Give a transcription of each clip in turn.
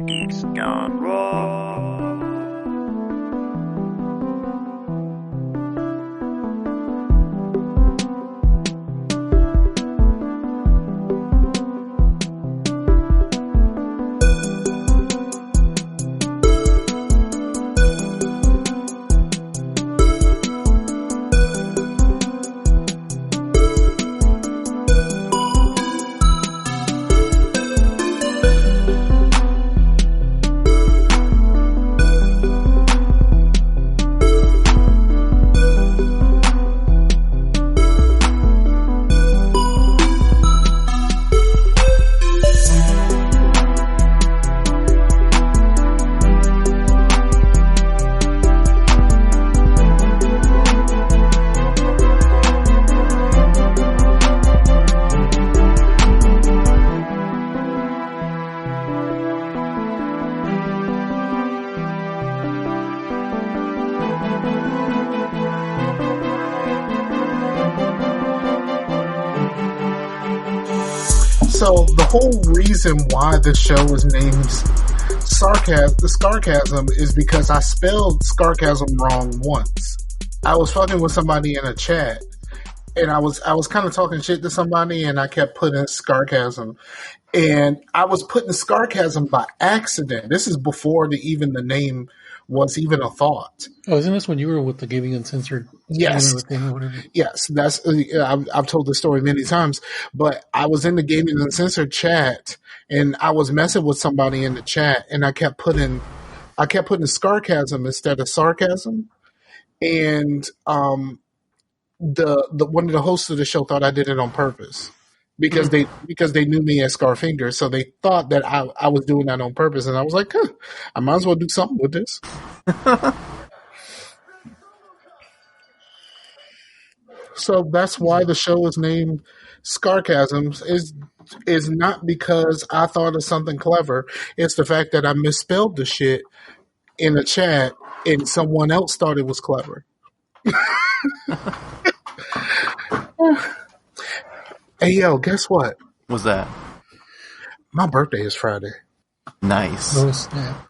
Geeks Gone Raw. So the whole reason why the show is named Scarcasm is because I spelled Scarcasm wrong once. I was fucking with somebody in a chat, and I was kind of talking shit to somebody, and I kept putting Scarcasm, and I was putting Scarcasm by accident. This is before the name was even a thought. Oh, isn't this when you were with the Gaming Uncensored? Yes. Yes, that's. I've told this story many times, but I was in the Gaming Uncensored chat, and I was messing with somebody in the chat, and I kept putting Scarcasm instead of sarcasm, and the one of the hosts of the show thought I did it on purpose. Because they knew me as Scarfinger, so they thought that I was doing that on purpose, and I was like, I might as well do something with this. So that's why the show is named Scarcasms. Is not because I thought of something clever. It's the fact that I misspelled the shit in the chat, and someone else thought it was clever. Hey, yo, guess what? What's that? My birthday is Friday. Nice. Oh, snap.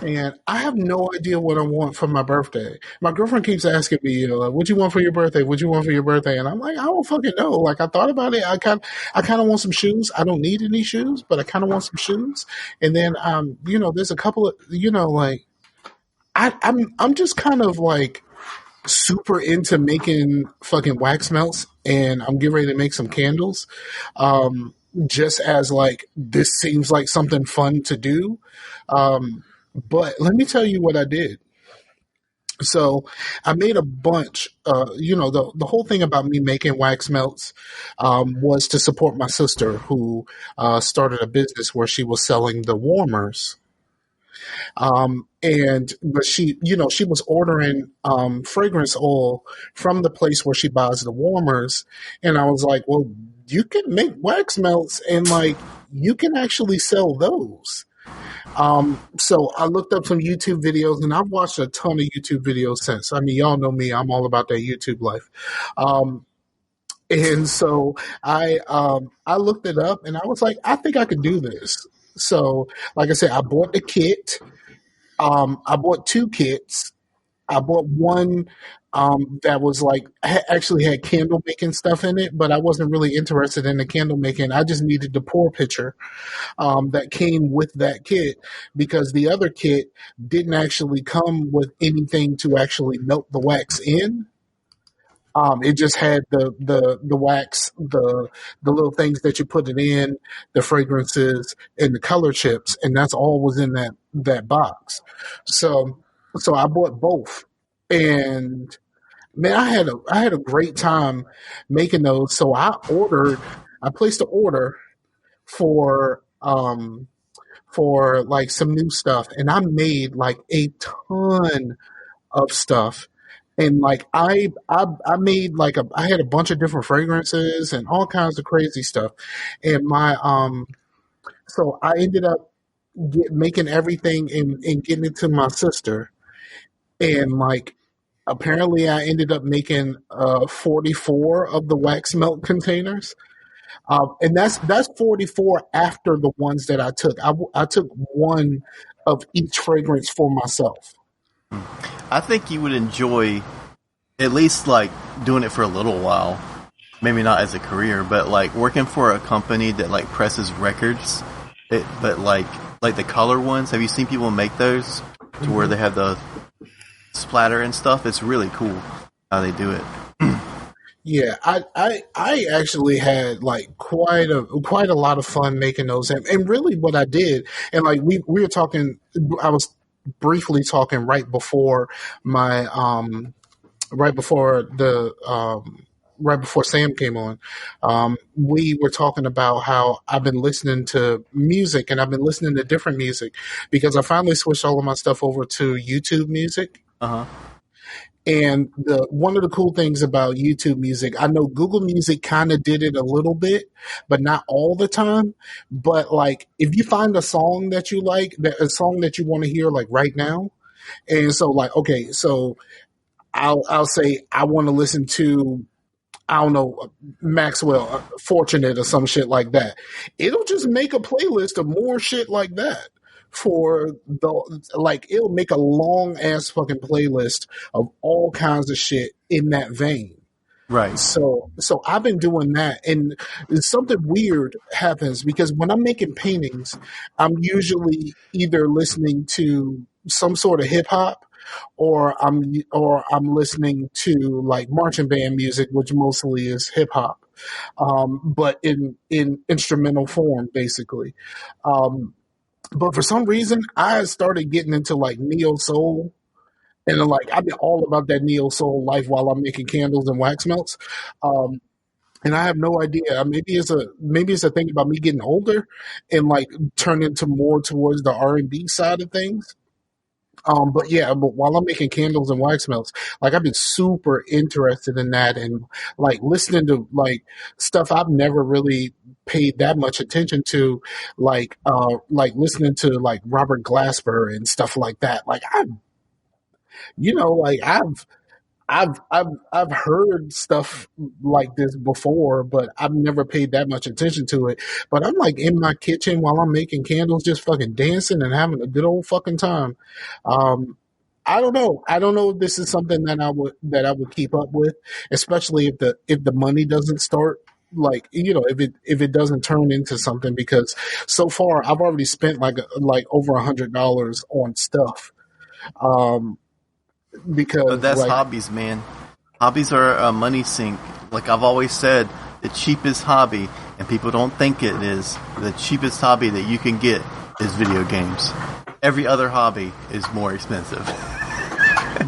And I have no idea what I want for my birthday. My girlfriend keeps asking me, what you want for your birthday? What you want for your birthday? And I'm like, I don't fucking know. Like, I thought about it. I kind of want some shoes. I don't need any shoes, but I kind of want some shoes. And then, there's a couple of, like, I'm just kind of like super into making fucking wax melts, and I'm getting ready to make some candles. Just as like, this seems like something fun to do. But let me tell you what I did. So I made a bunch, the whole thing about me making wax melts, was to support my sister who, started a business where she was selling the warmers. But she was ordering, fragrance oil from the place where she buys the warmers. And I was like, well, you can make wax melts and like, you can actually sell those. So I looked up some YouTube videos, and I've watched a ton of YouTube videos since. I mean, y'all know me. I'm all about that YouTube life. And so I looked it up, and I was like, I think I could do this. So, like I said, I bought the kit. I bought two kits. I bought one that was like actually had candle making stuff in it, but I wasn't really interested in the candle making. I just needed the pour pitcher that came with that kit, because the other kit didn't actually come with anything to actually melt the wax in. It just had the wax, the little things that you put it in, the fragrances, and the color chips, and that's all was in that box. So I bought both, and man, I had a great time making those. So I placed an order for like some new stuff, and I made like a ton of stuff. And like I made like I had a bunch of different fragrances and all kinds of crazy stuff. And so I ended up making everything and getting it to my sister. And like, apparently I ended up making 44 of the wax melt containers. And that's 44 after the ones that I took. I took one of each fragrance for myself. I think you would enjoy at least like doing it for a little while. Maybe not as a career, but like working for a company that like presses records. But like the color ones. Have you seen people make those to where they have the splatter and stuff? It's really cool how they do it. Yeah, I actually had like quite a lot of fun making those, and really what I did, and like we were talking, I was briefly talking my right before the right before Sam came on. We were talking about how I've been listening to music, and I've been listening to different music because I finally switched all of my stuff over to YouTube Music. And one of the cool things about YouTube Music, I know Google Music kind of did it a little bit, but not all the time. But like, if you find a song that you like, a song that you want to hear like right now, and so like, okay, so I'll say I want to listen to, I don't know, Maxwell, Fortunate or some shit like that. It'll just make a playlist of more shit like that. It'll make a long ass fucking playlist of all kinds of shit in that vein. Right. So I've been doing that, and something weird happens because when I'm making paintings, I'm usually either listening to some sort of hip hop, or I'm listening to like marching band music, which mostly is hip hop, but in instrumental form, basically. But for some reason, I started getting into like neo soul, and then, like I've been all about that neo soul life while I'm making candles and wax melts. And I have no idea. Maybe it's a thing about me getting older and like turning to more towards the R&B side of things. But while I'm making candles and wax melts, like I've been super interested in that, and like listening to like stuff I've never really paid that much attention to, like listening to like Robert Glasper and stuff like that. Like I've heard stuff like this before, but I've never paid that much attention to it. But I'm like in my kitchen while I'm making candles, just fucking dancing and having a good old fucking time. I don't know. I don't know if this is something that I would keep up with, especially if the money doesn't start, like, if it doesn't turn into something, because so far I've already spent like over $100 on stuff. Because But that's like, hobbies, man. Hobbies are a money sink. Like I've always said, the cheapest hobby, and people don't think it is, the cheapest hobby that you can get is video games. Every other hobby is more expensive.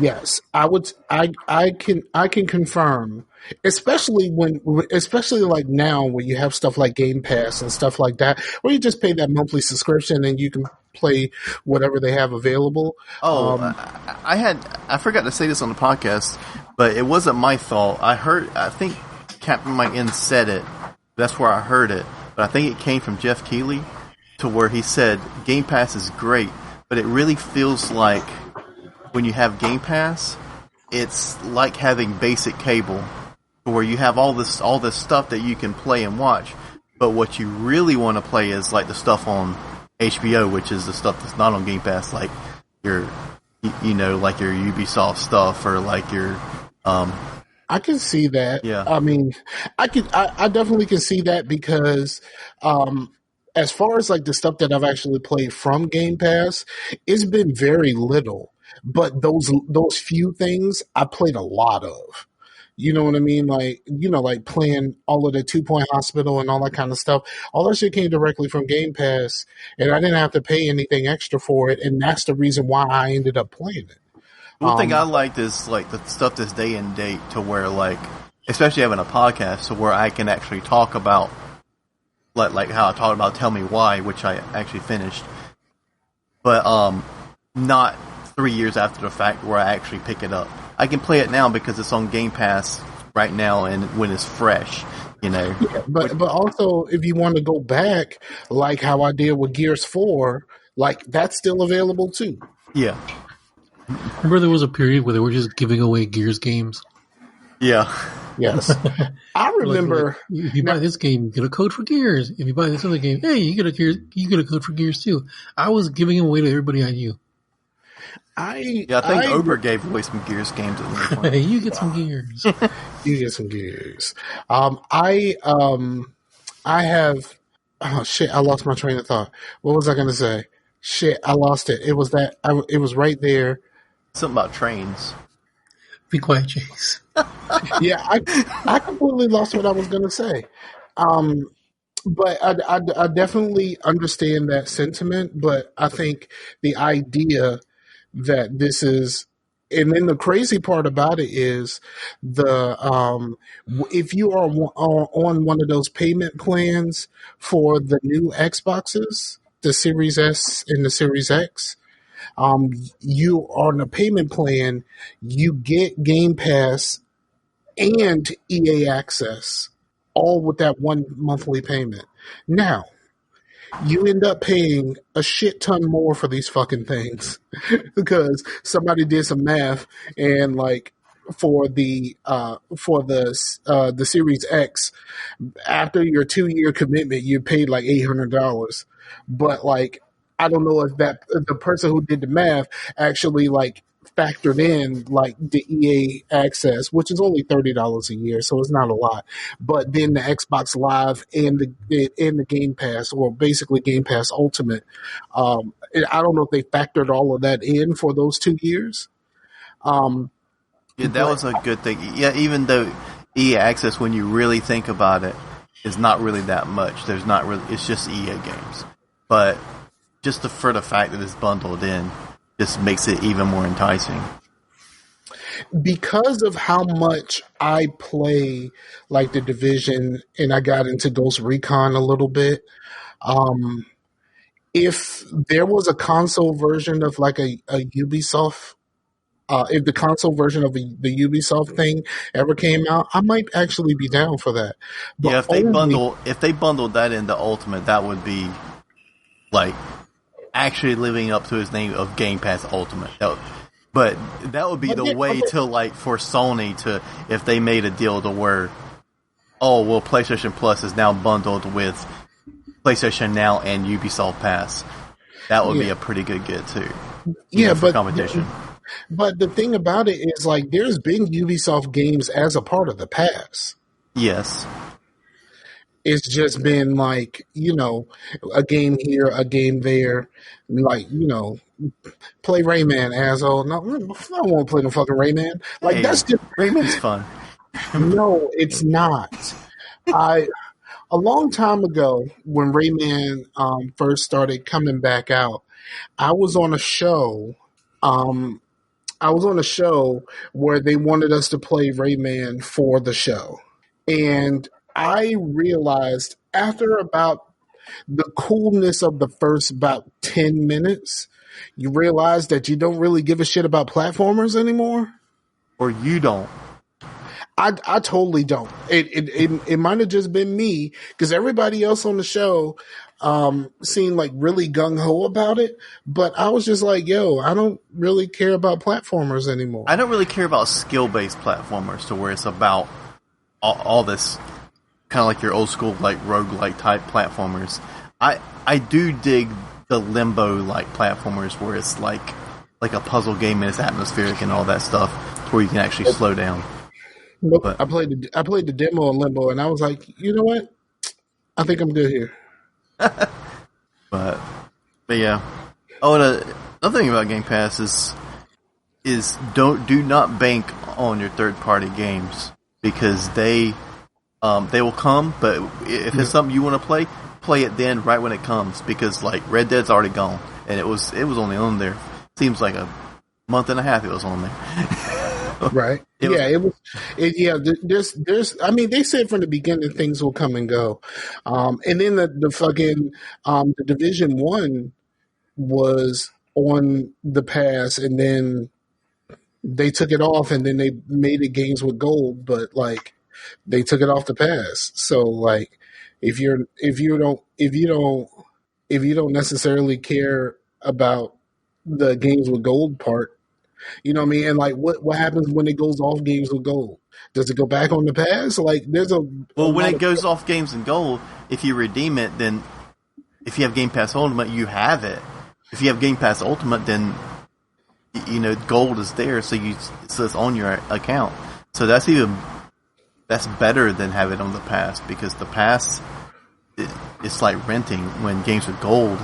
yes, I can confirm, especially like now when you have stuff like Game Pass and stuff like that, where you just pay that monthly subscription and you can play whatever they have available. I forgot to say this on the podcast, but it wasn't my fault. I think Captain Mike N said it. That's where I heard it, but I think it came from Jeff Keighley, to where he said Game Pass is great, but it really feels like when you have Game Pass, it's like having basic cable, where you have all this stuff that you can play and watch, but what you really want to play is like the stuff on HBO, which is the stuff that's not on Game Pass, like your Ubisoft stuff, or like your I can see that. Yeah. I mean, I definitely can see that because, as far as like the stuff that I've actually played from Game Pass, it's been very little. But those few things I played a lot of. You know what I mean? Like, like playing all of the 2-Point Hospital and all that kind of stuff. All that shit came directly from Game Pass, and I didn't have to pay anything extra for it. And that's the reason why I ended up playing it. One thing I liked is like the stuff that's day and date, to where like, especially having a podcast, to where I can actually talk about like how I talked about Tell Me Why, which I actually finished, but not 3 years after the fact where I actually pick it up. I can play it now because it's on Game Pass right now, and when it's fresh, Yeah, but also if you want to go back, like how I did with Gears 4, like that's still available too. Yeah. Remember there was a period where they were just giving away Gears games? Yeah. Yes. I remember. If you Now, buy this game, you get a code for Gears. If you buy this other game, hey, you get a code for Gears too. I was giving them away to everybody I knew. I think Oprah gave away some Gears games at one point. Hey, you get some Gears. You get some Gears. I have. Oh shit! I lost my train of thought. What was I going to say? Shit! I lost it. It was that. It was right there. Something about trains. Be quiet, Chase. Yeah, I completely lost what I was going to say. But I definitely understand that sentiment. But I think the idea that this is, and then the crazy part about it is if you are on one of those payment plans for the new Xboxes, the Series S and the Series X, you are on a payment plan, you get Game Pass and EA access all with that one monthly payment. Now, you end up paying a shit ton more for these fucking things because somebody did some math and like for the Series X, after your 2-year commitment, you paid like $800. But like, I don't know if the person who did the math actually like factored in like the EA access, which is only $30 a year, so it's not a lot. But then the Xbox Live and the Game Pass, or basically Game Pass Ultimate, I don't know if they factored all of that in for those 2 years. Yeah, that was a good thing. Yeah, even though EA Access, when you really think about it, is not really that much. There's not really. It's just EA games, but just for the fact that it's bundled in, just makes it even more enticing. Because of how much I play like the Division, and I got into Ghost Recon a little bit. If there was a console version of like a Ubisoft, if the console version of the Ubisoft thing ever came out, I might actually be down for that. But Yeah, if they bundled that into Ultimate, that would be like actually living up to his name of Game Pass Ultimate. But that would be the way to like for Sony to, if they made a deal to where, oh well, PlayStation Plus is now bundled with PlayStation Now and Ubisoft Pass. That would be a pretty good get too. For competition. But the thing about it is, like, there's been Ubisoft games as a part of the pass. Yes. It's just been like, a game here, a game there. Like, play Rayman, asshole. No, I don't want to play no fucking Rayman. Like, hey, that's just Rayman's fun. No, it's not. A long time ago, when Rayman first started coming back out, I was on a show. I was on a show where they wanted us to play Rayman for the show. And I realized after about the coolness of the first about 10 minutes, you realize that you don't really give a shit about platformers anymore. Or you don't. I totally don't. It might have just been me, because everybody else on the show seemed like really gung-ho about it, but I was just like, yo, I don't really care about platformers anymore. I don't really care about skill-based platformers to where it's about all this kind of like your old school like roguelike type platformers. I do dig the limbo like platformers where it's like a puzzle game and it's atmospheric and all that stuff to where you can actually slow down. Nope. I played the demo in Limbo, and I was like, you know what? I think I'm good here. but yeah. Oh, and another thing about Game Pass is do not bank on your third party games, because they will come, but if it's something you want to play it then right when it comes, because like Red Dead's already gone, and it was only on there. Seems like a month and a half it was on there. Right. There's. I mean, they said from the beginning things will come and go, and then the fucking the Division 1 was on the pass, and then they took it off, and then they made it games with gold, but like they took it off the pass. So like, if you don't necessarily care about the games with gold part, You know what I mean? And like, what happens when it goes off games with gold? Does it go back on the pass? Like, there's a Well, when lot it goes off games and gold, if you redeem it, then if you have Game Pass Ultimate, you have it. If you have Game Pass Ultimate, then gold is there, so it's on your account. So that's better than having it on the pass, because the pass it's like renting. When games with gold,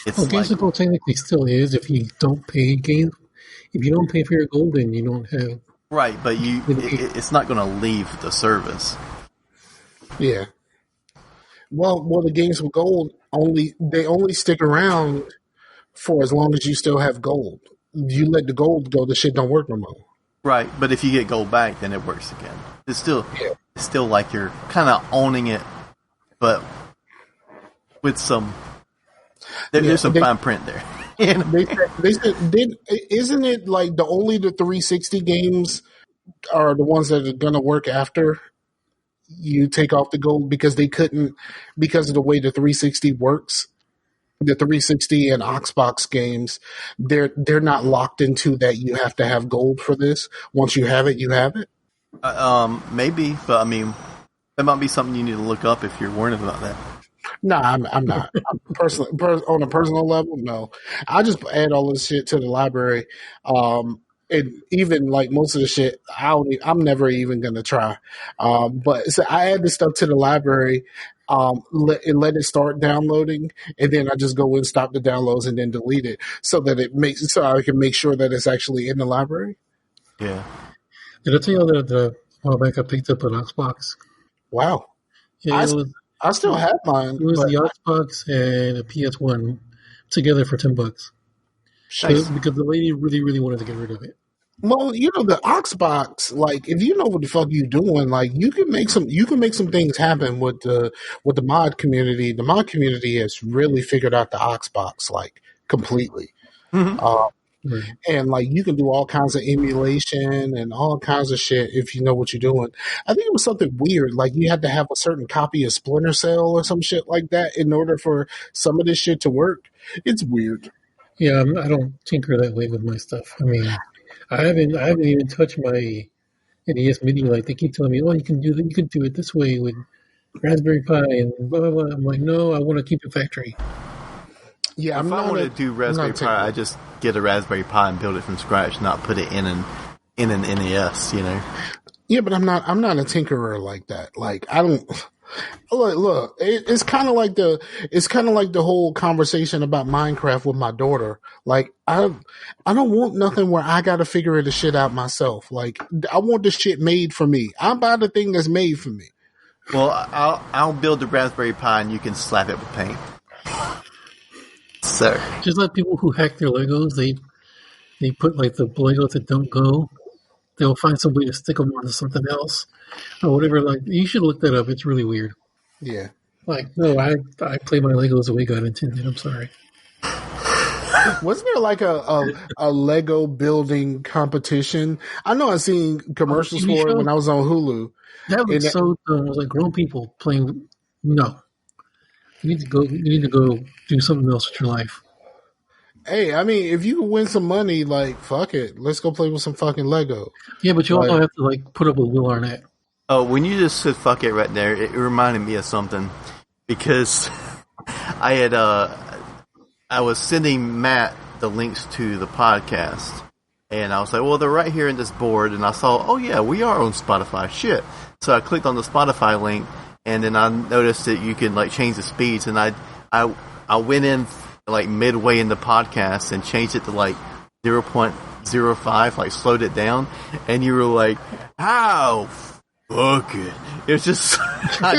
games with gold technically still is if you don't pay games. If you don't pay for your gold, then you don't have right. But it's not going to leave the service. Yeah. Well, the games with gold only stick around for as long as you still have gold. You let the gold go, the shit don't work no more. Right, but if you get gold back, then it works again. It's still like you're kind of owning it, but with some there's some fine print there. They said, isn't it like the 360 games are the ones that are going to work after you take off the gold, because they couldn't, because of the way the 360 works. The 360 and Xbox games, they're not locked into that you have to have gold for this. Once you have it, you have it. Maybe, but I mean, that might be something you need to look up if you're worried about that. No, I'm not. On a personal level, no. I just add all this shit to the library. And even like most of the shit, I'm never even gonna try. But so I add this stuff to the library, let it start downloading, and then I just go and stop the downloads and then delete it, so I can make sure that it's actually in the library. Yeah. Did I tell you that a while back I picked up an Xbox? Wow. Yeah, I still have mine. It was the Xbox and a PS1 together for $10. Nice. Because the lady really, really wanted to get rid of it. Well, the Xbox, like, if you know what the fuck you're doing, like, you can make some things happen with the mod community. The mod community has really figured out the Xbox, like, completely. Mm-hmm. And like, you can do all kinds of emulation and all kinds of shit if you know what you're doing. I think it was something weird, like you had to have a certain copy of Splinter Cell or some shit like that in order for some of this shit to work. It's weird. Yeah, I don't tinker that way with my stuff. I mean, I haven't even touched my NES Mini. Like, they keep telling me, "Oh, you can do it this way with Raspberry Pi and blah blah blah." I'm like, no, I want to keep it factory. Yeah, if I want to do Raspberry Pi, I just get a Raspberry Pi and build it from scratch, not put it in an NES. Yeah, but I'm not a tinkerer like that. Like, I don't. Look, it's kind of like the whole conversation about Minecraft with my daughter. Like, I don't want nothing where I got to figure the shit out myself. Like, I want the shit made for me. I buy the thing that's made for me. Well, I'll build the Raspberry Pi and you can slap it with paint. So, just like people who hack their Legos, they put like the Legos that don't go. They'll find some way to stick them onto something else or whatever. Like, you should look that up. It's really weird. Yeah. Like, no, I play my Legos the way God intended. I'm sorry. Wasn't there like a Lego building competition? I know I've seen commercials for it when I was on Hulu. That was so dumb. It was like grown people playing. No. You need to go do something else with your life. Hey, I mean, if you can win some money, like, fuck it. Let's go play with some fucking Lego. Yeah, but you also have to, like, put up with Will Arnett. Oh, when you just said fuck it right there, it reminded me of something. Because I was sending Matt the links to the podcast. And I was like, well, they're right here in this board. And I saw, oh yeah, we are on Spotify. Shit. So I clicked on the Spotify link. And then I noticed that you can, like, change the speeds. And I went in, like, midway in the podcast and changed it to, like, 0.05, like, slowed it down. And you were like, how? Fuck it. It was just, I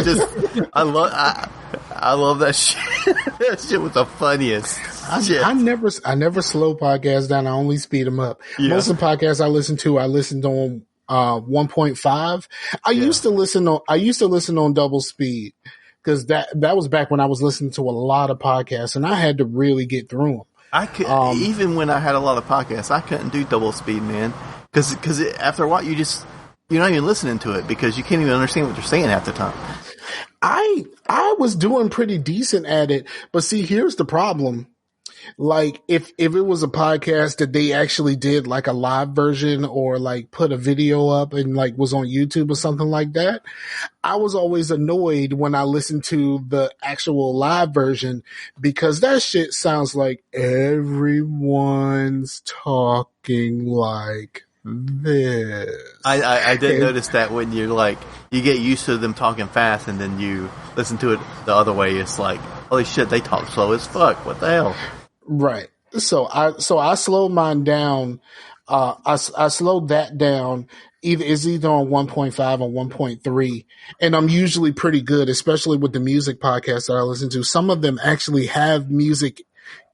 love that shit. That shit was the funniest shit. I never slow podcasts down. I only speed them up. Yeah. Most of the podcasts I listened on 1.5. I used to listen on double speed, because that was back when I was listening to a lot of podcasts and I had to really get through them. I could, even when I had a lot of podcasts, I couldn't do double speed, man. Because after a while, you're not even listening to it because you can't even understand what they're saying half the time. I was doing pretty decent at it, but see, here's the problem. Like if it was a podcast that they actually did like a live version or like put a video up and like was on YouTube or something like that, I was always annoyed when I listened to the actual live version because that shit sounds like everyone's talking like this. I did notice that when you're like, you get used to them talking fast and then you listen to it the other way, it's like, holy shit, they talk slow as fuck. What the hell? Right. So I slowed mine down. I slowed that down. Either on 1.5 or 1.3. And I'm usually pretty good, especially with the music podcasts that I listen to. Some of them actually have music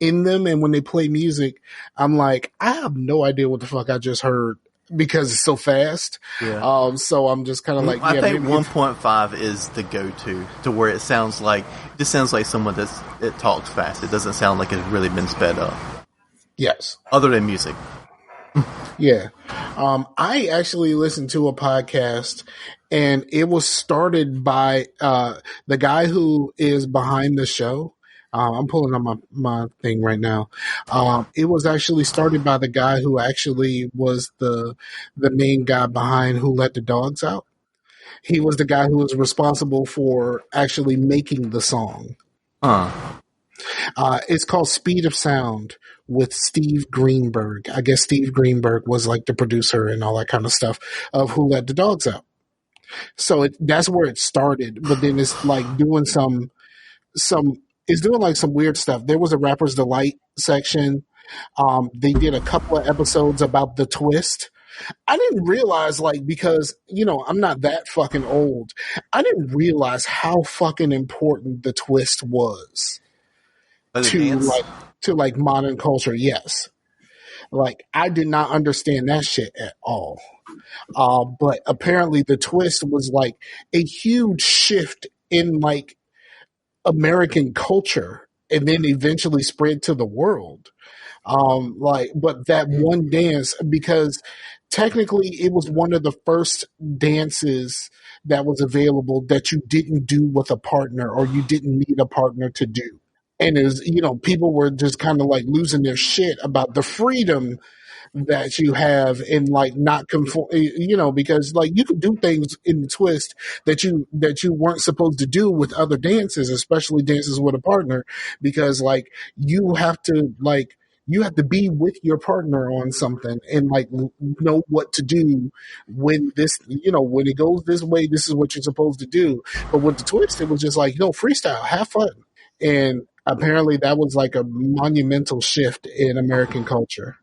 in them. And when they play music, I'm like, I have no idea what the fuck I just heard because it's so fast. Yeah. So I'm just kind of like, I think 1.5 is the go-to to where it sounds like someone that talks fast. It doesn't sound like it's really been sped up. yes. Other than music. Yeah. I actually listened to a podcast and it was started by, the guy who is behind the show. I'm pulling up my thing right now. It was actually started by the guy who actually was the main guy behind Who Let the Dogs Out. He was the guy who was responsible for actually making the song. It's called Speed of Sound with Steve Greenberg. I guess Steve Greenberg was like the producer and all that kind of stuff of Who Let the Dogs Out. So that's where it started, but then it's like doing it's doing like some weird stuff. There was a Rapper's Delight section. They did a couple of episodes about the twist. I didn't realize, like, because, I'm not that fucking old. I didn't realize how fucking important the twist was to modern culture. Yes. Like, I did not understand that shit at all. But apparently the twist was like a huge shift in like American culture and then eventually spread to the world. But that one dance, because technically it was one of the first dances that was available that you didn't do with a partner or you didn't need a partner to do. And it was, people were just kind of like losing their shit about the freedom that you have in like not conform, because like you could do things in the twist that you weren't supposed to do with other dances, especially dances with a partner, because like you have to be with your partner on something and like know what to do when when it goes this way, this is what you're supposed to do. But with the twist, it was just like, freestyle, have fun. And apparently that was like a monumental shift in American culture.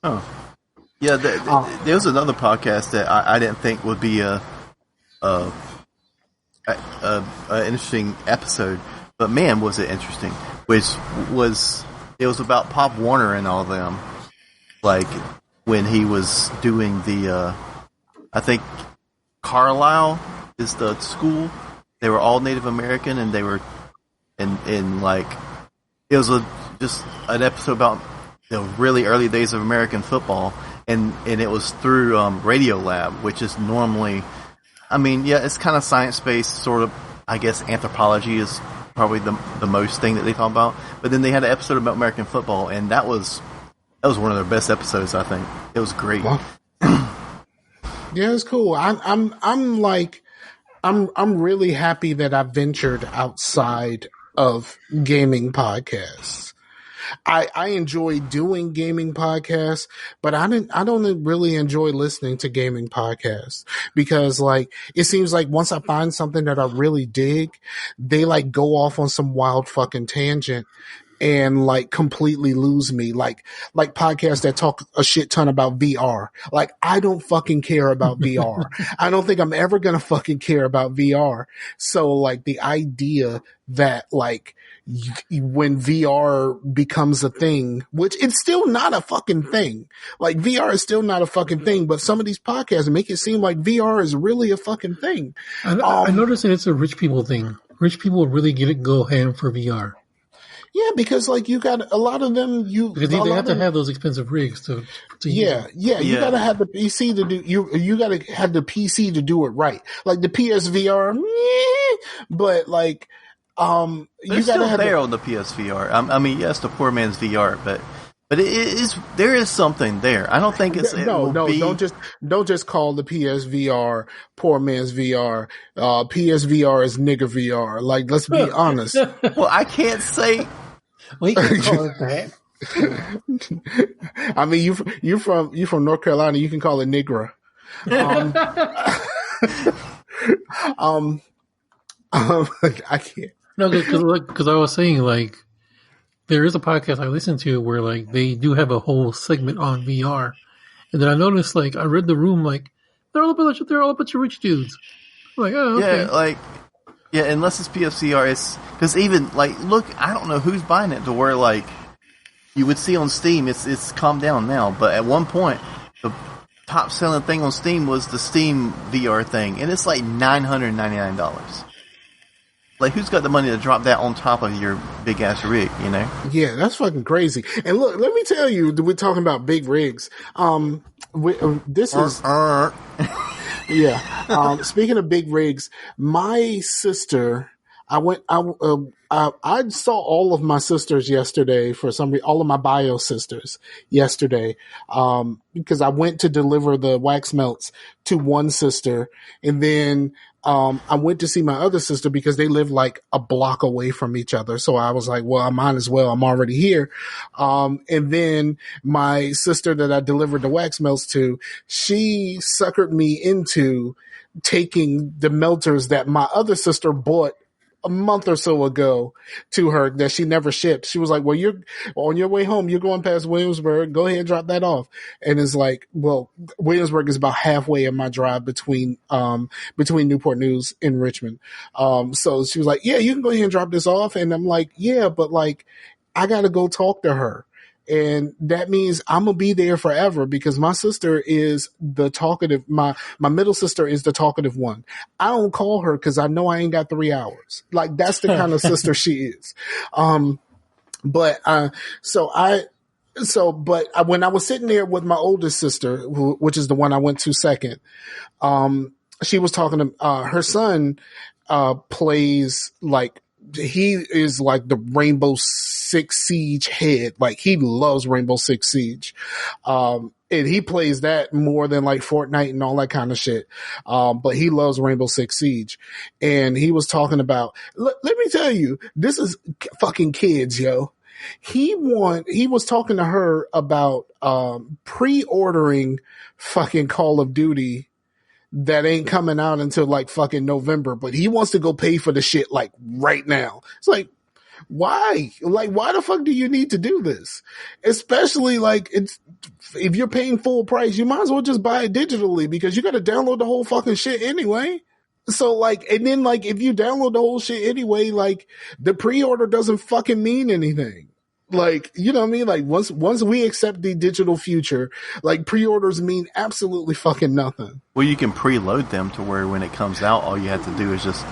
Oh, yeah. There was another podcast that I didn't think would be a interesting episode, but man, was it interesting! Which was it was about Pop Warner and all of them, like when he was doing the I think Carlisle is the school. They were all Native American, and they were in like it was just an episode about the really early days of American football, and it was through Radiolab, which is normally, it's kind of science-based, sort of. I guess anthropology is probably the most thing that they talk about. But then they had an episode about American football, and that was one of their best episodes. I think it was great. Wow. Yeah, it's cool. I'm really happy that I ventured outside of gaming podcasts. I enjoy doing gaming podcasts, but I don't really enjoy listening to gaming podcasts because like it seems like once I find something that I really dig, they like go off on some wild fucking tangent and like completely lose me. Like podcasts that talk a shit ton about VR. Like I don't fucking care about VR. I don't think I'm ever going to fucking care about VR. So like the idea that like when VR becomes a thing, which it's still not a fucking thing. Like VR is still not a fucking thing, but some of these podcasts make it seem like VR is really a fucking thing. I noticed that it's a rich people thing. Rich people really go ham for VR. Yeah, because like you got a lot of them. Because they have to have those expensive rigs to yeah. You gotta have the PC to do you gotta have the PC to do it right. Like the PSVR, but like But You it's gotta still have there on the PSVR. I mean, yes, the poor man's VR, but it is there is something there. I don't think it no, will be. don't just call the PSVR poor man's VR. PSVR is nigger VR. Like, let's be honest. Well, I can't say. We can call it that. I mean, you from North Carolina. You can call it Nigra. I can't. No, because I was saying, like, there is a podcast I listen to where, like, they do have a whole segment on VR. And then I noticed, like, I read the room, like, they're all a bunch of rich dudes. I'm like, oh, okay. Yeah, unless it's PSVR, it's because even like, look, I don't know who's buying it to where like you would see on Steam. It's calmed down now, but at one point the top selling thing on Steam was the Steam VR thing, and it's like $999. Like, who's got the money to drop that on top of your big ass rig? You know? Yeah, that's fucking crazy. And look, let me tell you, we're talking about big rigs. This is yeah. Speaking of big rigs, my sister, I saw all of my sisters yesterday for some reason, all of my bio sisters yesterday, because I went to deliver the wax melts to one sister, and then I went to see my other sister because they live like a block away from each other. So I was like, well, I might as well. I'm already here. And then my sister that I delivered the wax melts to, she suckered me into taking the melters that my other sister bought a month or so ago to her that she never shipped. She was like, well, you're on your way home. You're going past Williamsburg. Go ahead and drop that off. And it's like, well, Williamsburg is about halfway in my drive between Newport News and Richmond. So she was like, yeah, you can go ahead and drop this off. And I'm like, yeah, but like, I got to go talk to her. And that means I'm going to be there forever because my sister is the talkative. My middle sister is the talkative one. I don't call her because I know I ain't got 3 hours. Like, that's the kind of sister she is. But when I was sitting there with my oldest sister, which is the one I went to second, she was talking to, her son, plays like, he is like the Rainbow Six Siege head. Like, he loves Rainbow Six Siege. And he plays that more than like Fortnite and all that kind of shit. But he loves Rainbow Six Siege. And he was talking about, let me tell you, this is fucking kids, yo. He was talking to her about, pre-ordering fucking Call of Duty that ain't coming out until like fucking November, but he wants to go pay for the shit like right now. It's like, why? Like, why the fuck do you need to do this? Especially like, if you're paying full price, you might as well just buy it digitally because you got to download the whole fucking shit anyway. So like, and then like, if you download the whole shit anyway, like the pre-order doesn't fucking mean anything. Like, you know what I mean? Like, once we accept the digital future, like, pre-orders mean absolutely fucking nothing. Well, you can preload them to where when it comes out, all you have to do is just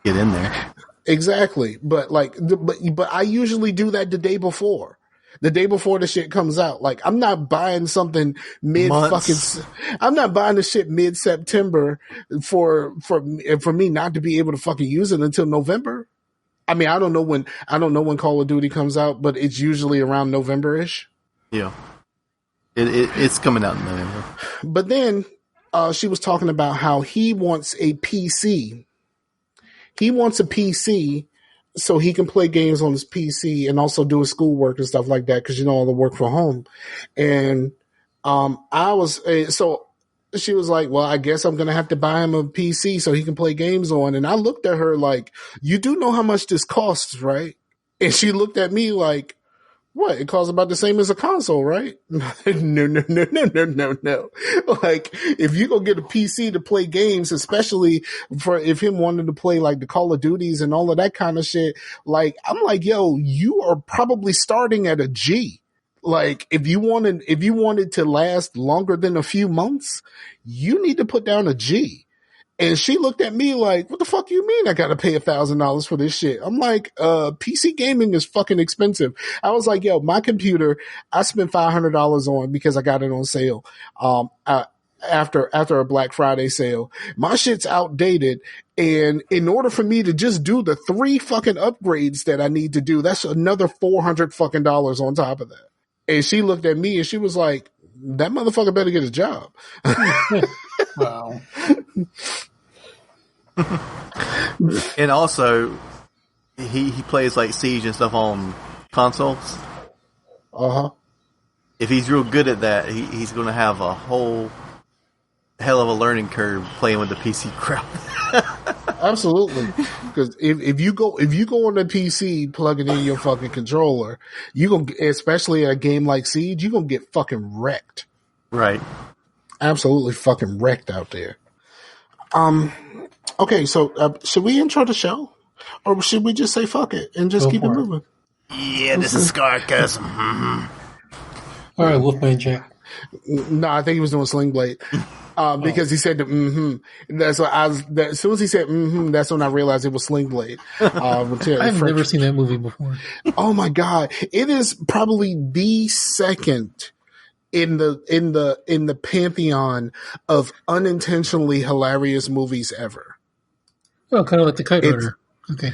get in there. Exactly. But like, but I usually do that the day before the shit comes out. Like, I'm not buying something I'm not buying the shit mid-September for me not to be able to fucking use it until November. I mean, I don't know when Call of Duty comes out, but it's usually around November-ish. Yeah. It's coming out in November. But then she was talking about how he wants a PC. He wants a PC so he can play games on his PC and also do his schoolwork and stuff like that because, you know, all the work from home. And she was like, well, I guess I'm going to have to buy him a PC so he can play games on. And I looked at her like, you do know how much this costs, right? And she looked at me like, what? It costs about the same as a console, right? No. Like, if you go get a PC to play games, especially if him wanting to play like the Call of Duties and all of that kind of shit, like, I'm like, yo, you are probably starting at a G. Like, if you wanted to last longer than a few months, you need to put down a G. And she looked at me like, what the fuck you mean I gotta pay $1,000 for this shit? I'm like, PC gaming is fucking expensive. I was like, yo, my computer, I spent $500 on because I got it on sale. after a Black Friday sale. My shit's outdated, and in order for me to just do the 3 fucking upgrades that I need to do, that's another $400 fucking dollars on top of that. And she looked at me and she was like, "That motherfucker better get a job." Wow. And also, he plays like Siege and stuff on consoles. If he's real good at that, he's going to have a whole hell of a learning curve playing with the PC crowd. Absolutely, because if you go on the PC plugging in your fucking controller, you gonna, especially a game like Siege, you gonna get fucking wrecked. Right. Absolutely fucking wrecked out there. Okay, so should we intro the show, or should we just say fuck it and just keep it moving? Yeah, this is Scarcasm. Mm-hmm. All right, Wolfman Jack. No, I think he was doing Sling Blade. Because he said That's what as soon as he said that's when I realized it was Sling Blade. I've never seen that movie before. Oh my god. It is probably the second in the pantheon of unintentionally hilarious movies ever. Oh, kind of like the Kite Runner. Okay.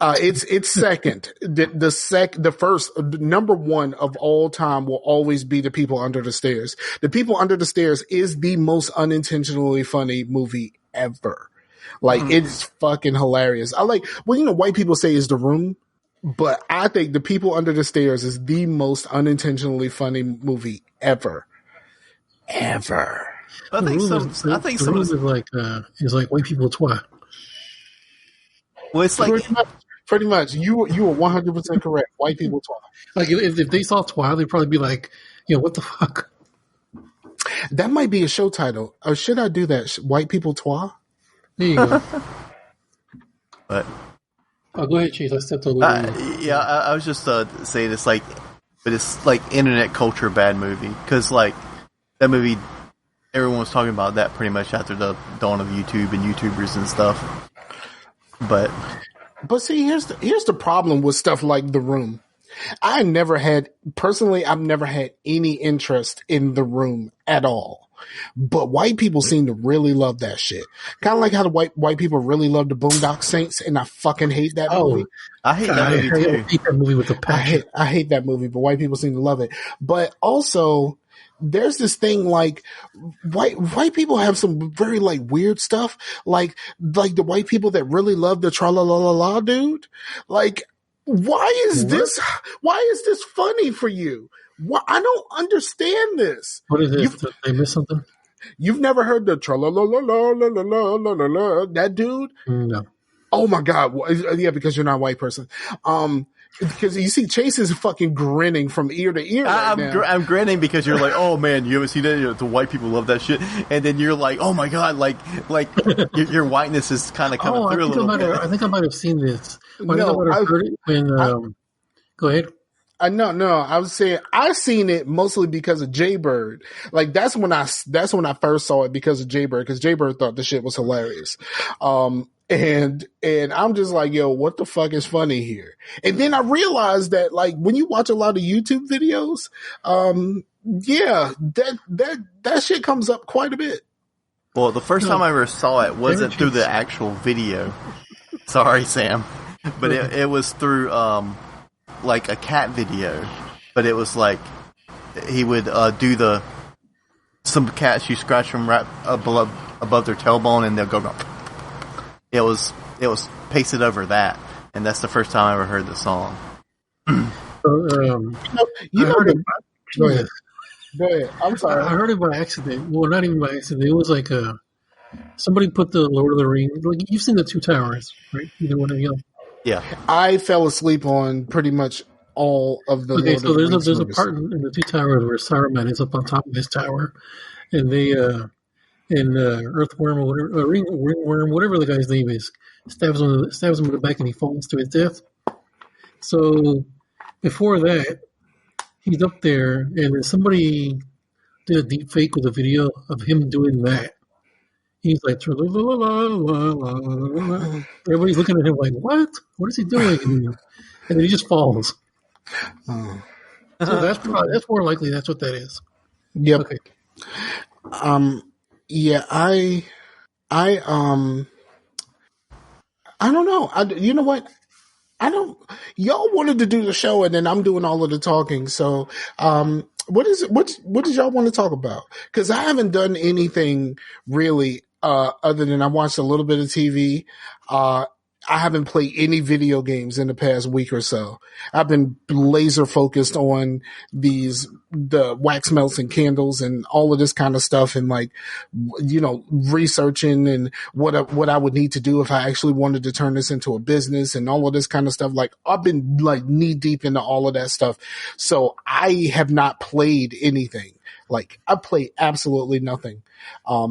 It's second. The first number one of all time will always be The People Under the Stairs. The People Under the Stairs is the most unintentionally funny movie ever. Like, it's fucking hilarious. White people say is The Room, but I think The People Under the Stairs is the most unintentionally funny movie ever. Ever. I think some is like white people twat. Well, it's like pretty much. You were 100% correct. White people twat. Like if they saw twat, they'd probably be like, what the fuck? That might be a show title. Or should I do that? White people twat? There you go. But go ahead, Chase. I stepped over. Yeah, I was just saying it's like internet culture bad movie, because like that movie, everyone was talking about that pretty much after the dawn of YouTube and YouTubers and stuff. But see, here's the problem with stuff like The Room. I've never had any interest in The Room at all. But white people seem to really love that shit. Kind of like how the white people really love the Boondock Saints, and I fucking hate that movie. I hate that movie too. I hate that movie with a passion. I hate that movie, but white people seem to love it. But also, there's this thing like white people have some very like weird stuff, like the white people that really love the tra-la-la-la-la dude. Like, why is this funny for you? I don't understand this. What is this? Did I miss something? You've never heard the tra-la-la-la-la-la-la-la-la, that dude? No. Oh my god! Yeah, because you're not a white person. Because you see, Chase is fucking grinning from ear to ear. I'm grinning because you're like, oh man, you haven't seen that? The white people love that shit, and then you're like, oh my god, like your whiteness is kind of coming through a little bit. I think I might have seen this. I heard it when. Go ahead. No. I was saying I seen it mostly because of Jaybird. Like that's when I first saw it, because of Jaybird, because Jaybird thought the shit was hilarious. And I'm just like, yo, what the fuck is funny here? And then I realized that like when you watch a lot of YouTube videos, that shit comes up quite a bit. Well, the first time I ever saw it wasn't through the actual video. Sorry, Sam, but it was through like a cat video. But it was like he would do some cats you scratch them right above their tailbone and they'll go. It was pasted over that, and that's the first time I ever heard the song. Go ahead. I'm sorry. I heard it by accident. Well, not even by accident. It was like somebody put the Lord of the Rings. Like, you've seen the Two Towers, right? Either one of you. Yeah. I fell asleep on pretty much all of the. Okay, so there's a part in the Two Towers where Saruman is up on top of this tower, and they Earthworm or whatever, Ringworm, whatever the guy's name is, stabs him in the back and he falls to his death. So before that, he's up there, and then somebody did a deep fake with a video of him doing that. He's like, everybody's looking at him like, what? What is he doing? And then he just falls. So that's more likely that's what that is. Yep. Okay. Yeah, I I don't know. You know what? I don't. Y'all wanted to do the show, and then I'm doing all of the talking. So, what did y'all want to talk about? Because I haven't done anything really, other than I watched a little bit of TV. I haven't played any video games in the past week or so. I've been laser focused on the wax melts and candles and all of this kind of stuff, and like, researching and what I would need to do if I actually wanted to turn this into a business and all of this kind of stuff. Like, I've been like knee deep into all of that stuff. So I have not played anything. Like, I played absolutely nothing.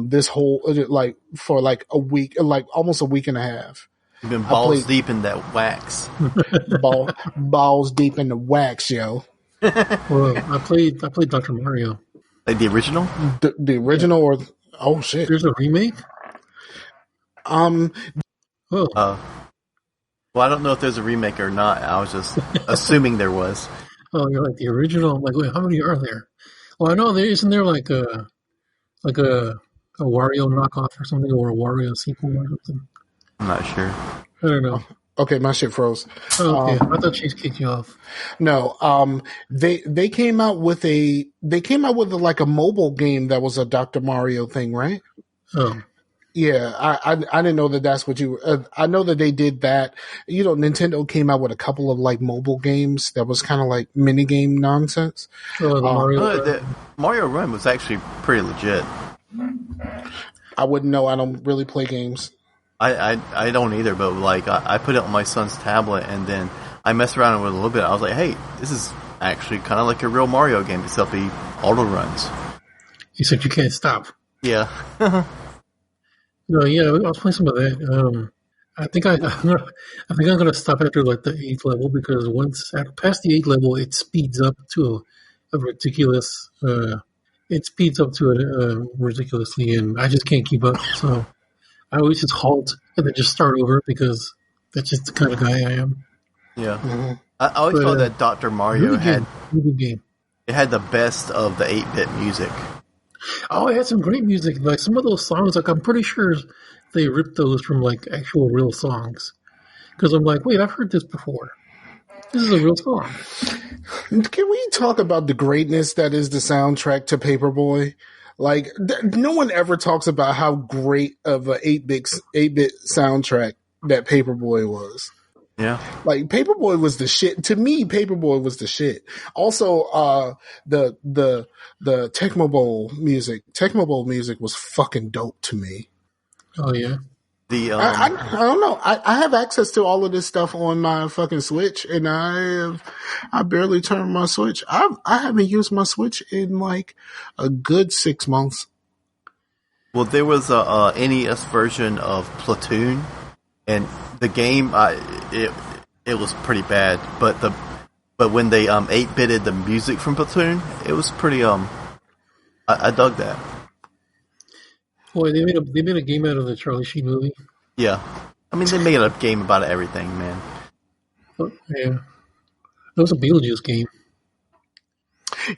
This whole, like, for like a week, like almost a week and a half. You've been balls deep in that wax. Balls deep in the wax, yo. Well, I played Dr. Mario. Like the original? The original, or oh shit, There's a remake. Oh. Well, I don't know if there's a remake or not. I was just assuming there was. Oh, you're like the original. I'm like, wait, how many are there? Well, I know there isn't there like a Wario knockoff or something, or a Wario sequel or something. I'm not sure. I don't know. Okay, my shit froze. Oh, okay, I thought Chase kicked you off. No, they came out with like a mobile game that was a Dr. Mario thing, right? Oh, yeah. I didn't know that that's what you. I know that they did that. Nintendo came out with a couple of like mobile games that was kind of like mini game nonsense. the Mario. The Mario Run was actually pretty legit. I wouldn't know. I don't really play games. I don't either, but like I put it on my son's tablet and then I messed around with it a little bit. I was like, hey, this is actually kind of like a real Mario game, except he auto runs. Except you can't stop. Yeah. No, yeah, I was playing some of that. I think I'm gonna stop after like the 8th level, because past the 8th level, it speeds up to a ridiculous. It speeds up to it ridiculously, and I just can't keep up. So I always just halt and then just start over, because that's just the kind of guy I am. Yeah. Mm-hmm. I always thought that Dr. Mario had the best of the 8-bit music. Oh, it had some great music. Like some of those songs, like I'm pretty sure they ripped those from like actual real songs. Because I'm like, wait, I've heard this before. This is a real song. Can we talk about the greatness that is the soundtrack to Paperboy? Like, no one ever talks about how great of a 8-bit soundtrack that Paperboy was. Yeah. Like, Paperboy was the shit. To me, Paperboy was the shit. Also, the Tecmo Bowl music. Tecmo Bowl music was fucking dope to me. Oh, yeah. I don't know. I have access to all of this stuff on my fucking Switch, and I barely turned my Switch. I haven't used my Switch in like a good 6 months. Well, there was a NES version of Platoon, and the game it was pretty bad. But when they 8-bitted the music from Platoon, it was pretty I dug that. Boy, they made a game out of the Charlie Sheen movie. Yeah, I mean they made a game about everything, man. Oh, yeah, it was a Beetlejuice game.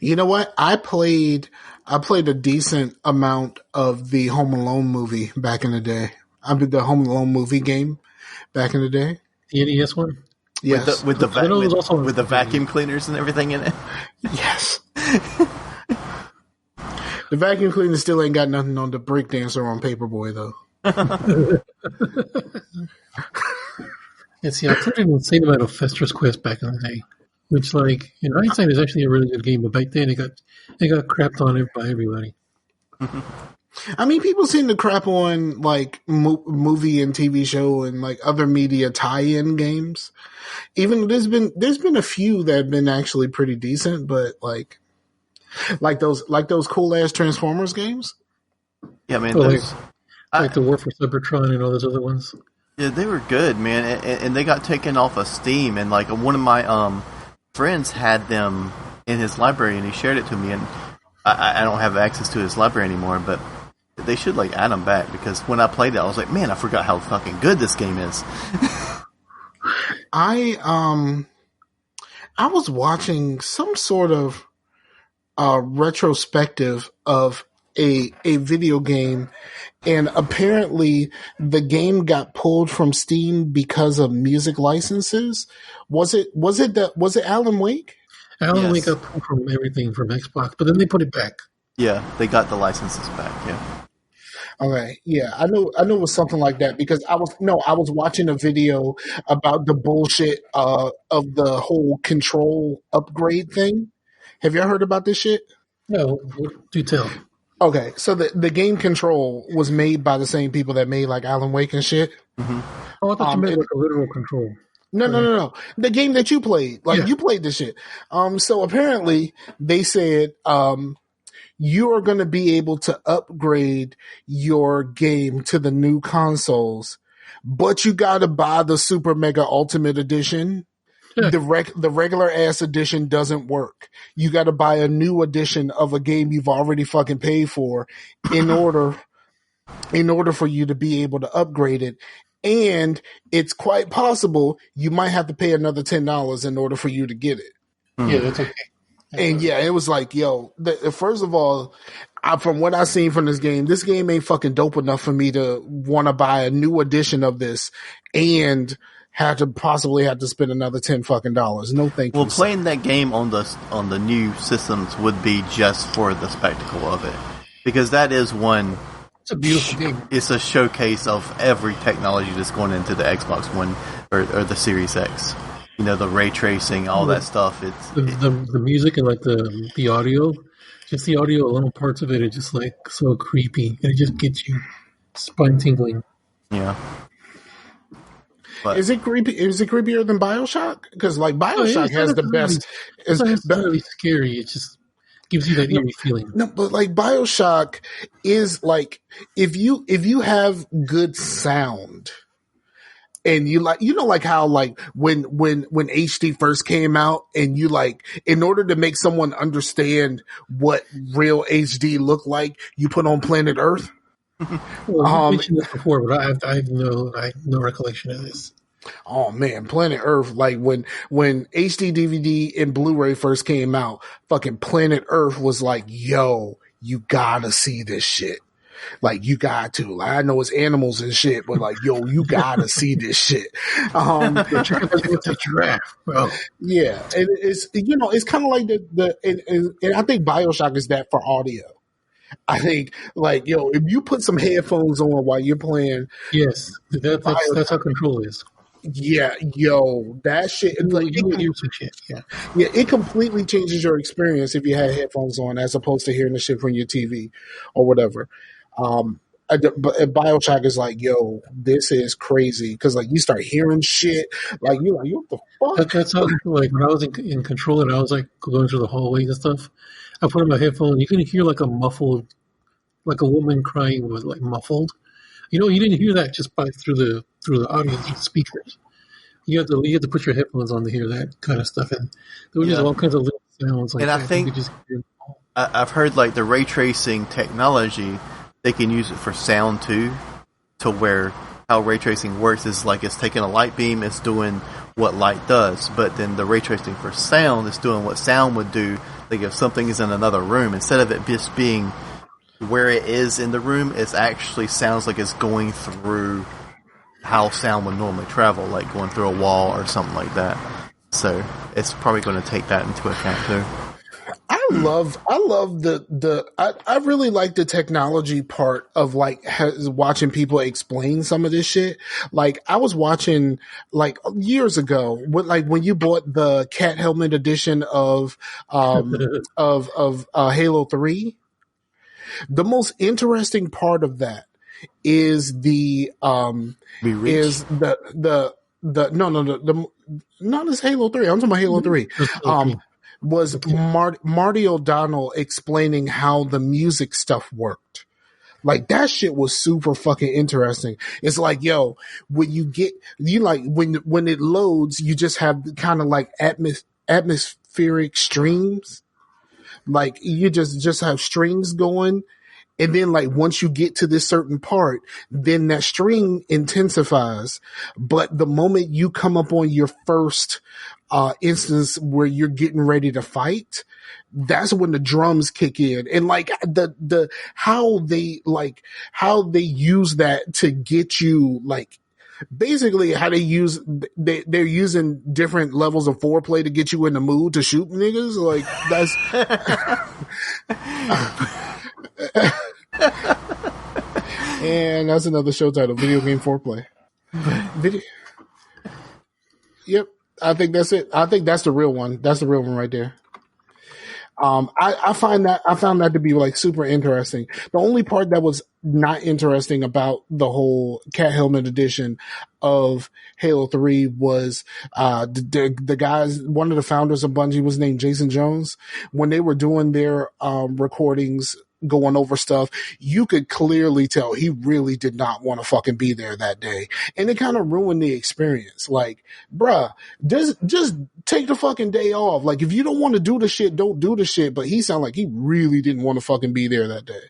You know what? I played a decent amount of the Home Alone movie back in the day. I did the Home Alone movie game back in the day. The NES one? Yes. With the vacuum cleaners and everything in it? Yes. The vacuum cleaner still ain't got nothing on the breakdancer on Paperboy, though. Yeah, see, I played an insane amount of Fester's Quest back in the day, which, like, in hindsight, is actually a really good game, but back then it got crapped on it by everybody. I mean, people seem to crap on like movie and TV show and like other media tie-in games. Even there's been a few that have been actually pretty decent, but like those cool ass Transformers games. Yeah, man. Like the War for Cybertron and all those other ones. Yeah, they were good, man, and they got taken off of Steam. And like one of my friends had them in his library, and he shared it to me. And I don't have access to his library anymore, but they should like add them back, because when I played it, I was like, man, I forgot how fucking good this game is. I was watching some sort of retrospective of a video game, and apparently the game got pulled from Steam because of music licenses. Was it Alan Wake? Alan Wake Yes. got pulled from everything from Xbox, but then they put it back. Yeah, they got the licenses back. Yeah. Okay, yeah, I know it was something like that because I was watching a video about the bullshit of the whole control upgrade thing. Have y'all heard about this shit? No, do tell. Okay, so the game Control was made by the same people that made like Alan Wake and shit. Oh, I thought you meant it- like a literal control. No. The game that you played, like Yeah. you played this shit. So apparently they said, you are going to be able to upgrade your game to the new consoles, but you got to buy the Super Mega Ultimate Edition. Yeah. The regular ass edition doesn't work. You got to buy a new edition of a game you've already fucking paid for in order for you to be able to upgrade it. And it's quite possible you might have to pay another $10 in order for you to get it. Yeah, that's okay. And yeah, it was like, yo, first of all, from what I've seen from this game ain't fucking dope enough for me to want to buy a new edition of this and possibly have to spend another $10 fucking dollars. No, thank you. Well, playing that game on the new systems would be just for the spectacle of it, because that is one. It's a beautiful game. It's a showcase of every technology that's going into the Xbox One or the Series X. You know, the ray tracing, all that stuff. The music and like the audio, just the audio alone, parts of it are just like so creepy, and it just gets you spine tingling. Yeah. But Is it creepy? Is it creepier than BioShock? Because like BioShock has the best. It's not necessarily scary. It just gives you that eerie feeling. No, but like BioShock is like if you have good sound. And you like how like when HD first came out and you like, in order to make someone understand what real HD looked like, you put on Planet Earth. Well, you mentioned this before, but I have no recollection of this. Oh man, Planet Earth, like when HD DVD and Blu-ray first came out, fucking Planet Earth was like, yo, you gotta see this shit. Like, you got to. Like, I know it's animals and shit, but like, yo, you gotta see this shit. Check out that giraffe. Well, yeah, and it's kind of like and I think BioShock is that for audio. I think like, yo, if you put some headphones on while you're playing, yes, that's how Control is. Yeah, yo, that shit. Like, You hear some shit. Yeah, it completely changes your experience if you had headphones on, as opposed to hearing the shit from your TV or whatever. But BioShock is like, yo, this is crazy because like you start hearing shit, like you're like, what the fuck? that's how like when I was in Control and I was like going through the hallways and stuff. I put on my headphone. You can hear like a muffled, like a woman crying was like muffled. You know, you didn't hear that just through the audio speakers. You have to put your headphones on to hear that kind of stuff, and there were just all kinds of little sounds. Like and that. I think I've heard like the ray tracing technology, they can use it for sound too, to where how ray tracing works is like it's taking a light beam, it's doing what light does, but then the ray tracing for sound is doing what sound would do. Like if something is in another room, instead of it just being where it is in the room, it actually sounds like it's going through how sound would normally travel, like going through a wall or something like that. So it's probably going to take that into account too. I love I really like the technology part of like watching people explain some of this shit. Like I was watching like years ago when you bought the cat helmet edition of Halo 3. The most interesting part of that is the not as Halo 3. I'm talking about Halo 3. Was Marty O'Donnell explaining how the music stuff worked. Like that shit was super fucking interesting. It's like, yo, when when it loads, you just have kind of like atmospheric streams. Like you just have strings going. And then like once you get to this certain part, then that string intensifies. But the moment you come up on your first instance where you're getting ready to fight, that's when the drums kick in, and like the how they use that to get you, like basically how they're using different levels of foreplay to get you in the mood to shoot niggas. Like that's and that's another show title, Video Game Foreplay. Video. Yep. I think that's it. I think that's the real one. That's the real one right there. I found that to be like super interesting. The only part that was not interesting about the whole Cat Helmet edition of Halo 3 was the guys, one of the founders of Bungie was named Jason Jones. When they were doing their recordings, going over stuff, you could clearly tell he really did not want to fucking be there that day. And it kind of ruined the experience. Like, bruh, just take the fucking day off. Like, if you don't want to do the shit, don't do the shit. But he sounded like he really didn't want to fucking be there that day.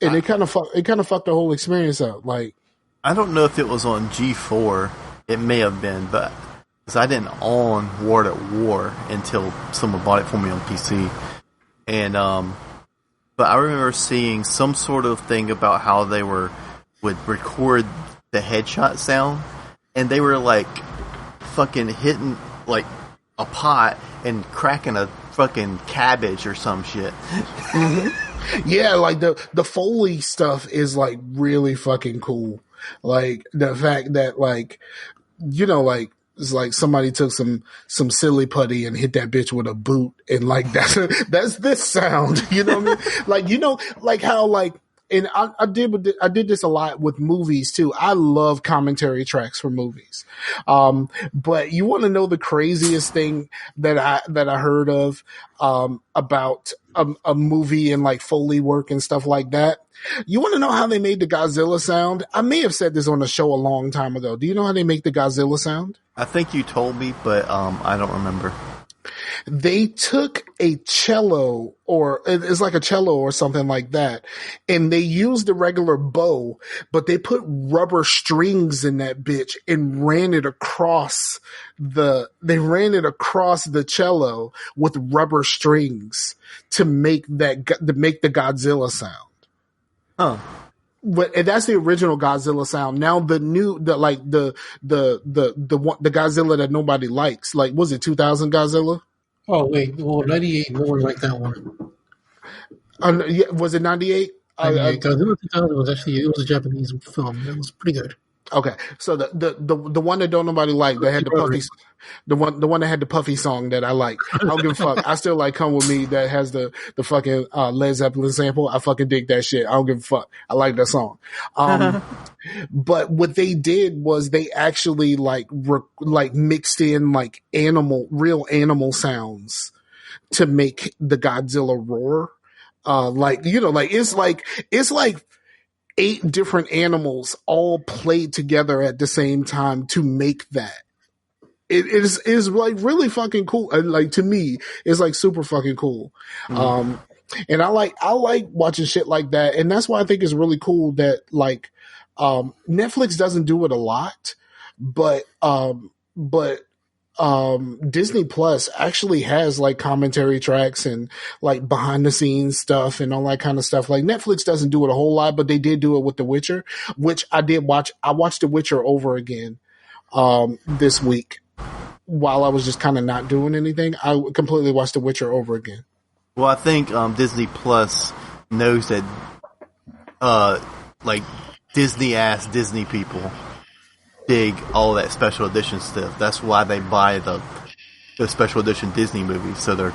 And it kind of fucked the whole experience up. Like, I don't know if it was on G4. It may have been, but because I didn't own War at War until someone bought it for me on PC. And but I remember seeing some sort of thing about how they would record the headshot sound, and they were like fucking hitting like a pot and cracking a fucking cabbage or some shit. Mm-hmm. Yeah, like the Foley stuff is like really fucking cool. Like the fact that like, you know, like it's like somebody took some silly putty and hit that bitch with a boot, and like that's this sound, you know what I mean? Like, you know, like how like, and I did this a lot with movies too. I love commentary tracks for movies. But you want to know the craziest thing that I heard of about a movie and like Foley work and stuff like that? You want to know how they made the Godzilla sound? I may have said this on a show a long time ago. Do you know how they make the Godzilla sound? I think you told me, but I don't remember. They took a cello, or it's like a cello or something like that, and they used the regular bow, but they put rubber strings in that bitch and ran it across the cello with rubber strings to make the Godzilla sound. Huh. But and that's the original Godzilla sound. Now the Godzilla that nobody likes, like, was it 2000 Godzilla? Oh wait, well, 98. No one liked that one. Yeah, was it 98? Godzilla 2000 was actually, it was a Japanese film. It was pretty good. Okay, so the one that don't nobody like, that had the puffy, the one that had the puffy song that I like. I don't give a fuck. I still like Come With Me, that has the fucking Led Zeppelin sample. I fucking dig that shit. I don't give a fuck. I like that song. But what they did was they actually like mixed in like real animal sounds to make the Godzilla roar. Like, you know, like it's like 8 different animals all played together at the same time to make that. It is like really fucking cool. And like, to me, it's like super fucking cool. Mm-hmm. And I like watching shit like that. And that's why I think it's really cool that like, Netflix doesn't do it a lot, but Disney Plus actually has like commentary tracks and like behind the scenes stuff and all that kind of stuff. Like, Netflix doesn't do it a whole lot, but they did do it with The Witcher, which I did watch. I watched The Witcher over again this week while I was just kind of not doing anything. I completely watched The Witcher over again. Well, I think Disney Plus knows that like Disney people dig all that special edition stuff. That's why they buy the special edition Disney movies. So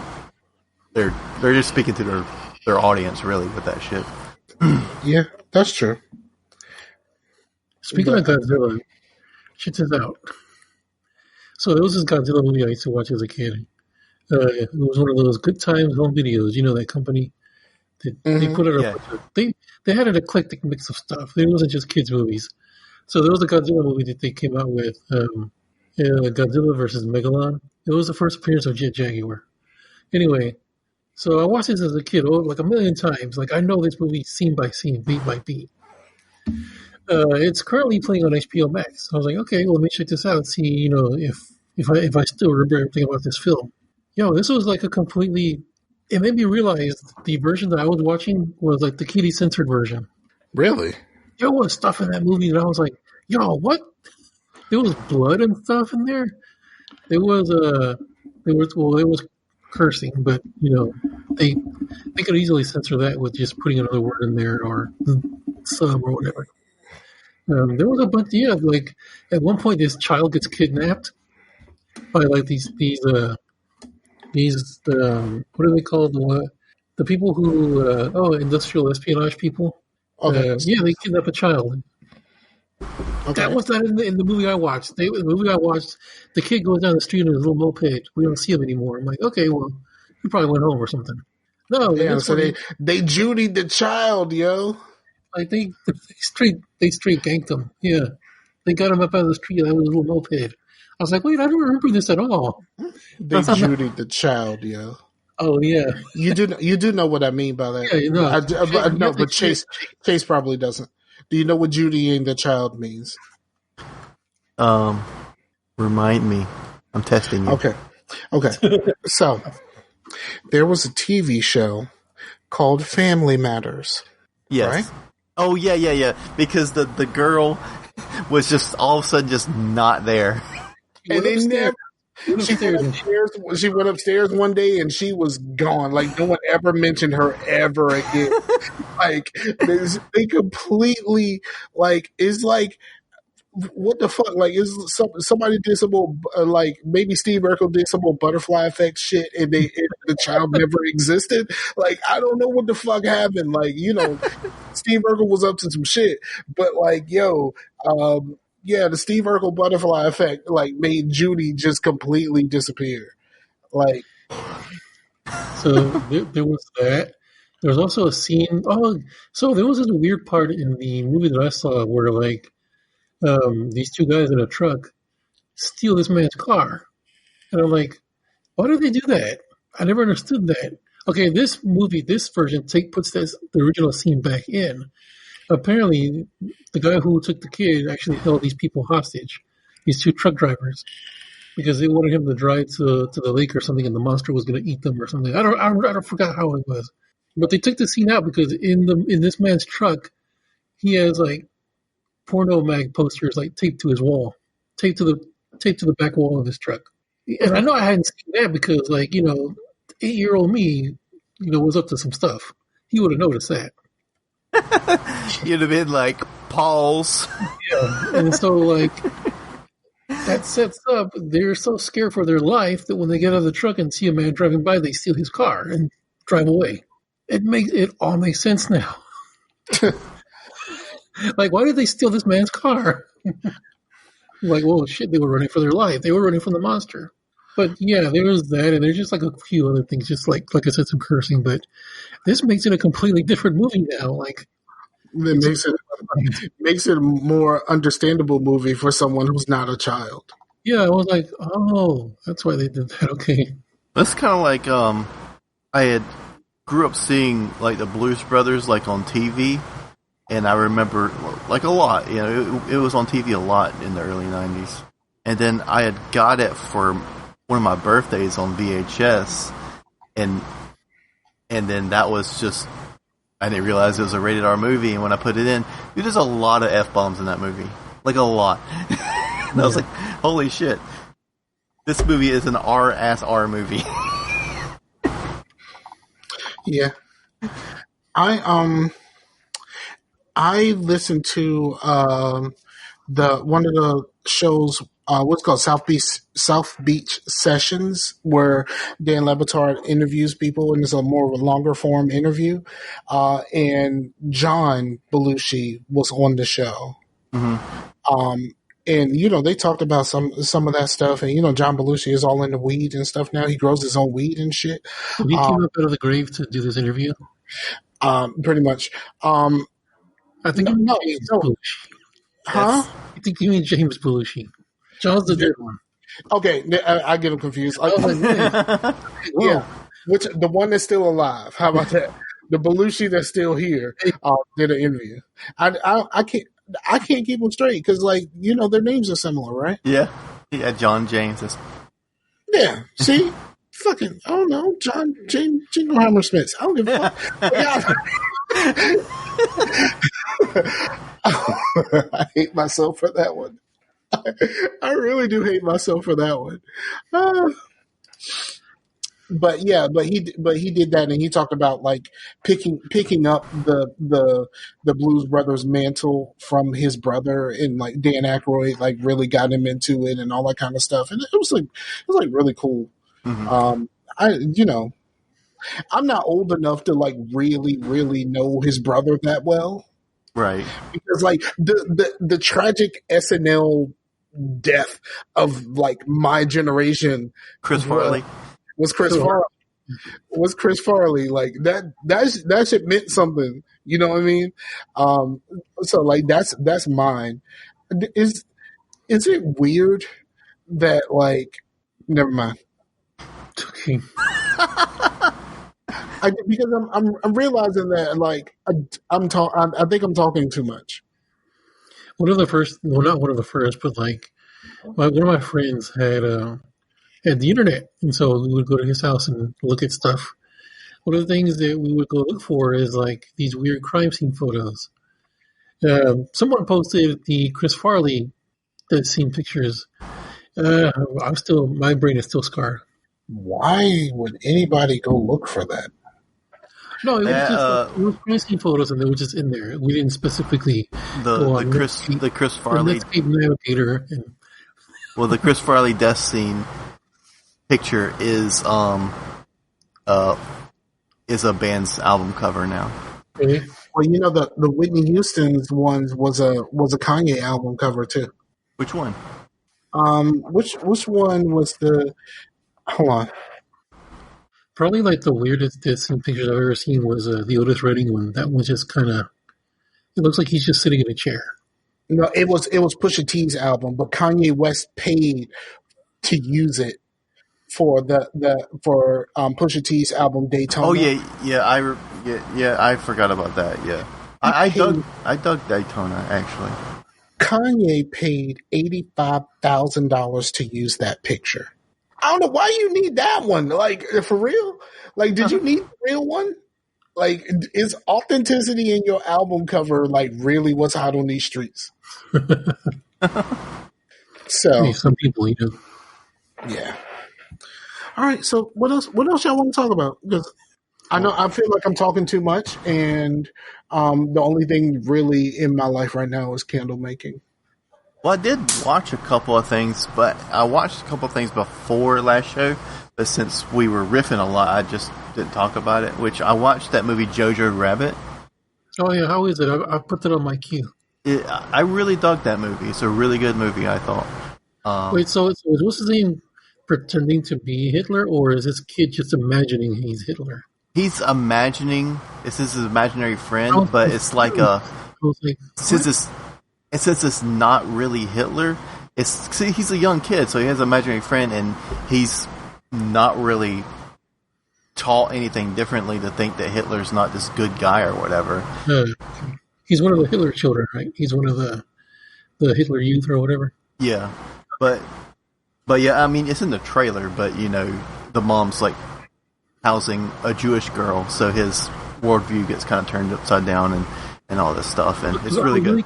they're just speaking to their audience really with that shit. Yeah, that's true. Speaking of Godzilla, check this out. So there was this Godzilla movie I used to watch as a kid. It was one of those Good Times home videos. You know that company? They put out they had an eclectic mix of stuff. It wasn't just kids movies. So there was a Godzilla movie that they came out with, Godzilla versus Megalon. It was the first appearance of Jet Jaguar. Anyway, so I watched this as a kid, like a million times. Like, I know this movie scene by scene, beat by beat. It's currently playing on HBO Max. I was like, okay, well, let me check this out and see, you know, if if I still remember everything about this film. Yo, this was like a completely. It made me realize the version that I was watching was like the kiddie censored version. Really? There was stuff in that movie that I was like, yo, what? There was blood and stuff in there. There was there was cursing, but they could easily censor that with just putting another word in there or sub or whatever. There was a bunch, yeah, like at one point this child gets kidnapped by like these what are they called, the people who industrial espionage people. Okay. Yeah, they kidnap a child. Okay. That was not in the movie I watched. The movie I watched, the kid goes down the street in his little moped. We don't see him anymore. I'm like, okay, well, he probably went home or something. No, Yeah, so they Judied the child, yo. like they straight ganked him. Yeah, they got him up out of the street on his little moped. I was like, wait, I don't remember this at all. They Judied the child, yo. Oh yeah, You do know what I mean by that. yeah, you know. No, but Chase probably doesn't. Do you know what Judying the child means? Remind me. I'm testing you. Okay. So there was a TV show called Family Matters. Yes. Right? Oh yeah. Because the girl was just all of a sudden just not there. And they never. She went upstairs one day and she was gone. Like no one ever mentioned her ever again. Like they completely like it's like what the fuck? Like is somebody did some old, like maybe Steve Urkel did some old butterfly effect shit and the child never existed. Like I don't know what the fuck happened. Like Steve Urkel was up to some shit, but like yeah, the Steve Urkel butterfly effect like made Judy just completely disappear. Like, So there was that. There was also a scene. Oh, so there was this weird part in the movie that I saw where like these two guys in a truck steal this man's car, and I'm like, why did they do that? I never understood that. Okay, this version puts the original scene back in. Apparently, the guy who took the kid actually held these people hostage, these two truck drivers, because they wanted him to drive to the lake or something, and the monster was going to eat them or something. I don't forgot how it was, but they took the scene out because in this man's truck, he has like porno mag posters like taped to his wall, taped to the back wall of his truck. And I know I hadn't seen that because 8-year-old me, was up to some stuff. He would have noticed that. You'd have been like, pause. Yeah. And so, like, that sets up, they're so scared for their life that when they get out of the truck and see a man driving by, they steal his car and drive away. It all makes sense now. Like, why did they steal this man's car? Like, well, shit, they were running for their life. They were running from the monster. But yeah, there was that, and there's just like a few other things, just like I said, some cursing. But this makes it a completely different movie now. Like, it makes it a more understandable movie for someone who's not a child. Yeah, I was like, oh, that's why they did that. Okay, that's kind of like I grew up seeing like the Blues Brothers like on TV, and I remember like a lot. It was on TV a lot in the early '90s, and then I had got it for one of my birthdays on VHS, and then that was just, I didn't realize it was a rated R movie, and when I put it in, there's a lot of F-bombs in that movie. Like a lot. And I was like, holy shit. This movie is an R movie. Yeah. I listened to one of the shows, what's called South Beach Sessions, where Dan Levitard interviews people, and it's a more of a longer form interview. And John Belushi was on the show. Mm-hmm. And they talked about some of that stuff. And John Belushi is all into weed and stuff now. He grows his own weed and shit. He came up out of the grave to do this interview. Pretty much. I think no. Huh? I think you mean James Belushi. John's the dead one. Okay, I get him confused. Yeah, The one that's still alive. How about that? The Belushi that's still here did an interview. I can't keep them straight because their names are similar, right? Yeah. Yeah, John James. Yeah, see? Fucking, I don't know, John Jingleheimer Smith. I don't give a fuck. But yeah, I hate myself for that one. I really do hate myself for that one. Uh, but yeah, but he did that, and he talked about like picking up the Blues Brothers mantle from his brother, and like Dan Aykroyd like really got him into it and all that kind of stuff, and it was like really cool. Mm-hmm. I'm not old enough to like really know his brother that well, Right. because like the tragic SNL death of like my generation Chris Farley. was Chris Farley. Was Chris Farley like that shit meant something, you know what I mean? So like that's mine. Is it weird that like never mind. Okay. Because I'm realizing that like I think I'm talking too much. One of the first, well, not one of the first, but like one of my friends had the internet, and so we would go to his house and look at stuff. One of the things that we would go look for is like these weird crime scene photos. Someone posted the Chris Farley scene pictures. My brain is still scarred. Why would anybody go look for that? No, it was just it was crime scene photos, and they were just in there. We didn't specifically go on the Chris Farley Navigator. Well, the Chris Farley death scene picture is a band's album cover now. Okay. Well, you know the Whitney Houston's ones was a Kanye album cover too. Which one? Which one was the? Hold on. Probably like the weirdest death scene pictures I've ever seen was the Otis Redding one. That was just kind of. It looks like he's just sitting in a chair. No, it was Pusha T's album, but Kanye West paid to use it for for Pusha T's album Daytona. Oh yeah, I forgot about that. Yeah, I dug Daytona actually. Kanye paid $85,000 to use that picture. I don't know why you need that one. Like for real? Like, did you need the real one? Like, is authenticity in your album cover like really what's hot on these streets? So some people, you know. Yeah. All right. So what else? What else y'all want to talk about? Because I feel like I'm talking too much, and the only thing really in my life right now is candle making. Well, I did watch a couple of things, but I watched a couple of things before last show. But since we were riffing a lot, I just didn't talk about it. Which I watched that movie Jojo Rabbit. Oh yeah, how is it? I put that on my queue. I really dug that movie. It's a really good movie, I thought. Wait, so what's his name pretending to be Hitler, or is this kid just imagining he's Hitler? He's imagining it's his imaginary friend, but it's like a since it's not really Hitler. He's a young kid, so he has an imaginary friend, and he's not really taught anything differently to think that Hitler's not this good guy or whatever. He's one of the Hitler children, right? He's one of the Hitler youth or whatever. Yeah, but yeah, I mean, it's in the trailer, but you know, the mom's like housing a Jewish girl, so his worldview gets kind of turned upside down and all this stuff, and it's really good. I'm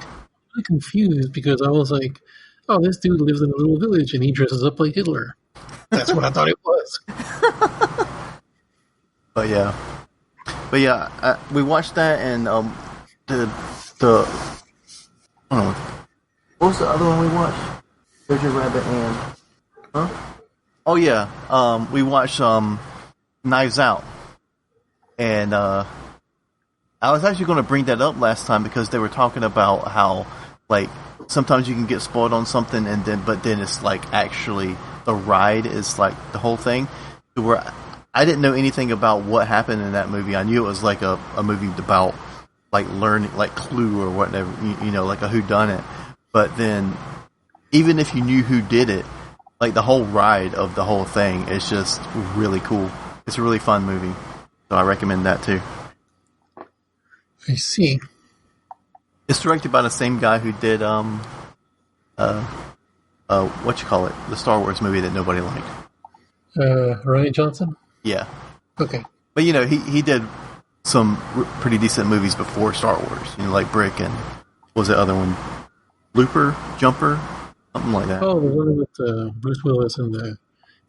really confused because I was like, oh, this dude lives in a little village and he dresses up like Hitler. That's what I thought it was. But yeah, we watched that, and the I don't know, what was the other one we watched? Jojo Rabbit and oh yeah, we watched Knives Out, and I was actually going to bring that up last time because they were talking about how like sometimes you can get spoiled on something, but then it's like actually the ride is like the whole thing. Where I didn't know anything about what happened in that movie. I knew it was like a movie about like learning, like Clue or whatever, you know, like a whodunit. But then, even if you knew who did it, like the whole ride of the whole thing is just really cool. It's a really fun movie, so I recommend that too. I see. It's directed by the same guy who did the Star Wars movie that nobody liked. Ryan Johnson? Yeah. Okay. But, you know, he did some pretty decent movies before Star Wars, you know, like Brick and what was the other one? Looper? Jumper? Something like that. Oh, the one with Bruce Willis and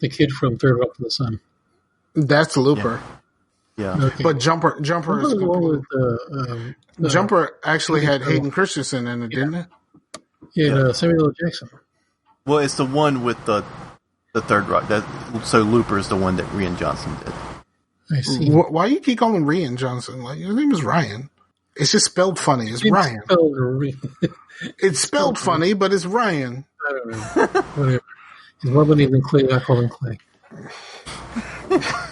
the kid from Third Rock from the Sun. That's Looper. Yeah. Okay. But Jumper is the one with Jumper actually had Hayden Christensen in it, didn't it? Yeah, Samuel L. Jackson. Well, it's the one with the Third Rock. So Looper is the one that Rian Johnson did. I see. Why you keep calling Rian Johnson? Like, his name is Ryan. It's just spelled funny. It's Ryan. It's spelled funny, but it's Ryan. I don't know. Whatever. He's more money than Clay. I call him Clay.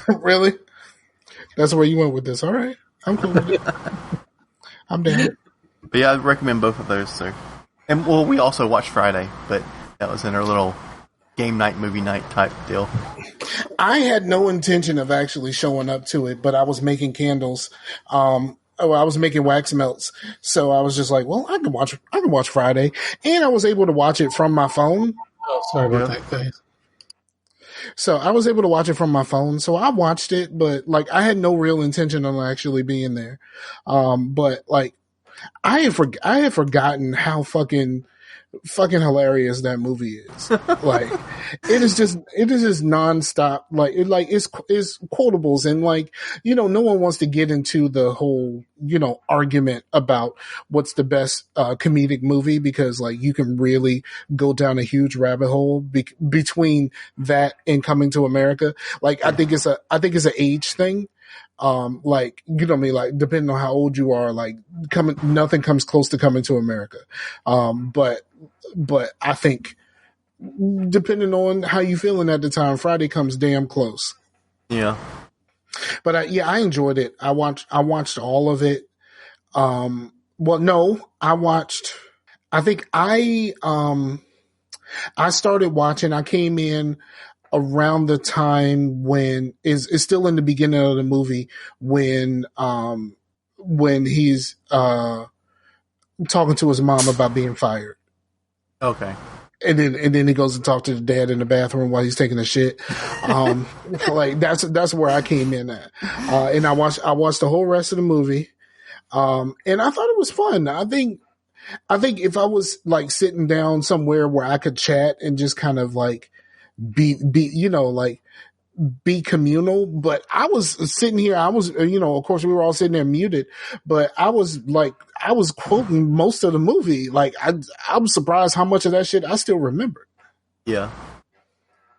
Really? That's where you went with this. All right. I'm cool with it. I'm down. But yeah, I'd recommend both of those, sir. And, well, we also watched Friday, but that was in our little game night, movie night type deal. I had no intention of actually showing up to it, but I was making candles. I was making wax melts. So I was just like, well, I can watch Friday. And I was able to watch it from my phone. Oh, sorry about that, guys. So I was able to watch it from my phone. So I watched it, but like I had no real intention on actually being there. But like I had forgotten how fucking hilarious that movie is. Like it is just nonstop. Like it's quotables, and like, you know, no one wants to get into the whole, you know, argument about what's the best comedic movie, because like you can really go down a huge rabbit hole between that and Coming to America. Like I think it's an age thing. Like, you know what I mean? Like, depending on how old you are, like nothing comes close to Coming to America. But I think depending on how you feeling at the time, Friday comes damn close. Yeah. But I enjoyed it. I watched all of it. Well, no, I think I started watching, I came in around the time when is still in the beginning of the movie when he's talking to his mom about being fired. Okay. And then he goes to talk to the dad in the bathroom while he's taking a shit. Like that's where I came in at. And I watched the whole rest of the movie. And I thought it was fun. I think if I was like sitting down somewhere where I could chat and just kind of like be communal, but I was sitting here, you know, of course we were all sitting there muted, but I was quoting most of the movie. Like I'm surprised how much of that shit I still remember. Yeah.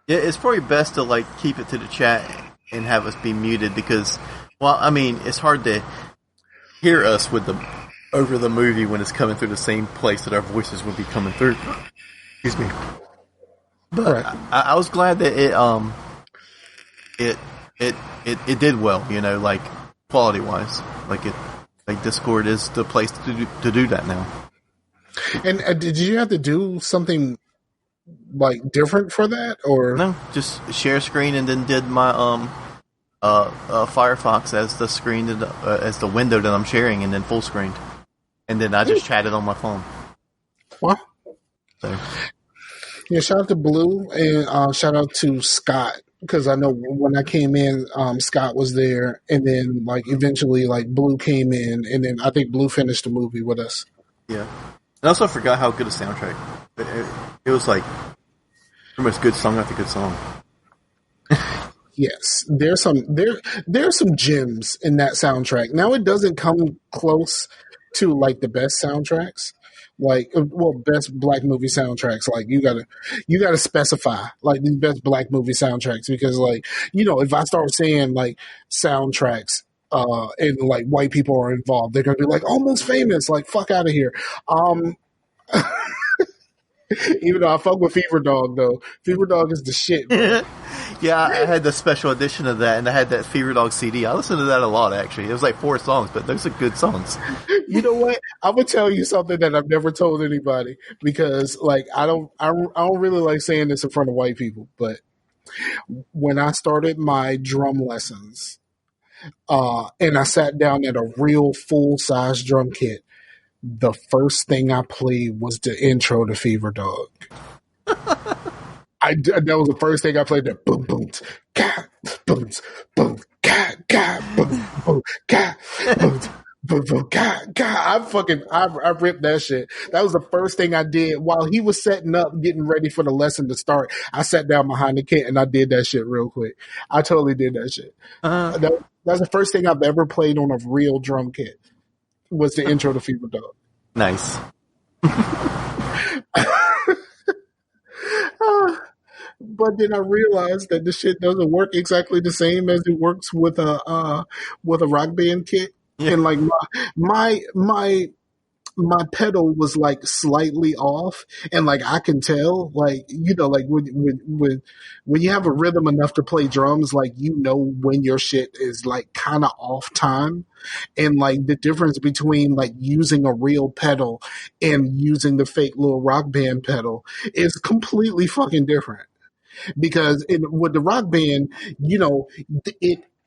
Yeah, it's probably best to like keep it to the chat and have us be muted because, well, I mean, it's hard to hear us over the movie when it's coming through the same place that our voices would be coming through. Excuse me. But right. I was glad that it did well, you know, like quality wise. Like Discord is the place to do that now. And did you have to do something like different for that, or no? Just share screen and then did my Firefox as the screen as the window that I'm sharing, and then full screened, and then I just chatted on my phone. Wow. So. Yeah, shout out to Blue and shout out to Scott, because I know when I came in, Scott was there, and then like eventually like Blue came in, and then I think Blue finished the movie with us. Yeah, and also I forgot how good a soundtrack. It was like pretty much good song after good song. Yes, there's some gems in that soundtrack. Now it doesn't come close to like the best soundtracks. Like, well, best black movie soundtracks. Like, you gotta specify like the best black movie soundtracks, because like, you know, if I start saying like soundtracks, and like white people are involved, they're gonna be like Almost Famous. Like, fuck out of here. Even though I fuck with Fever Dog, though. Fever Dog is the shit, bro. Yeah, I had the special edition of that, and I had that Fever Dog CD. I listened to that a lot, actually. It was like 4 songs, but those are good songs. You know what? I'm gonna tell you something that I've never told anybody, because like I don't really like saying this in front of white people, but when I started my drum lessons, and I sat down at a real full-size drum kit, the first thing I played was the intro to Fever Dog. That was the first thing I played. That boom, boom, ga, boom, boom, ga, boom, boom, ga, boom, boom, boom, ga. I ripped that shit. That was the first thing I did while he was setting up, getting ready for the lesson to start. I sat down behind the kit and I did that shit real quick. I totally did that shit. That's the first thing I've ever played on a real drum kit. Was the intro to Fever Dog. Nice. But then I realized that the shit doesn't work exactly the same as it works with a Rock Band kit. Yeah. And like my pedal was like slightly off, and like I can tell, like like when you have a rhythm enough to play drums, like when your shit is like kind of off time, and like the difference between like using a real pedal and using the fake little Rock Band pedal is completely fucking different. Because with the Rock Band,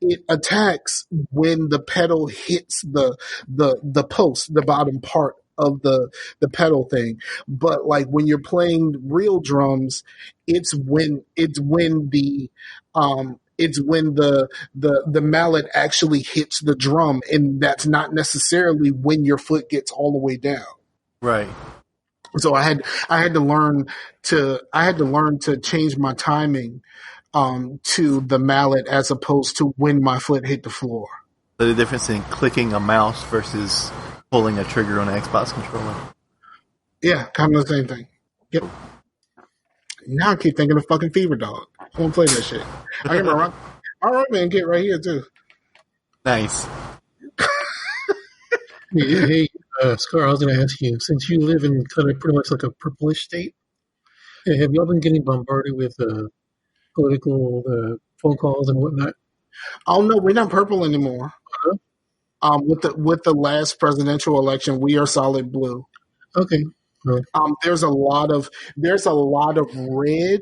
it attacks when the pedal hits the post, the bottom part of the pedal thing. But like when you're playing real drums, it's when the mallet actually hits the drum, and that's not necessarily when your foot gets all the way down. Right. So I had to learn to change my timing to the mallet as opposed to when my foot hit the floor. So the difference in clicking a mouse versus pulling a trigger on an Xbox controller. Yeah, kind of the same thing. Yep. Now I keep thinking of fucking Fever Dog. I want to play that shit. I got my Rock Band kit right here too. Nice. Hey, Scar, I was going to ask you, since you live in kind of pretty much like a purplish state, have y'all been getting bombarded with political phone calls and whatnot? Oh no, we're not purple anymore. Uh-huh. With the last presidential election, we are solid blue. Okay. Well, there's a lot of red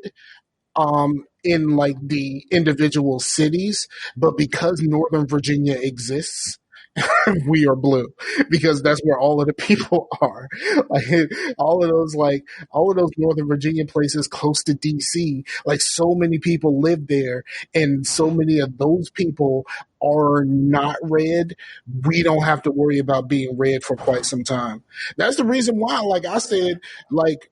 in like the individual cities, but because Northern Virginia exists, we are blue because that's where all of the people are. Like all of those Northern Virginia places close to DC, like so many people live there, and so many of those people are not red. We don't have to worry about being red for quite some time. That's the reason why, like I said, like,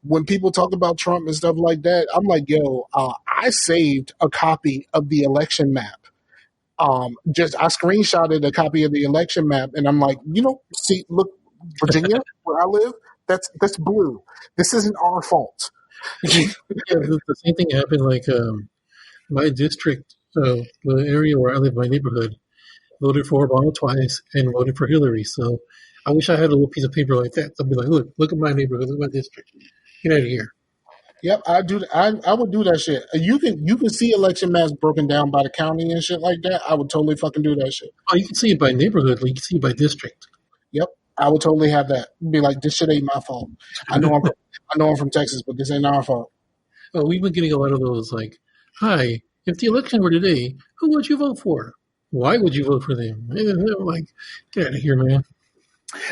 when people talk about Trump and stuff like that, I'm like, yo, I saved a copy of the election map. I screenshotted a copy of the election map, and I'm like, see, look, Virginia, where I live, that's blue. This isn't our fault. Yeah, the same thing happened. Like my district, the area where I live, my neighborhood, voted for Obama twice and voted for Hillary. So I wish I had a little piece of paper like that. I'd be like, look at my neighborhood, look at my district. Get out of here. Yep, I do. I would do that shit. You can see election maps broken down by the county and shit like that. I would totally fucking do that shit. Oh, you can see it by neighborhood. Like you can see it by district. Yep, I would totally have that. Be like, this shit ain't my fault. I know I'm from Texas, but this ain't our fault. Oh, we've been getting a lot of those. Like, hi, if the election were today, who would you vote for? Why would you vote for them? And I'm like, get out of here, man.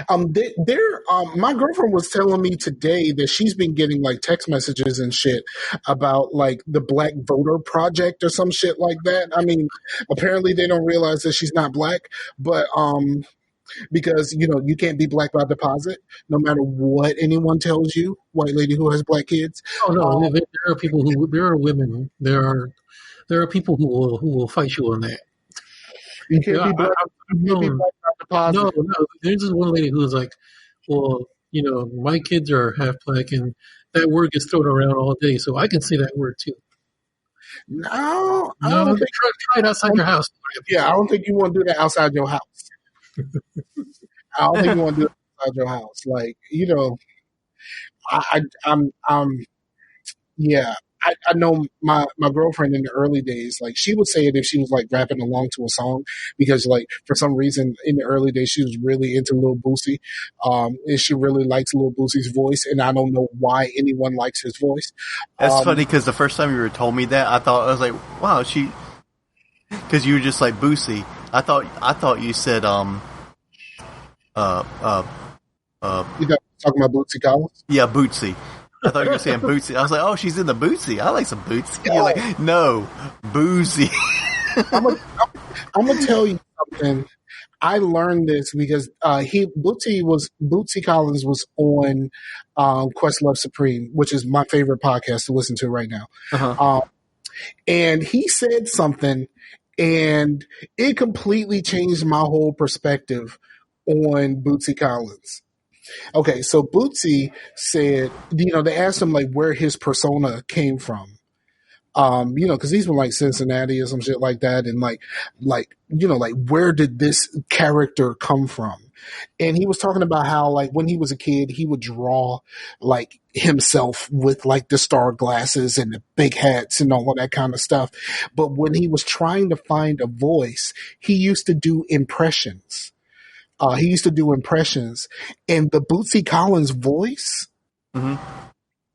My girlfriend was telling me today that she's been getting like text messages and shit about like the Black Voter Project or some shit like that. I mean, apparently they don't realize that she's not black, but because you can't be black by deposit, no matter what anyone tells you. White lady who has black kids. Oh no, there are people there are women, there are people who will fight you on that. You can't be black. You can't be black by deposit. No. There's this one lady who was like, well, my kids are half black, and that word gets thrown around all day, so I can say that word too. No, I don't think, try it outside your house. Yeah, I don't think you want to do that outside your house. I don't think you want to do it outside your house. Like, I know my girlfriend in the early days, like she would say it if she was like rapping along to a song, because like for some reason in the early days she was really into Lil Boosie, and she really likes Lil Boosie's voice, and I don't know why anyone likes his voice. That's funny because the first time you were told me that, I was like, wow, because you were just like Boosie. I thought you said you talking about Bootsy Collins? Yeah, Bootsy. I thought you were saying Bootsy. I was like, oh, she's in the Bootsy. I like some Bootsy. You're Yo, like, no, Boozy. I'm gonna tell you something. I learned this because Bootsy Collins was on Questlove Supreme, which is my favorite podcast to listen to right now. Uh-huh. And he said something, and it completely changed my whole perspective on Bootsy Collins. Okay, so Bootsy said, they asked him like where his persona came from. Because he's from like Cincinnati or some shit like that, and like where did this character come from? And he was talking about how like when he was a kid, he would draw like himself with like the star glasses and the big hats and all of that kind of stuff. But when he was trying to find a voice, he used to do impressions. And the Bootsy Collins voice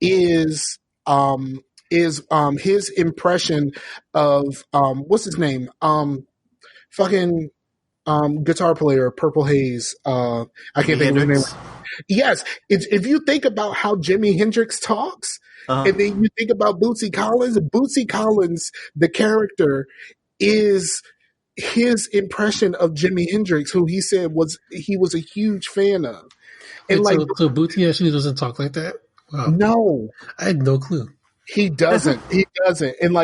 is his impression of what's his name? Fucking guitar player, Purple Haze. I can't think of his name. Yes, if you think about how Jimi Hendrix talks, and then you think about Bootsy Collins, the character, is his impression of Jimi Hendrix, who he said he was a huge fan of. And so Bootsy actually doesn't talk like that? Wow. No. I had no clue. He doesn't. And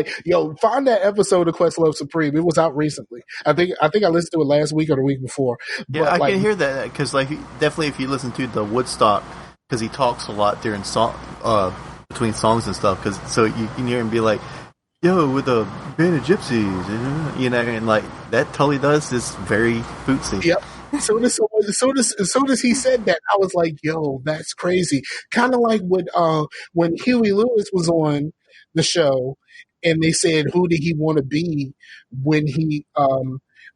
find that episode of Questlove Supreme. It was out recently. I think I listened to it last week or the week before. Yeah, but, I can hear that because definitely if you listen to the Woodstock, because he talks a lot during between songs and stuff. So you can hear him be like, "Yo, with a band of gypsies," and like that totally does this very Bootsy. Yep. So as soon as he said that, I was like, "Yo, that's crazy." Kind of like when Huey Lewis was on the show, and they said, "Who did he want to be when he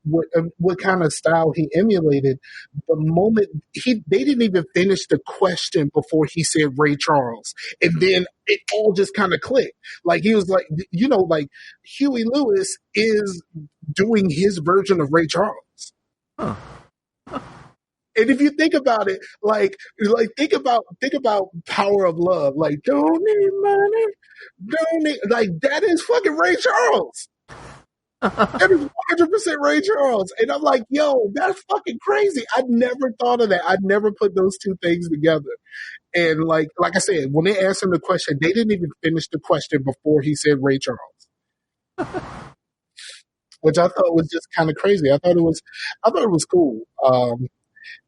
what kind of style he emulated?" The moment they didn't even finish the question before he said Ray Charles, and then it all just kind of clicked. Like he was like, like Huey Lewis is doing his version of Ray Charles. Huh. And if you think about it, think about Power of Love. Like, don't need money, don't need, like that is fucking Ray Charles. That is 100% Ray Charles. And I'm like, yo, that's fucking crazy. I never thought of that. I never put those two things together. And like I said, when they asked him the question, they didn't even finish the question before he said Ray Charles. Which I thought was just kind of crazy. I thought it was cool.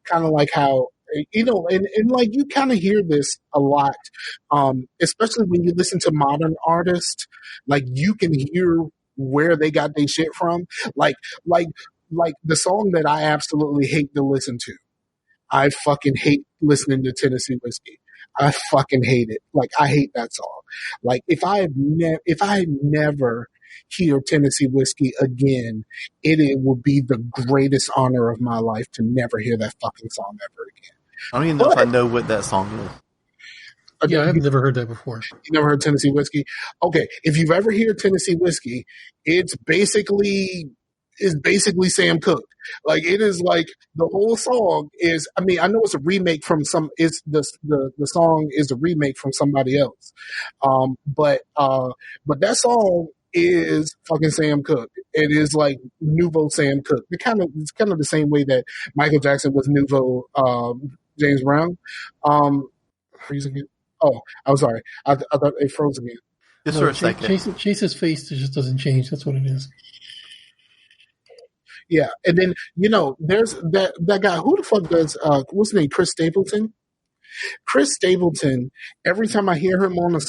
Kind of like how, and like you kind of hear this a lot, especially when you listen to modern artists, like you can hear where they got their shit from. Like the song that I absolutely hate to listen to. I fucking hate listening to Tennessee Whiskey. I fucking hate it. Like I hate that song. Like if I had never hear Tennessee Whiskey again, it would be the greatest honor of my life to never hear that fucking song ever again. I don't even know if I know what that song is. Yeah, I've never heard that before. You never heard Tennessee Whiskey? Okay, if you've ever heard Tennessee Whiskey, it's basically Sam Cooke. Like it is like the whole song is. I mean, I know it's a remake from some. It's the song is a remake from somebody else. But that song is fucking Sam Cooke. It is like nouveau Sam Cooke. It's kind of the same way that Michael Jackson was nouveau James Brown. Freezing it. Oh, I'm sorry. I thought it froze again. Just for a second. Chase's face just doesn't change. That's what it is. Yeah, and then there's that guy. Who the fuck does what's his name? Chris Stapleton. Chris Stapleton, every time I hear him on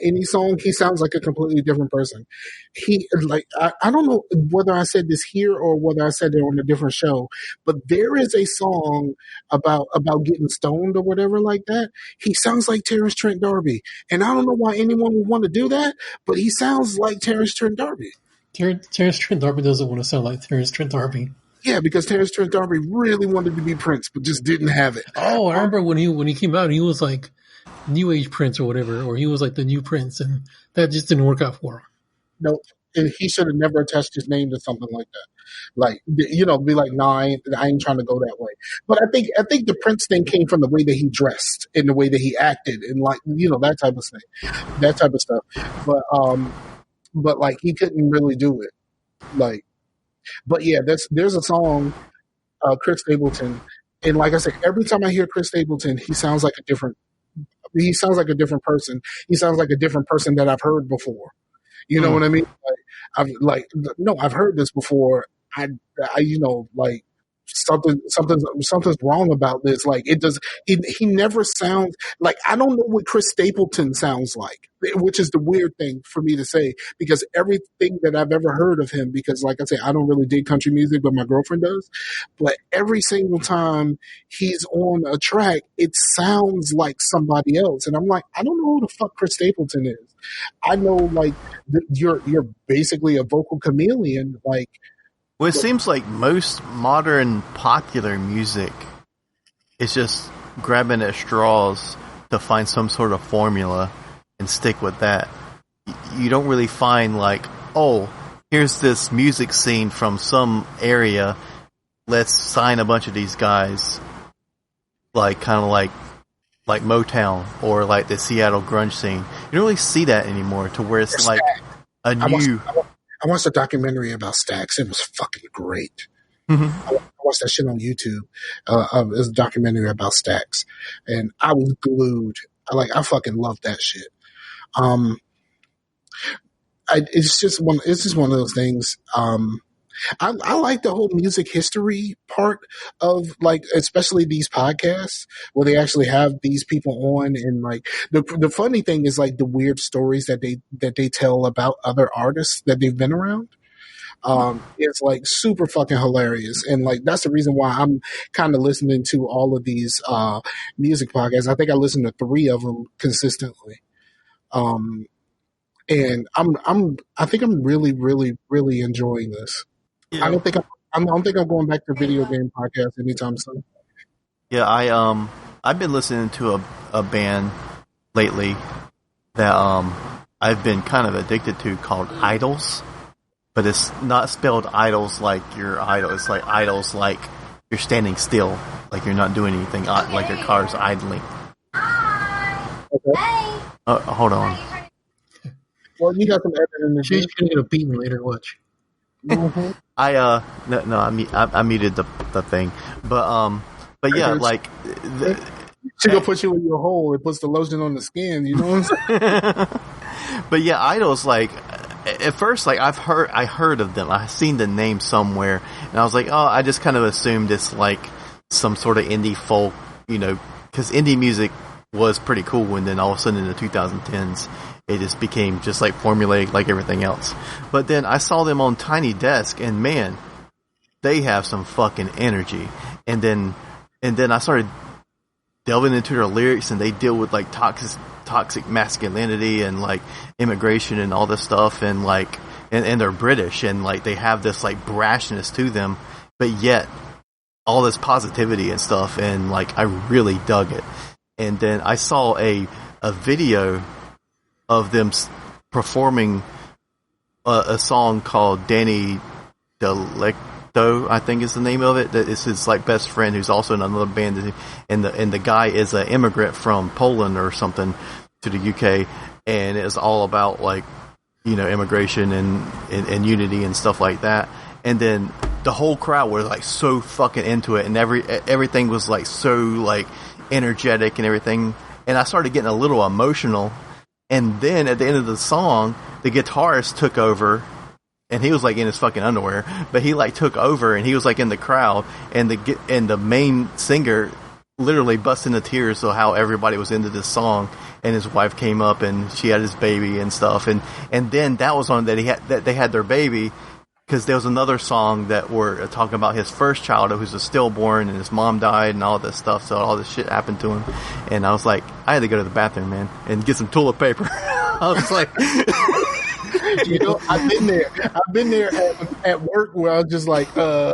any song, he sounds like a completely different person. He I don't know whether I said this here or whether I said it on a different show, but there is a song about getting stoned or whatever like that. He sounds like Terrence Trent D'Arby, and I don't know why anyone would want to do that, but he sounds like Terrence Trent D'Arby. Terrence Trent D'Arby doesn't want to sound like Terrence Trent D'Arby. Yeah, because Terrence Trent D'Arby really wanted to be Prince, but just didn't have it. Oh, I remember when he came out, he was like New Age Prince or whatever, or he was like the new Prince, and that just didn't work out for him. Nope. he should have never attached his name to something like that. Like, be like, nah, I ain't trying to go that way. But I think the Prince thing came from the way that he dressed and the way that he acted and like, that type of thing, that type of stuff. But like he couldn't really do it. Like, but yeah, there's a song, Chris Stapleton, and like I said, every time I hear Chris Stapleton, he sounds like a different person. He sounds like a different person that I've heard before. You know what I mean? I've heard this before. I like something's wrong about this. Like it does. He never sounds like, I don't know what Chris Stapleton sounds like, which is the weird thing for me to say, because everything that I've ever heard of him, because like I say, I don't really dig country music, but my girlfriend does. But every single time he's on a track, it sounds like somebody else, and I'm like, I don't know who the fuck Chris Stapleton is. I know, like, you're basically a vocal chameleon, like. Well, it seems like most modern popular music is just grabbing at straws to find some sort of formula and stick with that. You don't really find like, oh, here's this music scene from some area, let's sign a bunch of these guys, like kind of like Motown or like the Seattle grunge scene. You don't really see that anymore, to where it's like a new... I watched a documentary about Stax. It was fucking great. Mm-hmm. I watched that shit on YouTube. It was a documentary about Stax, and I was glued. I fucking love that shit. It's just one of those things. I like the whole music history part of, like, especially these podcasts where they actually have these people on, and like the funny thing is like the weird stories that they tell about other artists that they've been around. It's like super fucking hilarious, and like that's the reason why I'm kind of listening to all of these music podcasts. I think I listen to 3 of them consistently. And I think I'm really, really, really enjoying this. Yeah. I don't think I'm going back to video game podcast anytime soon. Yeah, I've been listening to a band lately that I've been kind of addicted to, called Idols, but it's not spelled idols like your idol. It's like idols like you're standing still, like you're not doing anything, like your car's idling. Okay. Hold on. Well, you got some editing. She's gonna get a beating later. Watch. Mm-hmm. I muted the thing, but yeah, like she gonna put you in your hole. It puts the lotion on the skin. You know what I'm saying? But yeah, Idols, like at first, like I heard of them. I seen the name somewhere, and I was like, oh, I just kind of assumed it's like some sort of indie folk, because indie music was pretty cool, and then all of a sudden in the 2010s. It just became just like formulaic like everything else. But then I saw them on Tiny Desk, and man, they have some fucking energy. And then I started delving into their lyrics, and they deal with like toxic masculinity and like immigration and all this stuff, and like and they're British, and like they have this like brashness to them, but yet all this positivity and stuff, and like I really dug it. And then I saw a video of them performing a song called Danny Delecto, I think is the name of it. That is his like best friend, who's also in another band, and the guy is an immigrant from Poland or something to the UK, and it's all about like immigration and unity and stuff like that. And then the whole crowd was like so fucking into it, and everything was like so like energetic and everything. And I started getting a little emotional. And then at the end of the song, the guitarist took over, and he was like in his fucking underwear, but he like took over, and he was like in the crowd, and the main singer literally bust into tears of how everybody was into this song, and his wife came up, and she had his baby and stuff, and then that was on that they had their baby. Because there was another song that were talking about his first child who's a stillborn, and his mom died and all this stuff, so all this shit happened to him. And I was like, I had to go to the bathroom, man, and get some toilet paper. I was like... I've been there at work where I was just like, I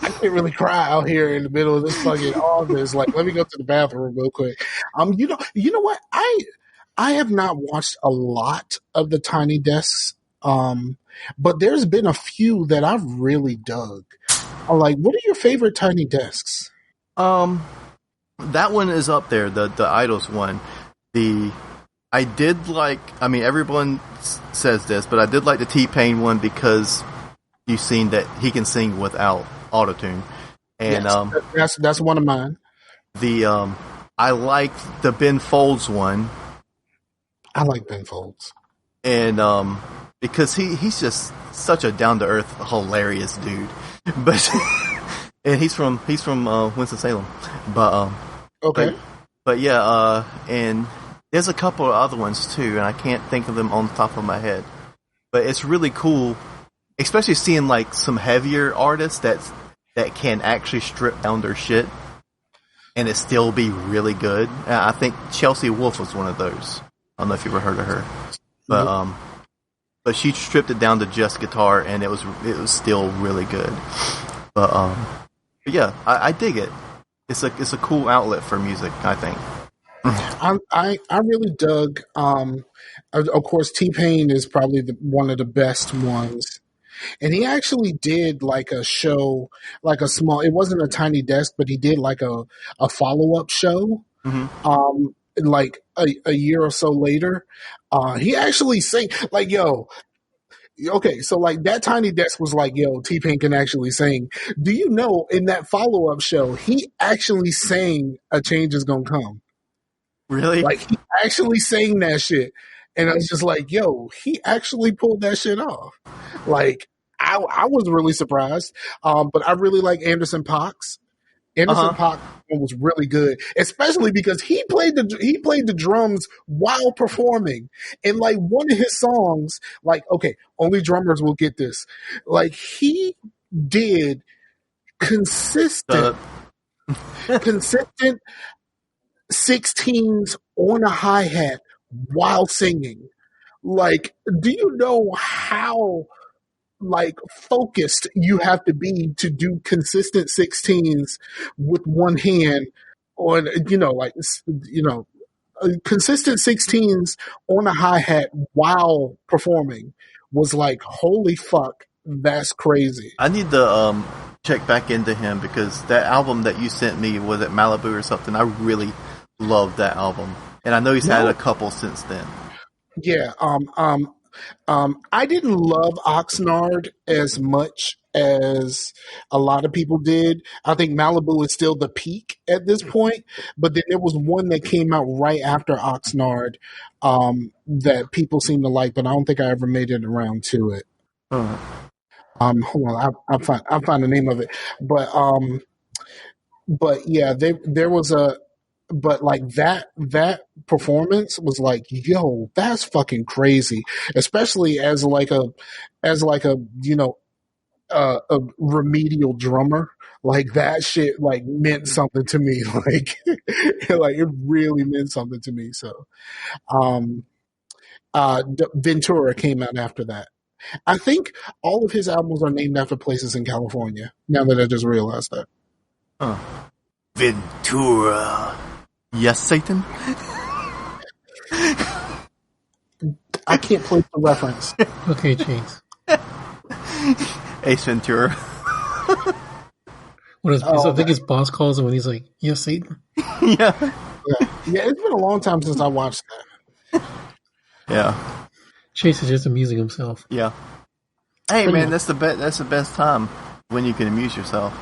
can't really cry out here in the middle of this fucking office. Like, let me go to the bathroom real quick. You know what? I have not watched a lot of the Tiny Desks. but there's been a few that I've really dug. Like, what are your favorite Tiny Desks? That one is up there, the Idols one. I did like, I mean, everyone says this, but I did like the T-Pain one because you've seen that he can sing without autotune. And yes, that's one of mine. I like the Ben Folds one. I like Ben Folds. And because he's just such a down to earth, hilarious dude. But and he's from Winston-Salem. But okay. But yeah, and there's a couple of other ones too, and I can't think of them on the top of my head. But it's really cool, especially seeing like some heavier artists that can actually strip down their shit and it still be really good. I think Chelsea Wolfe was one of those. I don't know if you ever heard of her, but she stripped it down to just guitar, and it was still really good. But yeah, I dig it. It's a cool outlet for music, I think. I really dug. Of course, T-Pain is probably one of the best ones. And he actually did like a show, like a small, it wasn't a Tiny Desk, but he did like a follow-up show. Mm-hmm. Like a year or so later. He actually sang, like, yo, okay, so like that Tiny Desk was like, yo, T-Pain can actually sing. Do you know in that follow-up show, he actually sang A Change Is Gonna Come? Really? Like, he actually sang that shit. And I was just like, yo, he actually pulled that shit off. Like, I was really surprised. But I really like Anderson .Paak's. Anderson .Paak was really good, especially because he played the drums while performing. And like one of his songs, like, okay, only drummers will get this. Like, he did consistent 16s on a hi-hat while singing. Like, do you know how like focused you have to be to do consistent 16s with one hand on, consistent 16s on a hi-hat while performing was like, holy fuck, that's crazy. I need to check back into him because that album that you sent me, was it Malibu or something? I really loved that album, and I know he's had a couple since then. Yeah, I didn't love Oxnard as much as a lot of people did. I think Malibu is still the peak at this point, but then there was one that came out right after Oxnard that people seem to like, but I don't think I ever made it around to it. Hold on, I'll find the name of it. But yeah, there was a. But like that performance was like, yo, that's fucking crazy. Especially as like a a remedial drummer. Like that shit like meant something to me. Like like it really meant something to me. So Ventura came out after that. I think all of his albums are named after places in California. Now that I just realized that. Ventura. Yes, Satan? I can't place the reference. Okay, James. Ace Ventura. I think his boss calls him when he's like, yes, Satan? Yeah, it's been a long time since I watched that. Yeah. Chase is just amusing himself. Yeah. Hey, man, that's the best time when you can amuse yourself.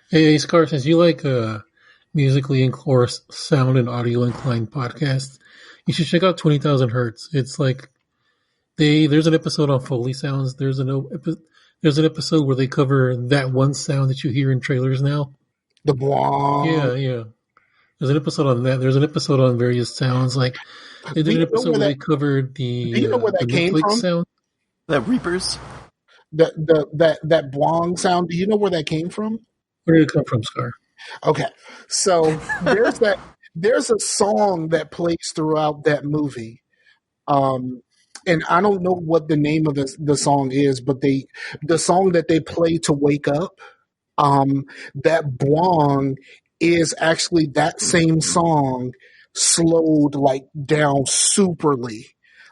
Hey, Scar, since you like musically or sound and audio inclined podcasts, you should check out 20,000 Hertz. It's like there's an episode on Foley sounds. There's an episode where they cover that one sound that you hear in trailers now. The blah. Yeah. There's an episode on that. There's an episode on various sounds. Like they did an episode where they covered the. Do you know where that came Netflix from? Sound. That Reapers. That blong sound. Do you know where that came from? Where did it come from, Scar? Okay, so there's a song that plays throughout that movie, and I don't know what the name of the song is, but the song that they play to wake up, that blong is actually that same song slowed like down superly.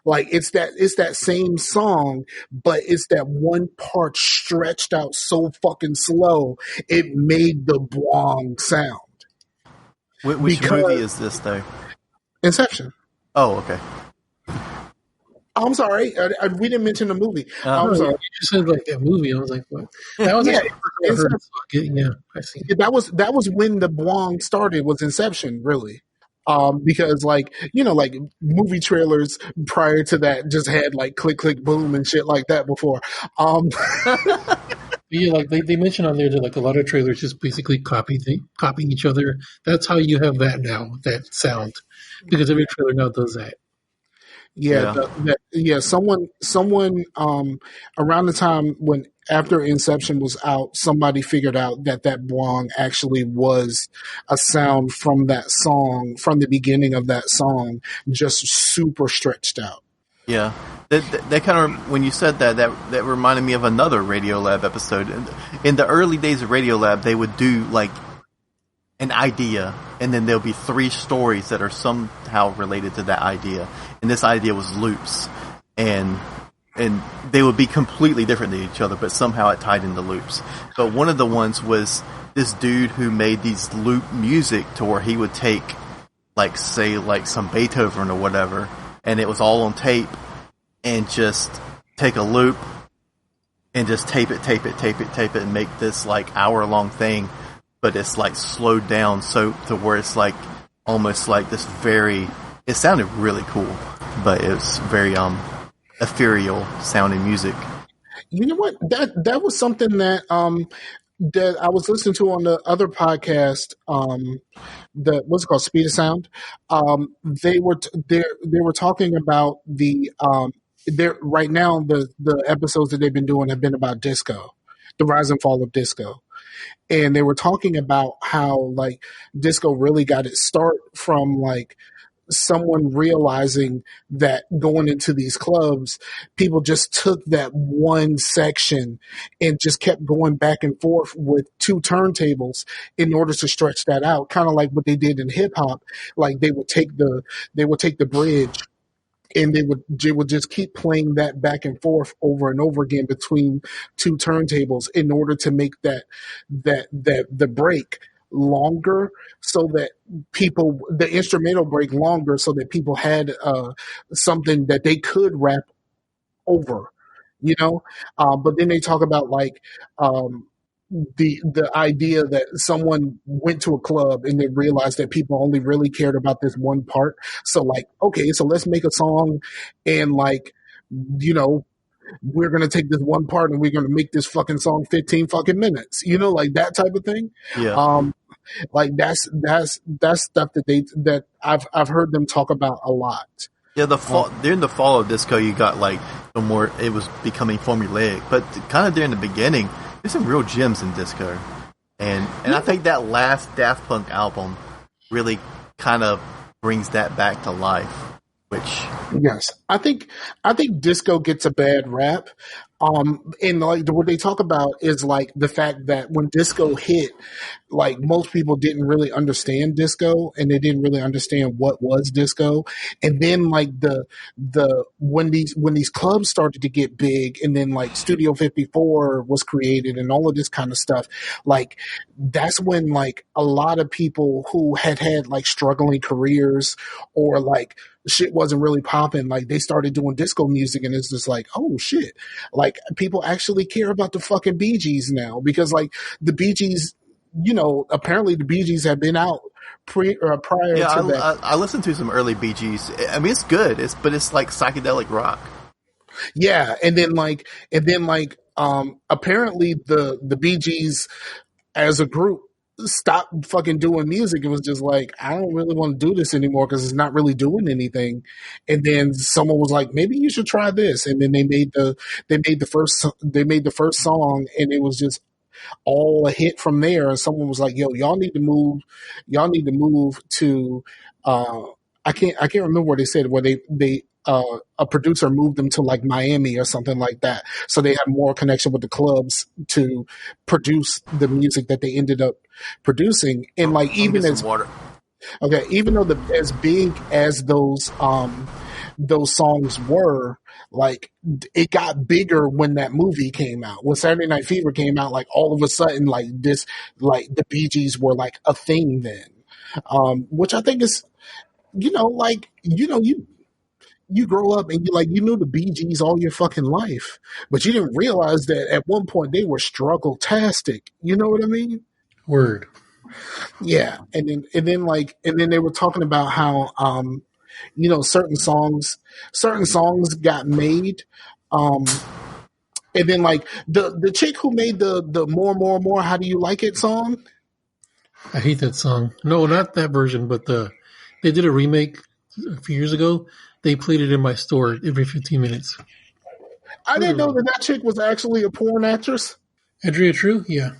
Like it's that same song, but it's that one part stretched out so fucking slow it made the bwong sound. Which Because movie is this though? Inception. Oh, okay. I'm sorry, we didn't mention the movie. I'm No, sorry. you just said like that movie. I was like, what? That was Yeah, actually the first time I heard it. So yeah, I see. that was when the bwong started. Was Inception really? Because like like movie trailers prior to that just had like click click boom and shit like that before. Yeah, like they mentioned on there that like a lot of trailers just basically copying each other. That's how you have that now, that sound, because every trailer now does that. Yeah, someone around the time when after Inception was out, somebody figured out that bwong actually was a sound from that song, from the beginning of that song, just super stretched out. Yeah, that kind of, when you said that reminded me of another Radiolab episode. In the early days of Radiolab, they would do like an idea, and then there'll be 3 stories that are somehow related to that idea. And this idea was loops, and they would be completely different to each other, but somehow it tied into loops. But one of the ones was this dude who made these loop music to where he would take, like, say, like some Beethoven or whatever, and it was all on tape, and just take a loop and just tape it, and make this like hour-long thing. But it's like slowed down so to where it's like almost like this very. It sounded really cool, but it was very ethereal sounding music. You know what? That was something that that I was listening to on the other podcast. The what's it called, Speed of Sound. They were talking about the right now the episodes that they've been doing have been about disco, the rise and fall of disco. And they were talking about how like disco really got its start from like someone realizing that going into these clubs, people just took that one section and just kept going back and forth with 2 turntables in order to stretch that out. Kind of like what they did in hip hop. Like they would take the bridge and they would just keep playing that back and forth over and over again between 2 turntables in order to make that the break longer, so that people, the instrumental break longer, so that people had something that they could rap over, but then they talk about like the idea that someone went to a club and they realized that people only really cared about this one part. So like, okay, so let's make a song and like, we're going to take this one part and we're going to make this fucking song 15 fucking minutes, like that type of thing. Yeah. Like that's stuff that I've heard them talk about a lot. Yeah, during the fall of disco, you got like the more it was becoming formulaic, but kind of during the beginning, there's some real gems in disco, and I think that last Daft Punk album really kind of brings that back to life. Which yes, I think disco gets a bad rap. And like what they talk about is like the fact that when disco hit, like most people didn't really understand disco and they didn't really understand what was disco. And then like when these clubs started to get big and then like Studio 54 was created and all of this kind of stuff, like that's when like a lot of people who had like struggling careers or like shit wasn't really popping, like they started doing disco music and it's just like, oh shit, like people actually care about the fucking Bee Gees now, because like the Bee Gees, apparently the Bee Gees have been out prior to that. I listened to some early Bee Gees. I mean, it's good, but it's like psychedelic rock. Yeah, and then apparently the Bee Gees as a group stopped fucking doing music. It was just like, I don't really want to do this anymore because it's not really doing anything. And then someone was like, maybe you should try this. And then they made the first song, and it was just all a hit from there. And someone was like, yo, y'all need to move to I can't remember what they said, where they a producer moved them to like Miami or something like that, so they had more connection with the clubs to produce the music that they ended up producing. And like even though as big as those those songs were, like, it got bigger when that movie came out. When Saturday Night Fever came out, like, all of a sudden, like, the Bee Gees were, like, a thing then. Which I think is, you grow up and you knew the Bee Gees all your fucking life, but you didn't realize that at one point they were struggle-tastic. You know what I mean? Word. Yeah. And then they were talking about how, certain songs got made. And then like the chick who made the more, how do you like it song? I hate that song. No, not that version, but they did a remake a few years ago. They played it in my store every 15 minutes. I didn't know that chick was actually a porn actress. Andrea True? Yeah.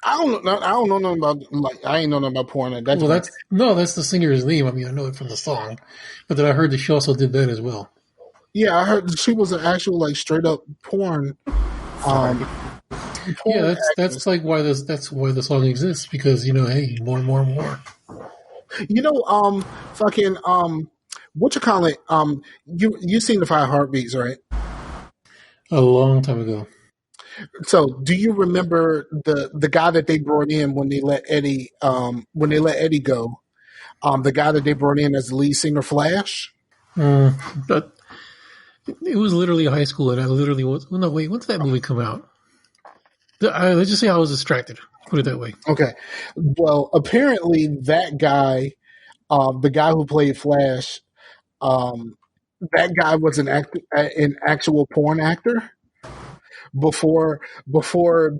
I don't know nothing about, like, I ain't know nothing about porn. That's the singer's name. I mean, I know it from the song, but then I heard that she also did that as well. Yeah, I heard she was an actual, like, straight up porn. Yeah, that's like why that's why the song exists, because hey, more and more and more. Fucking what you call it? You seen the 5 Heartbeats, right? A long time ago. So, do you remember the guy that they brought in when they let Eddie go? The guy that they brought in as the lead singer, Flash. But it was literally high school, and I literally was. No, wait, when did that movie come out? Let's just say I was distracted. Put it that way. Okay. Well, apparently that guy, the guy who played Flash, that guy was an actual porn actor before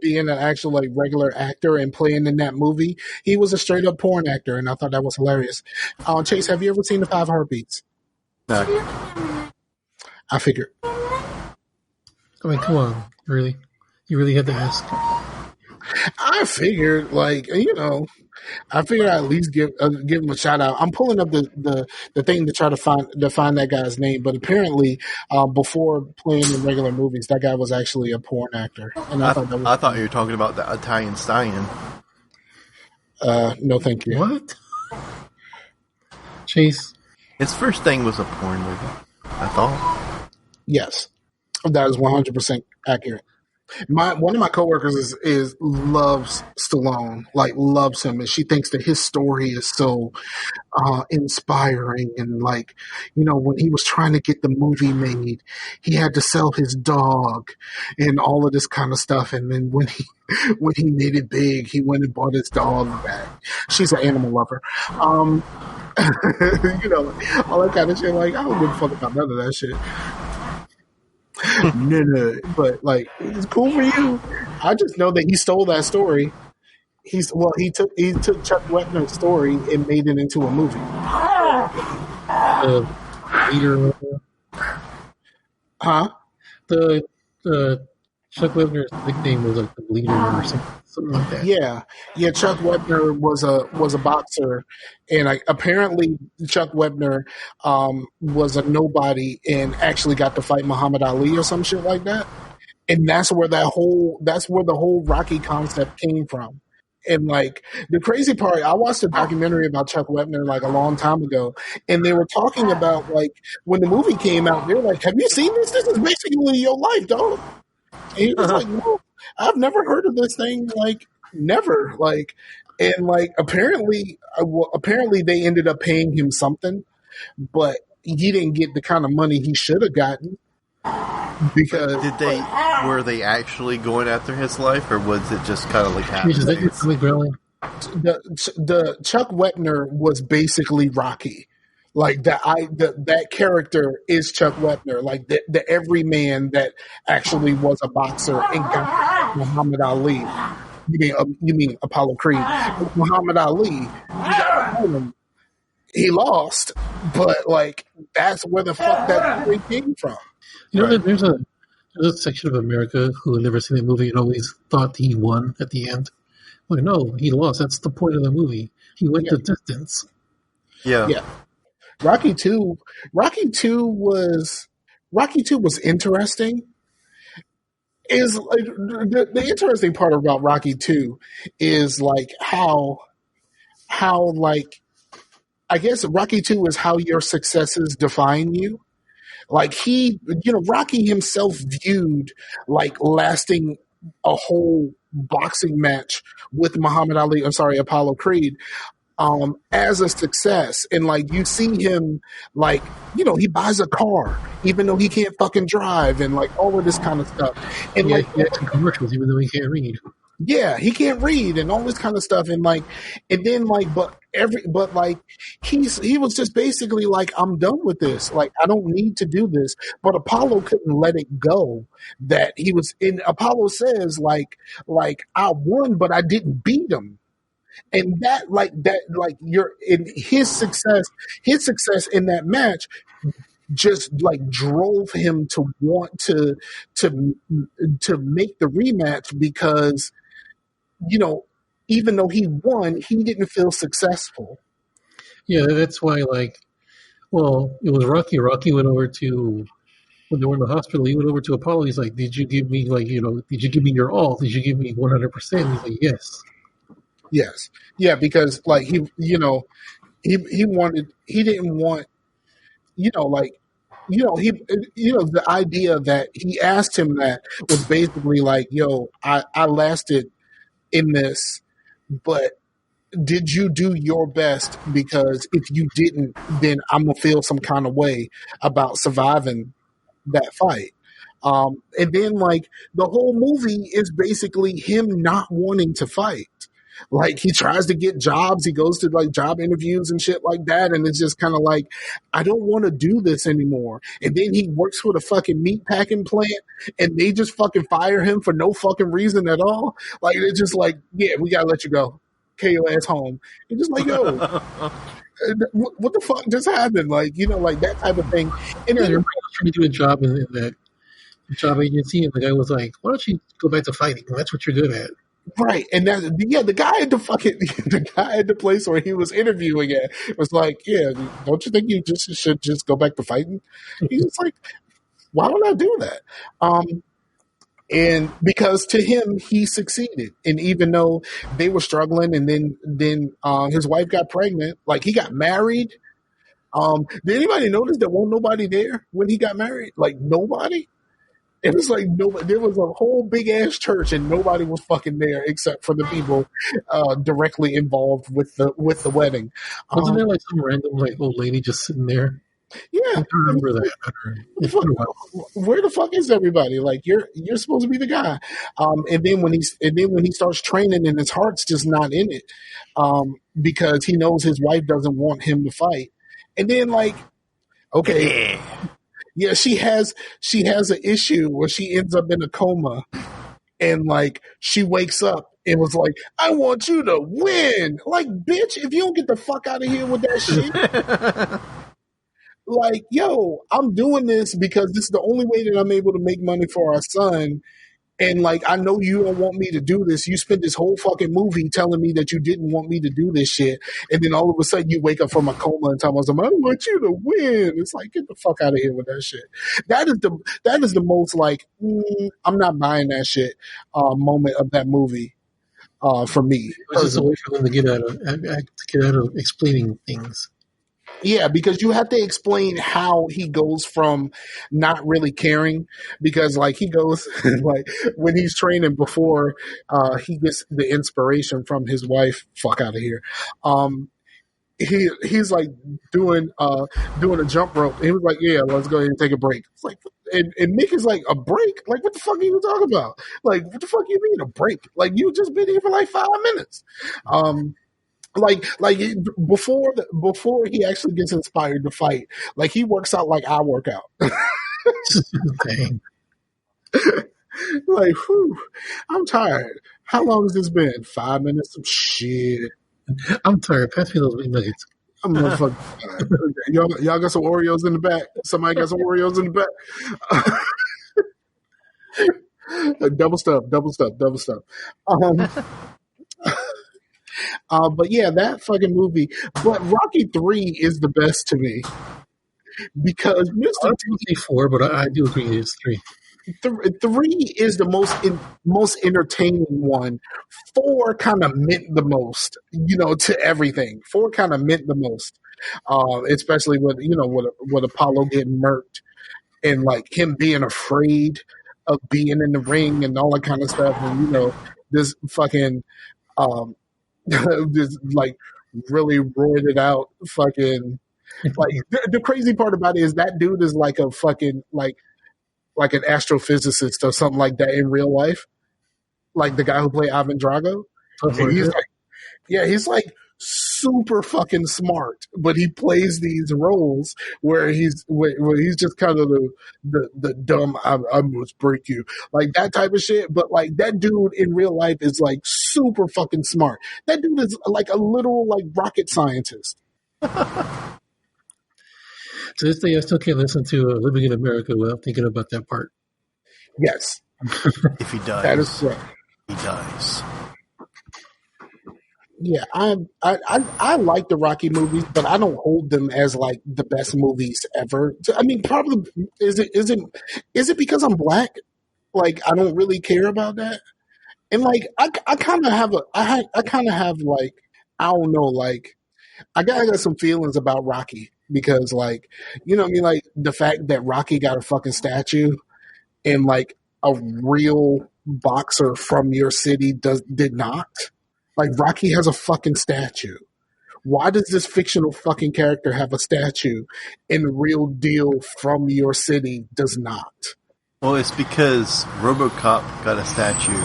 being an actual, like, regular actor and playing in that movie. He was a straight up porn actor, and I thought that was hilarious. Chase, have you ever seen the 5 Heartbeats? No. I figured. I mean, come on, really? You really had to ask? I figured, like, I figured I'd at least give him a shout out. I'm pulling up the thing to try to find that guy's name, but apparently, before playing in regular movies, that guy was actually a porn actor. And I thought you were talking about the Italian Stallion. No, thank you. What? Chase? His first thing was a porn movie, I thought. Yes, that is 100% accurate. One of my coworkers is loves Stallone, like, loves him, and she thinks that his story is so inspiring. And, like, when he was trying to get the movie made, he had to sell his dog and all of this kind of stuff. And then when he made it big, he went and bought his dog back. She's an animal lover. All that kind of shit. Like, I don't give a fuck about none of that shit. No, but, like, it's cool for you. I just know that he stole that story. He took Chuck Wepner's story and made it into a movie. The leader, Huh? The Chuck Webner's nickname was like the leader or something like that. Yeah. Chuck Wepner was a boxer, and apparently Chuck Wepner was a nobody and actually got to fight Muhammad Ali or some shit like that. And that's where the whole Rocky concept came from. And, like, the crazy part, I watched a documentary about Chuck Wepner, like, a long time ago, and they were talking about, like, when the movie came out, they were like, "Have you seen this? This is basically your life, dog." And he was like, "No, I've never heard of this thing, like, never." Like, and, like, apparently they ended up paying him something, but he didn't get the kind of money he should have gotten. Because were they actually going after his life, or was it just kind of like the Chuck Wepner was basically Rocky? Like, that character is Chuck Wepner, like the everyman that actually was a boxer and got Muhammad Ali. You mean Apollo Creed? Muhammad Ali, he lost, but, like, that's where the fuck that story came from. There's a section of America who had never seen the movie and always thought he won at the end. Like, no, he lost. That's the point of the movie. He went the distance. Yeah. Rocky 2 was interesting. Is, like, the interesting part about Rocky 2 is, like, how I guess Rocky 2 is how your successes define you. Like Rocky himself viewed like lasting a whole boxing match with Muhammad Ali, I'm sorry, Apollo Creed, as a success. And like you see him, like, he buys a car even though he can't fucking drive, and like all of this kind of stuff. And Yeah, like, he acts in commercials even though he can't read. yeah, he can't read and all this kind of stuff. And like, and then like, but like, he was just basically like, I'm done with this. Like, I don't need to do this. But Apollo couldn't let it go that he was in. Apollo says like I won, but I didn't beat him. And like you're in his success in that match just like drove him to want to make the rematch, because even though he won, he didn't feel successful. Yeah, that's why, like, well, it was Rocky. Rocky went over to, when they were in the hospital, he went over to Apollo. He's like, did you give me, like, did you give me your all? Did you give me 100%? He's like, yes. Yes. Yeah, because like he didn't want, like, the idea that he asked him that was basically like, yo, I lasted in this, but did you do your best? Because if you didn't, then I'm gonna feel some kind of way about surviving that fight. And then like the whole movie is basically him not wanting to fight. Like he tries to get jobs, he goes to like job interviews and shit like that, and it's just kind of like, I don't want to do this anymore. And then he works for the fucking meat packing plant, and they just fucking fire him for no fucking reason at all. Like they're just like, yeah, we gotta let you go, carry your ass home. And just like, yo, what the fuck just happened? Like, like that type of thing. And Yeah, then, I was trying to do a job in that job agency, and the guy was like, why don't you go back to fighting? That's what you're good at. right, and the guy at the guy at the place where he was interviewing at was like, yeah, don't you think you just should just go back to fighting? He's just like, why would I do that? And because to him he succeeded, and even though they were struggling, and then his wife got pregnant, like he got married. Did anybody notice there wasn't nobody there when he got married? Like nobody. It was like nobody. There was a whole big ass church, and nobody was fucking there except for the people directly involved with the wedding. Wasn't there like some random like old lady just sitting there? Yeah, I don't remember that. It's been a while. where the fuck is everybody? Like you're supposed to be the guy. And then when he starts training, and his heart's just not in it, because he knows his wife doesn't want him to fight. And then like, okay. Yeah, she has an issue where she ends up in a coma, and like she wakes up and was like, I want you to win. Like, bitch, if you don't get the fuck out of here with that shit. Like, yo, I'm doing this because this is the only way that I'm able to make money for our son. And like, I know you don't want me to do this. You spent this whole fucking movie telling me that you didn't want me to do this shit. And then all of a sudden you wake up from a coma and tell me, I want you to win. It's like, get the fuck out of here with that shit. That is the most like, I'm not buying that shit moment of that movie for me. It's just a way for them to get out of explaining things. Yeah, because you have to explain how he goes from not really caring, because like he goes like when he's training before he gets the inspiration from his wife, fuck out of here. He's like doing a jump rope. He was like, yeah, let's go ahead and take a break. It's like, and Mick is like, a break? Like, what the fuck are you talking about? Like, what the fuck you mean a break? Like, you just been here for like 5 minutes. Like before he actually gets inspired to fight, like he works out like I work out. Dang. Like, whew, I'm tired. How long has this been? 5 minutes? Some shit. I'm tired. Pass me those big nuggets. I'm motherfucking tired. Y'all got some Oreos in the back? Somebody got some Oreos in the back? Double stuff. But yeah, that fucking movie. But Rocky 3 is the best to me, because I would say 4, but I do agree it's 3. 3 is the most entertaining one. 4 kind of meant the most, to everything. 4 kind of meant the most. especially with with Apollo getting murked and like him being afraid of being in the ring and all that kind of stuff, and this fucking this like really roided out fucking like the crazy part about it is that dude is like a fucking like an astrophysicist or something like that in real life, like the guy who played Ivan Drago. And he's like super fucking smart, but he plays these roles where he's just kind of the dumb I must break you, like that type of shit. But like that dude in real life is like super fucking smart. That dude is like a literal like rocket scientist. To this day, I still can't listen to Living in America without thinking about that part. Yes. If he dies, that is correct. He dies. Yeah, I like the Rocky movies, but I don't hold them as like the best movies ever. I mean, probably is it because I'm black? Like I don't really care about that, and like I kind of have I kind of have like I don't know, like I got some feelings about Rocky because like what I mean, like the fact that Rocky got a fucking statue and like a real boxer from your city did not. Like, Rocky has a fucking statue. Why does this fictional fucking character have a statue and the real deal from your city does not? Well, it's because RoboCop got a statue,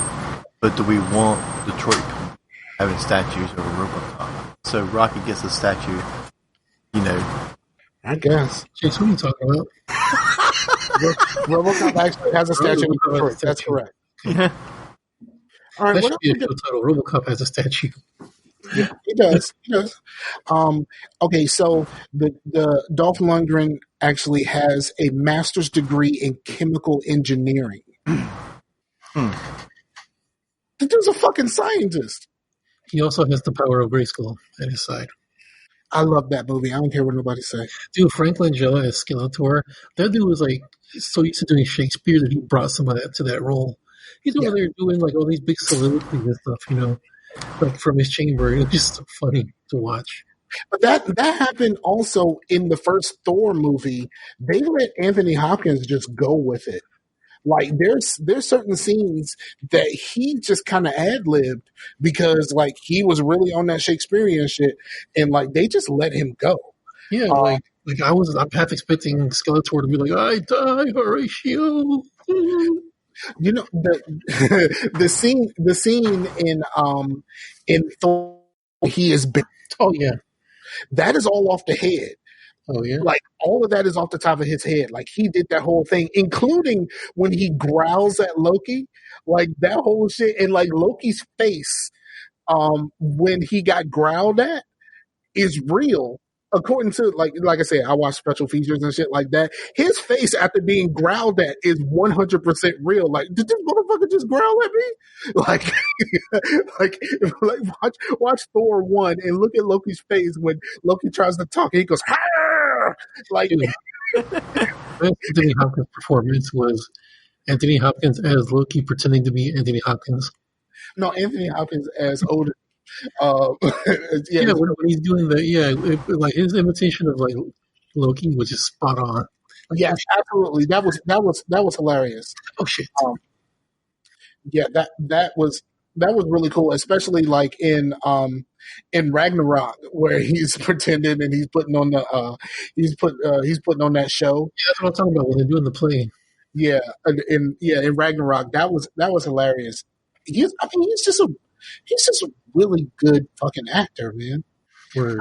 but do we want Detroit having statues over RoboCop? So Rocky gets a statue, I guess. Chase, what are you talking about? RoboCop actually has a statue in Detroit. That's correct. All right, that should be a show title. RoboCop has a statue. Yeah, he does. He does. Okay, so the Dolph Lundgren actually has a master's degree in chemical engineering. The dude's a fucking scientist. He also has the power of Grayskull at his side. I love that movie. I don't care what nobody says. Dude, Frank Langella as Skeletor, that dude was like so used to doing Shakespeare that he brought some of that to that role. He's over there doing like all these big soliloquies and stuff, like from his chamber. It was just so funny to watch. But that happened also in the first Thor movie. They let Anthony Hopkins just go with it. Like there's certain scenes that he just kind of ad-libbed because like he was really on that Shakespearean shit, and like they just let him go. Yeah, like I'm half expecting Skeletor to be like, "I die, Horatio." The scene in Thor, he is big. Oh yeah, that is all off the head. Oh yeah, like all of that is off the top of his head. Like he did that whole thing, including when he growls at Loki, like that whole shit, and like Loki's face when he got growled at is real. According to like I said, I watch special features and shit like that. His face after being growled at is 100% real. Like, did this motherfucker just growl at me? Like, watch Thor 1 and look at Loki's face when Loki tries to talk. And he goes, "Arr!" Like, Anthony Hopkins' performance was Anthony Hopkins as Loki pretending to be Anthony Hopkins. No, Anthony Hopkins as Odin. When he's doing like his imitation of like Loki was just spot on. Like, yes, absolutely. That was hilarious. Oh shit. That was really cool, especially like in Ragnarok where he's pretending and he's putting on that show. Yeah, that's what I'm talking about when they're doing the play. Yeah, in Ragnarok that was hilarious. He's just a really good fucking actor, man. Word.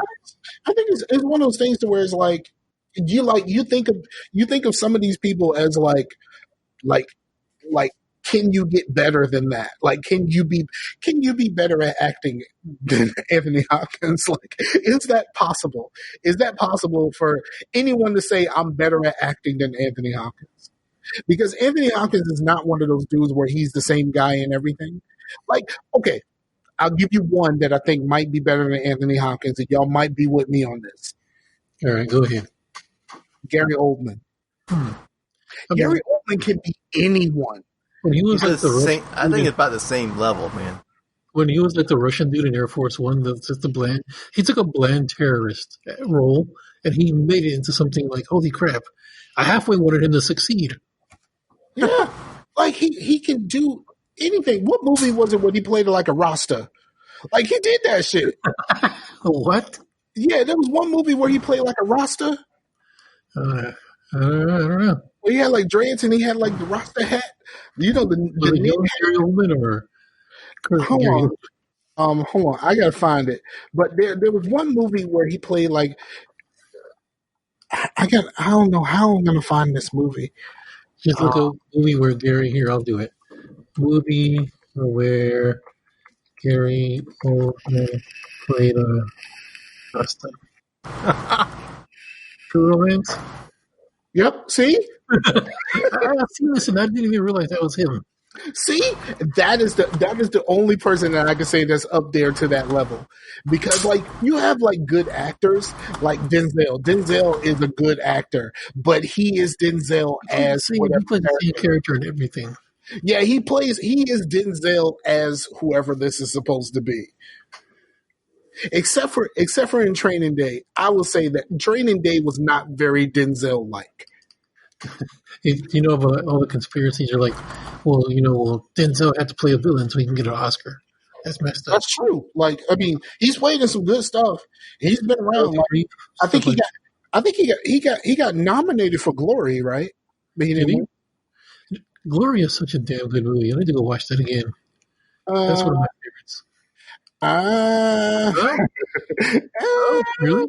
I think it's one of those things to where it's like you think of some of these people as like can you get better than that? Like can you be better at acting than Anthony Hopkins? Like is that possible? Is that possible for anyone to say I'm better at acting than Anthony Hopkins? Because Anthony Hopkins is not one of those dudes where he's the same guy in everything. Like, okay, I'll give you one that I think might be better than Anthony Hopkins, and y'all might be with me on this. All right, go ahead. Gary Oldman. Gary Oldman can be anyone. When he was I think it's about the same level, man. when he was like the Russian dude in Air Force One, just the bland. He took a bland terrorist role and he made it into something like, holy crap! I halfway wanted him to succeed. Yeah, like he can do anything. What movie was it when he played like a Rasta? Like he did that shit. What? Yeah, there was one movie where he played like a Rasta. I don't know. Where he had like dreads and he had like the Rasta hat. You know the Was it knit young hat. Gary Oldman or current Gary Hold Oldman? on, hold on. I gotta find it. But there was one movie where he played like I don't know how I'm gonna find this movie. Just look up movie where Gary. Here, I'll do it. Movie where Gary Oldman played a Rasta. True Romance. Yep. See, I've seen this and I didn't even realize that was him. see, that is the only person that I can say that's up there to that level, because like you have like good actors like Denzel. Denzel is a good actor, but he is Denzel as He whatever. plays the same character and everything. Yeah, he is Denzel as whoever this is supposed to be. Except for in Training Day, I will say that Training Day was not very Denzel like. You know about all the conspiracies are like, well, Denzel had to play a villain so he can get an Oscar. That's messed up. That's true. Like, I mean, he's played in some good stuff. He's been around. Like, I think he got nominated for Glory, right? But he didn't win. Glory is such a damn good movie. I need to go watch that again. That's one of my favorites. Really?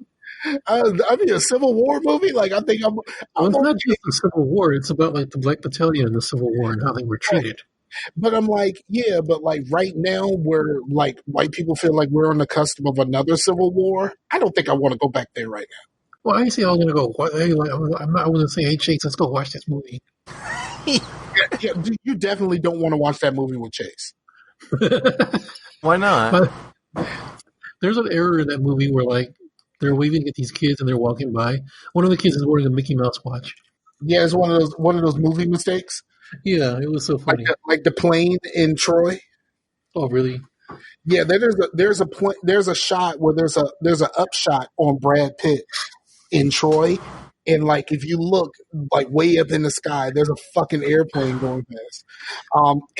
I mean, a Civil War movie. Like, I think Well, it's not just the Civil War. It's about like the Black Battalion in the Civil War and how they were treated. But I'm like, yeah, but like right now, we're like white people feel like we're on the cusp of another Civil War. I don't think I want to go back there right now. Well, I say I was gonna go. I'm not going to say, hey, Chase, let's go watch this movie. Yeah, you definitely don't want to watch that movie with Chase. Why not? There's an error in that movie where like they're waving at these kids and they're walking by. One of the kids is wearing a Mickey Mouse watch. Yeah, it's one of those movie mistakes. Yeah, it was so funny. Like the plane in Troy. Oh, really? Yeah, there's a shot where there's a upshot on Brad Pitt in Troy, and like if you look like way up in the sky, there's a fucking airplane going past.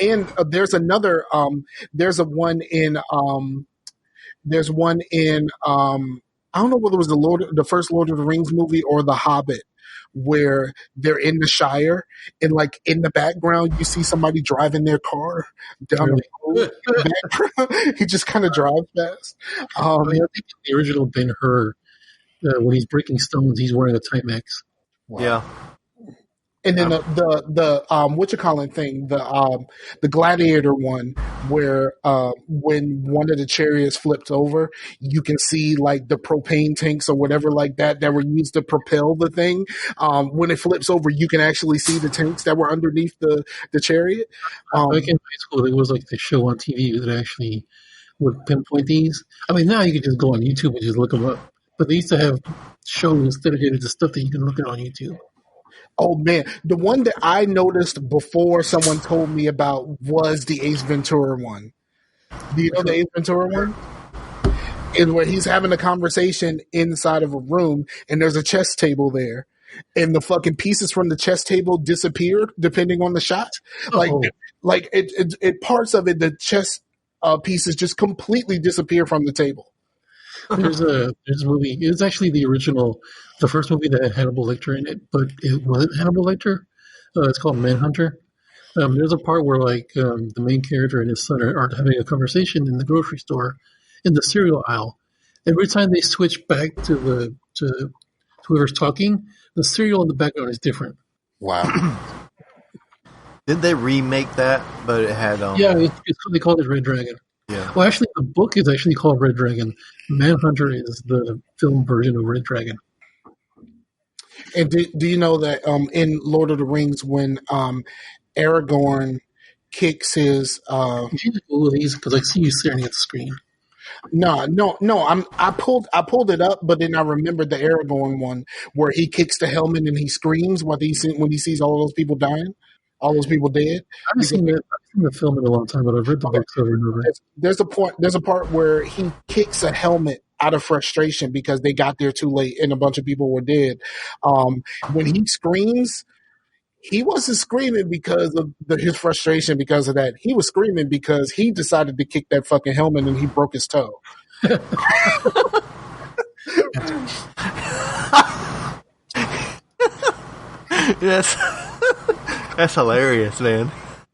And there's another there's one in I don't know whether it was the first Lord of the Rings movie or The Hobbit, where they're in the Shire and like in the background you see somebody driving their car down the road. In the background. He just kind of drives fast. I think the original Ben-Hur, when he's breaking stones, he's wearing a Timex. Wow. Yeah. And then the what you call it thing, the gladiator one, where when one of the chariots flipped over, you can see like the propane tanks or whatever like that were used to propel the thing. When it flips over, you can actually see the tanks that were underneath the chariot. Back in high school, there was like the show on TV that actually would pinpoint these. I mean, now you can just go on YouTube and just look them up. But they used to have shows dedicated to stuff that you can look at on YouTube. Oh man, the one that I noticed before someone told me about was the Ace Ventura one. Do you know the Ace Ventura one? Is where he's having a conversation inside of a room and there's a chess table there. And the fucking pieces from the chess table disappeared depending on the shot. Like it parts of it, the chess pieces just completely disappear from the table. There's a movie. It was actually the first movie that had Hannibal Lecter in it, but it wasn't Hannibal Lecter. It's called Manhunter. There's a part where like the main character and his son are having a conversation in the grocery store in the cereal aisle. Every time they switch back to whoever's talking, the cereal in the background is different. Wow. Did they remake that? But it had yeah, they called it Red Dragon. Yeah. Well, actually, the book is actually called Red Dragon. Manhunter is the film version of Red Dragon. And do you know that in Lord of the Rings, when Aragorn kicks his You need to Google these because I see you staring at the screen. No. I pulled it up, but then I remembered the Aragorn one where he kicks the helmet and he screams when he sees all those people dying. all those people dead. I've seen that. I've seen the film in a long time, but I've read the books over and over. There's a part where he kicks a helmet out of frustration because they got there too late and a bunch of people were dead. When he screams, he wasn't screaming because of his frustration because of that. He was screaming because he decided to kick that fucking helmet and he broke his toe. Yes. That's hilarious, man.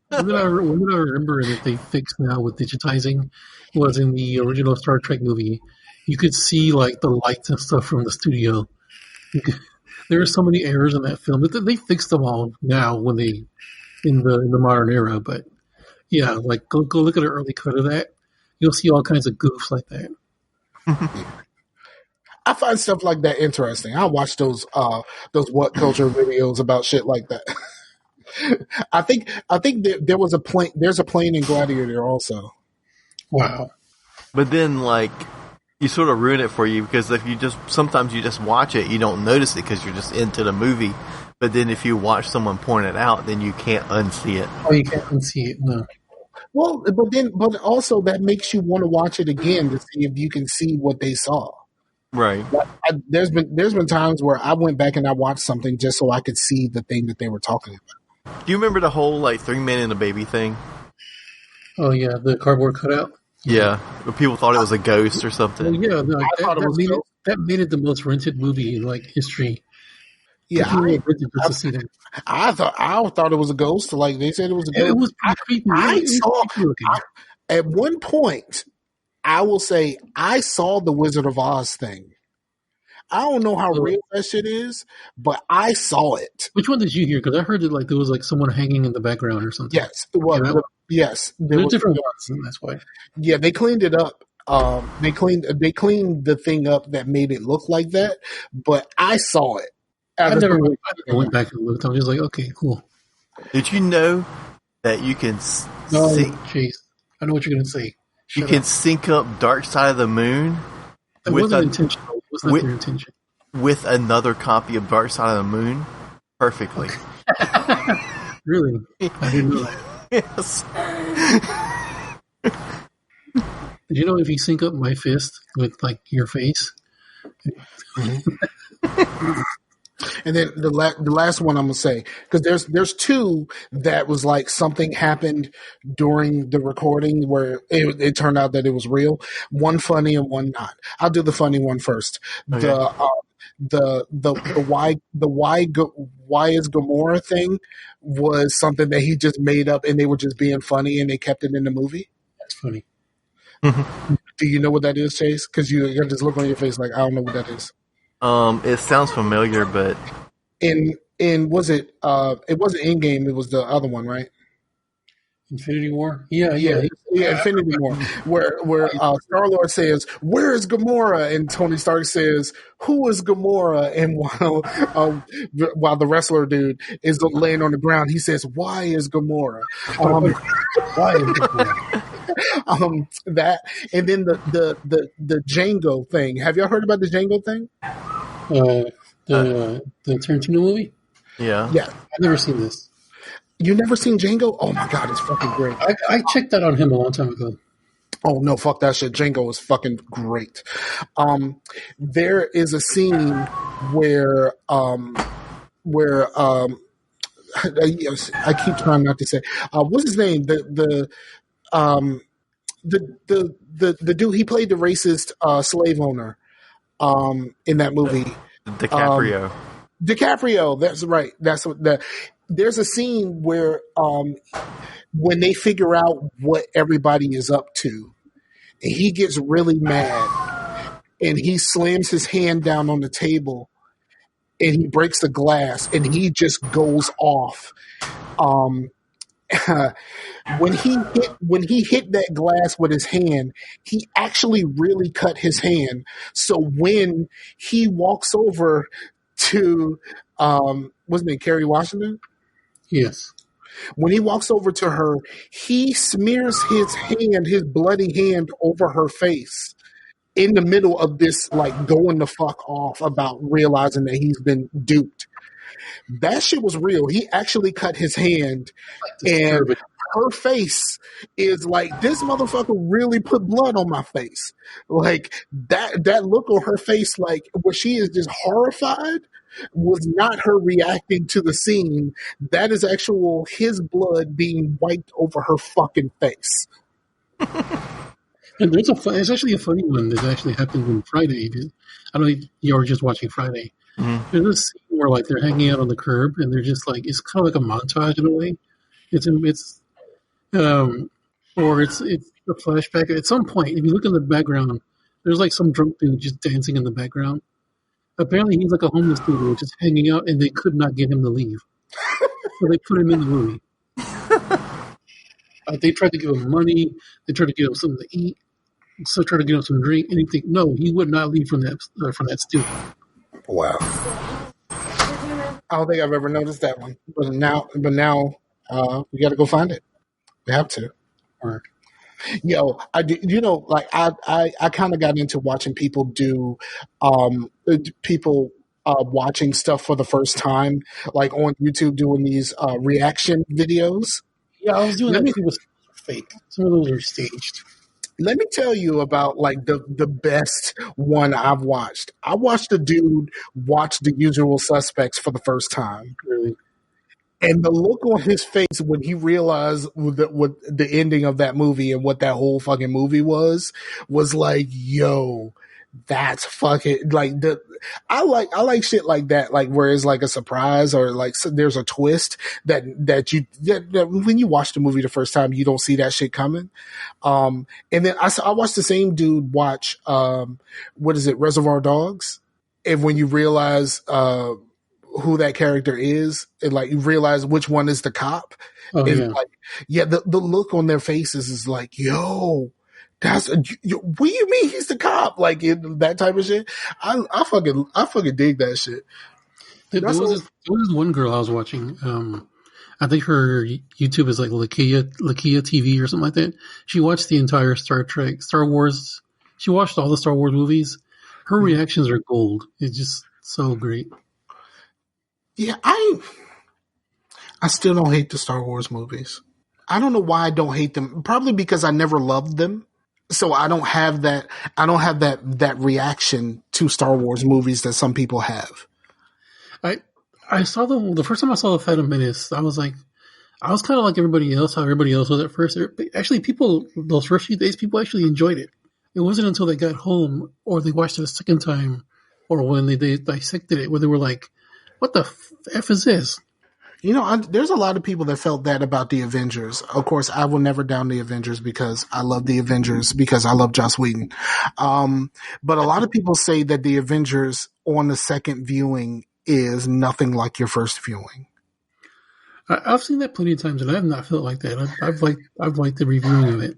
One that I remember that they fixed now with digitizing was in the original Star Trek movie. You could see like the lights and stuff from the studio. There were so many errors in that film. They fixed them all now when they in the modern era. But yeah, like go look at an early cut of that. You'll see all kinds of goofs like that. I find stuff like that interesting. I watch those what culture videos about shit like that. I think there was a plane. There's a plane in Gladiator also. Wow. But then, like, you sort of ruin it for you because if you sometimes you just watch it, you don't notice it because you're just into the movie. But then if you watch someone point it out, then you can't unsee it. Oh, you can't unsee it, no. Well, but also that makes you want to watch it again to see if you can see what they saw. Right. There's been times where I went back and I watched something just so I could see the thing that they were talking about. Do you remember the whole, like, 3 Men and a Baby thing? Oh, yeah, the cardboard cutout? Yeah. Where people thought it was a ghost or something. Well, yeah, no, that made it the most rented movie in, like, history. Yeah, I thought it was a ghost. Like they said, it was a ghost. It was pretty creepy. At one point, I will say I saw the Wizard of Oz thing. I don't know how real that shit is, but I saw it. Which one did you hear? Because I heard it like there was like someone hanging in the background or something. Yes, well, yes, there's different ones, and that's why. Yeah, they cleaned it up. They cleaned the thing up that made it look like that, but I saw it. I never went back and looked. I was just like, okay, cool. Did you know that you can jeez. I know what you're going to say. You can sync up Dark Side of the Moon. It wasn't intentional. It was not their intention. With another copy of Dark Side of the Moon perfectly. Really? I didn't know that. Yes. Did you know if you sync up my fist with like your face? Mm-hmm. And then the last one I'm gonna say, because there's two that was like something happened during the recording where it turned out that it was real. One funny and one not. I'll do the funny one first. Okay. The why is Gamora thing was something that he just made up and they were just being funny and they kept it in the movie. That's funny. Do you know what that is, Chase? Because you got this look on your face like I don't know what that is. It sounds familiar, but in was it wasn't Endgame, it was the other one, right? Infinity War? Yeah, Infinity War. Where Star-Lord says, "Where is Gamora?" and Tony Stark says, "Who is Gamora?" And while the wrestler dude is laying on the ground, he says, "Why is Gamora?" Why is Gamora? That, and then the Django thing. Have y'all heard about the Django thing? The Tarantino movie? Yeah. I've never seen this. You never seen Django? Oh my god, it's fucking great. I checked that on him a long time ago. Oh no, fuck that shit. Django is fucking great. There is a scene where yes, I keep trying not to say what's his name? The dude, he played the racist slave owner in that movie. DiCaprio. DiCaprio, that's right. That's what there's a scene where when they figure out what everybody is up to, and he gets really mad and he slams his hand down on the table and he breaks the glass and he just goes off. When he hit that glass with his hand, he actually really cut his hand. So when he walks over to wasn't it Kerry Washington? Yes. When he walks over to her, he smears his bloody hand over her face in the middle of this, like, going the fuck off about realizing that he's been duped. That shit was real. He actually cut his hand, and Disturbing. her face is like, this motherfucker really put blood on my face. Like that look on her face, like where she is just horrified, was not her reacting to the scene. That is actual his blood being wiped over her fucking face. And it's actually a funny one that actually happened on Friday. I don't know if you were just watching Friday. Mhm. There's this scene where like they're hanging out on the curb and they're just like, it's kind of like a montage in a way. Or it's a flashback. At some point, if you look in the background, there's like some drunk dude just dancing in the background. Apparently, he's like a homeless dude who was just hanging out, and they could not get him to leave, so they put him in the movie. They tried to give him money. They tried to give him something to eat. So tried to give him some drink. Anything? No, he would not leave from that stoop. Wow. I don't think I've ever noticed that one, but now we got to go find it. We have to. Or, Yo, I do, like I kind of got into watching people do, people watching stuff for the first time, like on YouTube, doing these reaction videos. yeah, I was doing Let that me too. Was fake. Some of those are staged. let me tell you about like the best one I've watched. I watched a dude watch The Usual Suspects for the first time. Really. And the look on his face when he realized what the ending of that movie and what that whole fucking movie was like, yo, that's fucking like I like shit like that, like where it's like a surprise or like there's a twist that when you watch the movie the first time you don't see that shit coming. And then I watched the same dude watch what is it, Reservoir Dogs, and when you realize who that character is, and like you realize which one is the cop. Oh, It's yeah. like, yeah, the look on their faces is like, yo, what do you mean he's the cop? Like that type of shit. I fucking dig that shit. There was this one girl I was watching. I think her YouTube is like Lakia TV or something like that. She watched the entire Star Wars. She watched all the Star Wars movies. Her reactions are gold. It's just so great. Yeah, I still don't hate the Star Wars movies. I don't know why I don't hate them. Probably because I never loved them. So I don't have that reaction to Star Wars movies that some people have. I saw the first time I saw the Phantom Menace, I was kind of like everybody else, how everybody else was at first. Actually, those first few days, people actually enjoyed it. It wasn't until they got home or they watched it a second time or when they dissected it where they were like, what the F is this? There's a lot of people that felt that about the Avengers. Of course, I will never down the Avengers because I love the Avengers because I love Joss Whedon. But a lot of people say that the Avengers on the second viewing is nothing like your first viewing. I've seen that plenty of times, and I have not felt like that. I've liked the reviewing of it.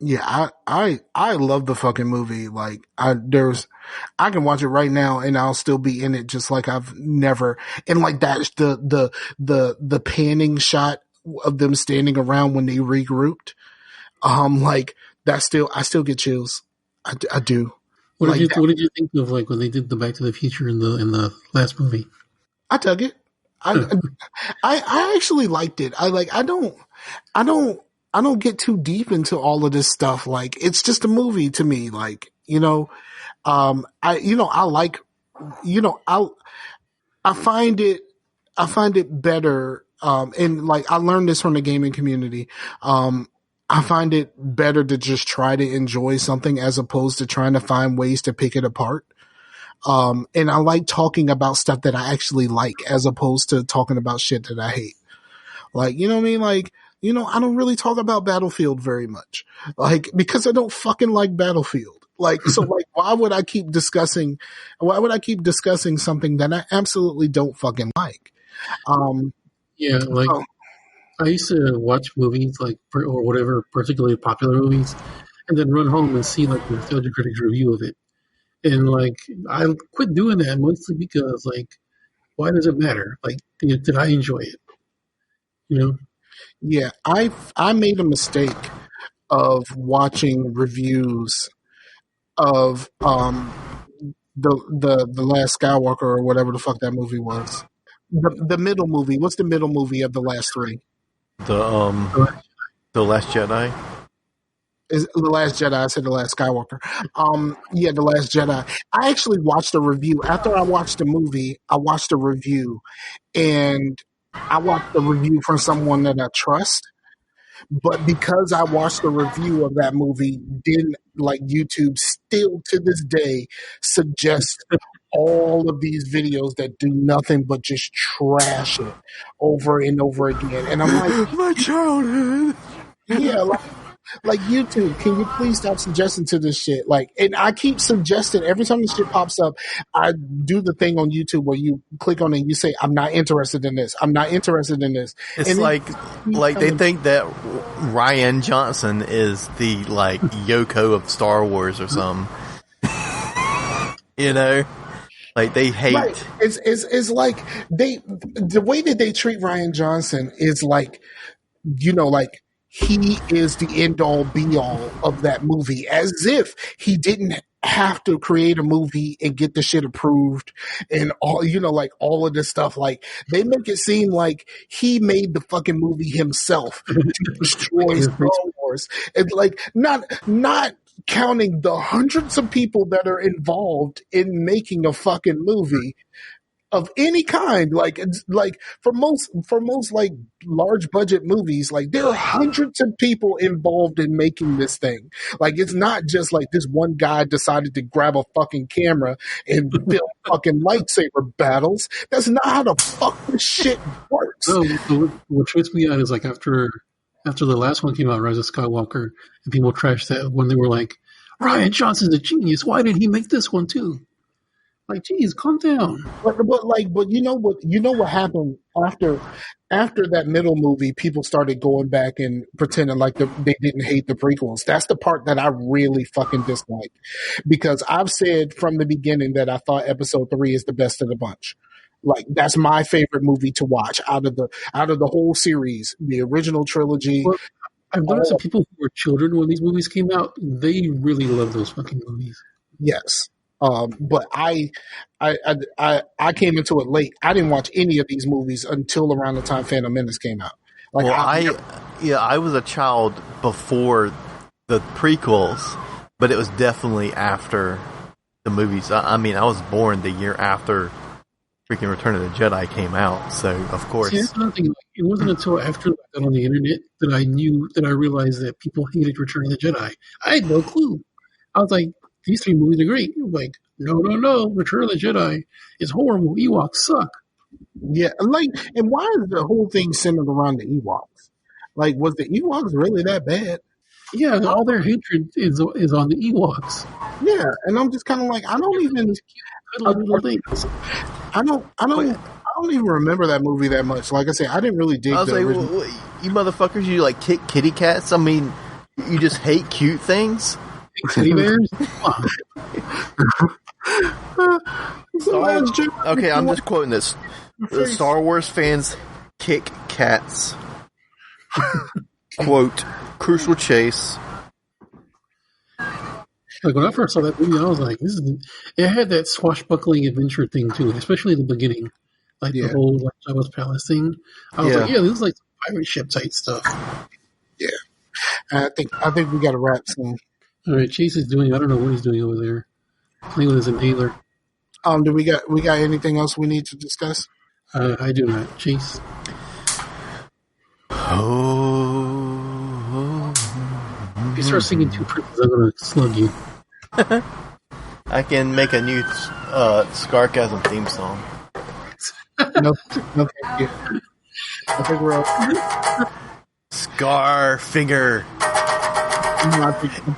Yeah, I love the fucking movie. Like I can watch it right now and I'll still be in it just like I've never. And like that, the panning shot of them standing around when they regrouped, like that I still get chills. I do. What did you think of like when they did the Back to the Future in the last movie? I dug it. I actually liked it. I don't get too deep into all of this stuff. Like it's just a movie to me. Like, I find it better. And like I learned this from the gaming community. I find it better to just try to enjoy something as opposed to trying to find ways to pick it apart. And I like talking about stuff that I actually like as opposed to talking about shit that I hate. Like, you know what I mean? Like, I don't really talk about Battlefield very much. Like, because I don't fucking like Battlefield. Like, so like, why would I keep discussing something that I absolutely don't fucking like? Yeah, like I used to watch movies like or whatever particularly popular movies, and then run home and see like the Nostalgia Critics review of it, and like I quit doing that mostly because like, why does it matter? Like, did I enjoy it? Yeah, I made a mistake of watching reviews of the Last Skywalker or whatever the fuck that movie was. The middle movie. What's the middle movie of the last three? The Last Jedi. Is The Last Jedi. I said The Last Skywalker. Yeah, The Last Jedi. I actually watched a review. After I watched the movie, I watched a review, and I watched a review from someone that I trust. But because I watched the review of that movie, didn't like YouTube still to this day suggests all of these videos that do nothing but just trash it over and over again. And I'm like, My childhood. yeah, like YouTube, can you please stop suggesting to this shit? Like, and I keep suggesting every time this shit pops up, I do the thing on YouTube where you click on it and you say, I'm not interested in this. I'm not interested in this. It's and like they think that Ryan Johnson is the like Yoko of Star Wars or something. You know? Like they hate. Right. It's like the way that they treat Ryan Johnson is like, you know, like he is the end all be all of that movie, as if he didn't have to create a movie and get the shit approved and all, you know, like all of this stuff. Like they make it seem like he made the fucking movie himself to destroy Star Wars. And like not counting the hundreds of people that are involved in making a fucking movie of any kind. Like for most like large budget movies, like there are hundreds of people involved in making this thing. Like it's not just like this one guy decided to grab a fucking camera and film fucking lightsaber battles. That's not how the fuck this shit works. No, what trips me out is like after the last one came out, Rise of Skywalker, and people trashed that when they were like, Ryan Johnson's a genius. Why didn't he make this one too? Like, geez, calm down. But you know what happened after that middle movie? People started going back and pretending like they didn't hate the prequels. That's the part that I really fucking dislike, because I've said from the beginning that I thought Episode 3 is the best of the bunch. Like that's my favorite movie to watch out of the whole series, the original trilogy. Well, I've noticed that people who were children when these movies came out, they really love those fucking movies. Yes. But I came into it late. I didn't watch any of these movies until around the time Phantom Menace came out. Like, well, I was a child before the prequels, but it was definitely after the movies. I mean, I was born the year after freaking Return of the Jedi came out, so of course. See, that's another thing. It wasn't until after I got on the internet that I realized that people hated Return of the Jedi. I had no clue. I was like, these three movies are great. Like, no, Return of the Jedi is horrible. Ewoks suck. Yeah, like, and why is the whole thing centered around the Ewoks? Like, was the Ewoks really that bad? Yeah, all their hatred is on the Ewoks. Yeah, and I'm just kind of like, I don't even remember that movie that much. Like I said, I didn't really dig. I was like, well, you motherfuckers, you like kick kitty cats? I mean, you just hate cute things. Teddy bears? Okay, I'm just quoting this. The Star Wars fans kick cats. Quote, crucial chase. Like when I first saw that movie, I was like, it had that swashbuckling adventure thing to it, especially in the beginning. Like the whole like Jabba's Palace thing. I was like, yeah, this is like pirate ship type stuff. Yeah. I think we got to wrap soon. All right, Chase is doing. I don't know what he's doing over there. Playing with his inhaler. Do we got anything else we need to discuss? I do not. Chase. If you start singing Two Princes, I'm gonna slug you. I can make a new Scarcasm theme song. No, thank you. I think we're all. Scarfinger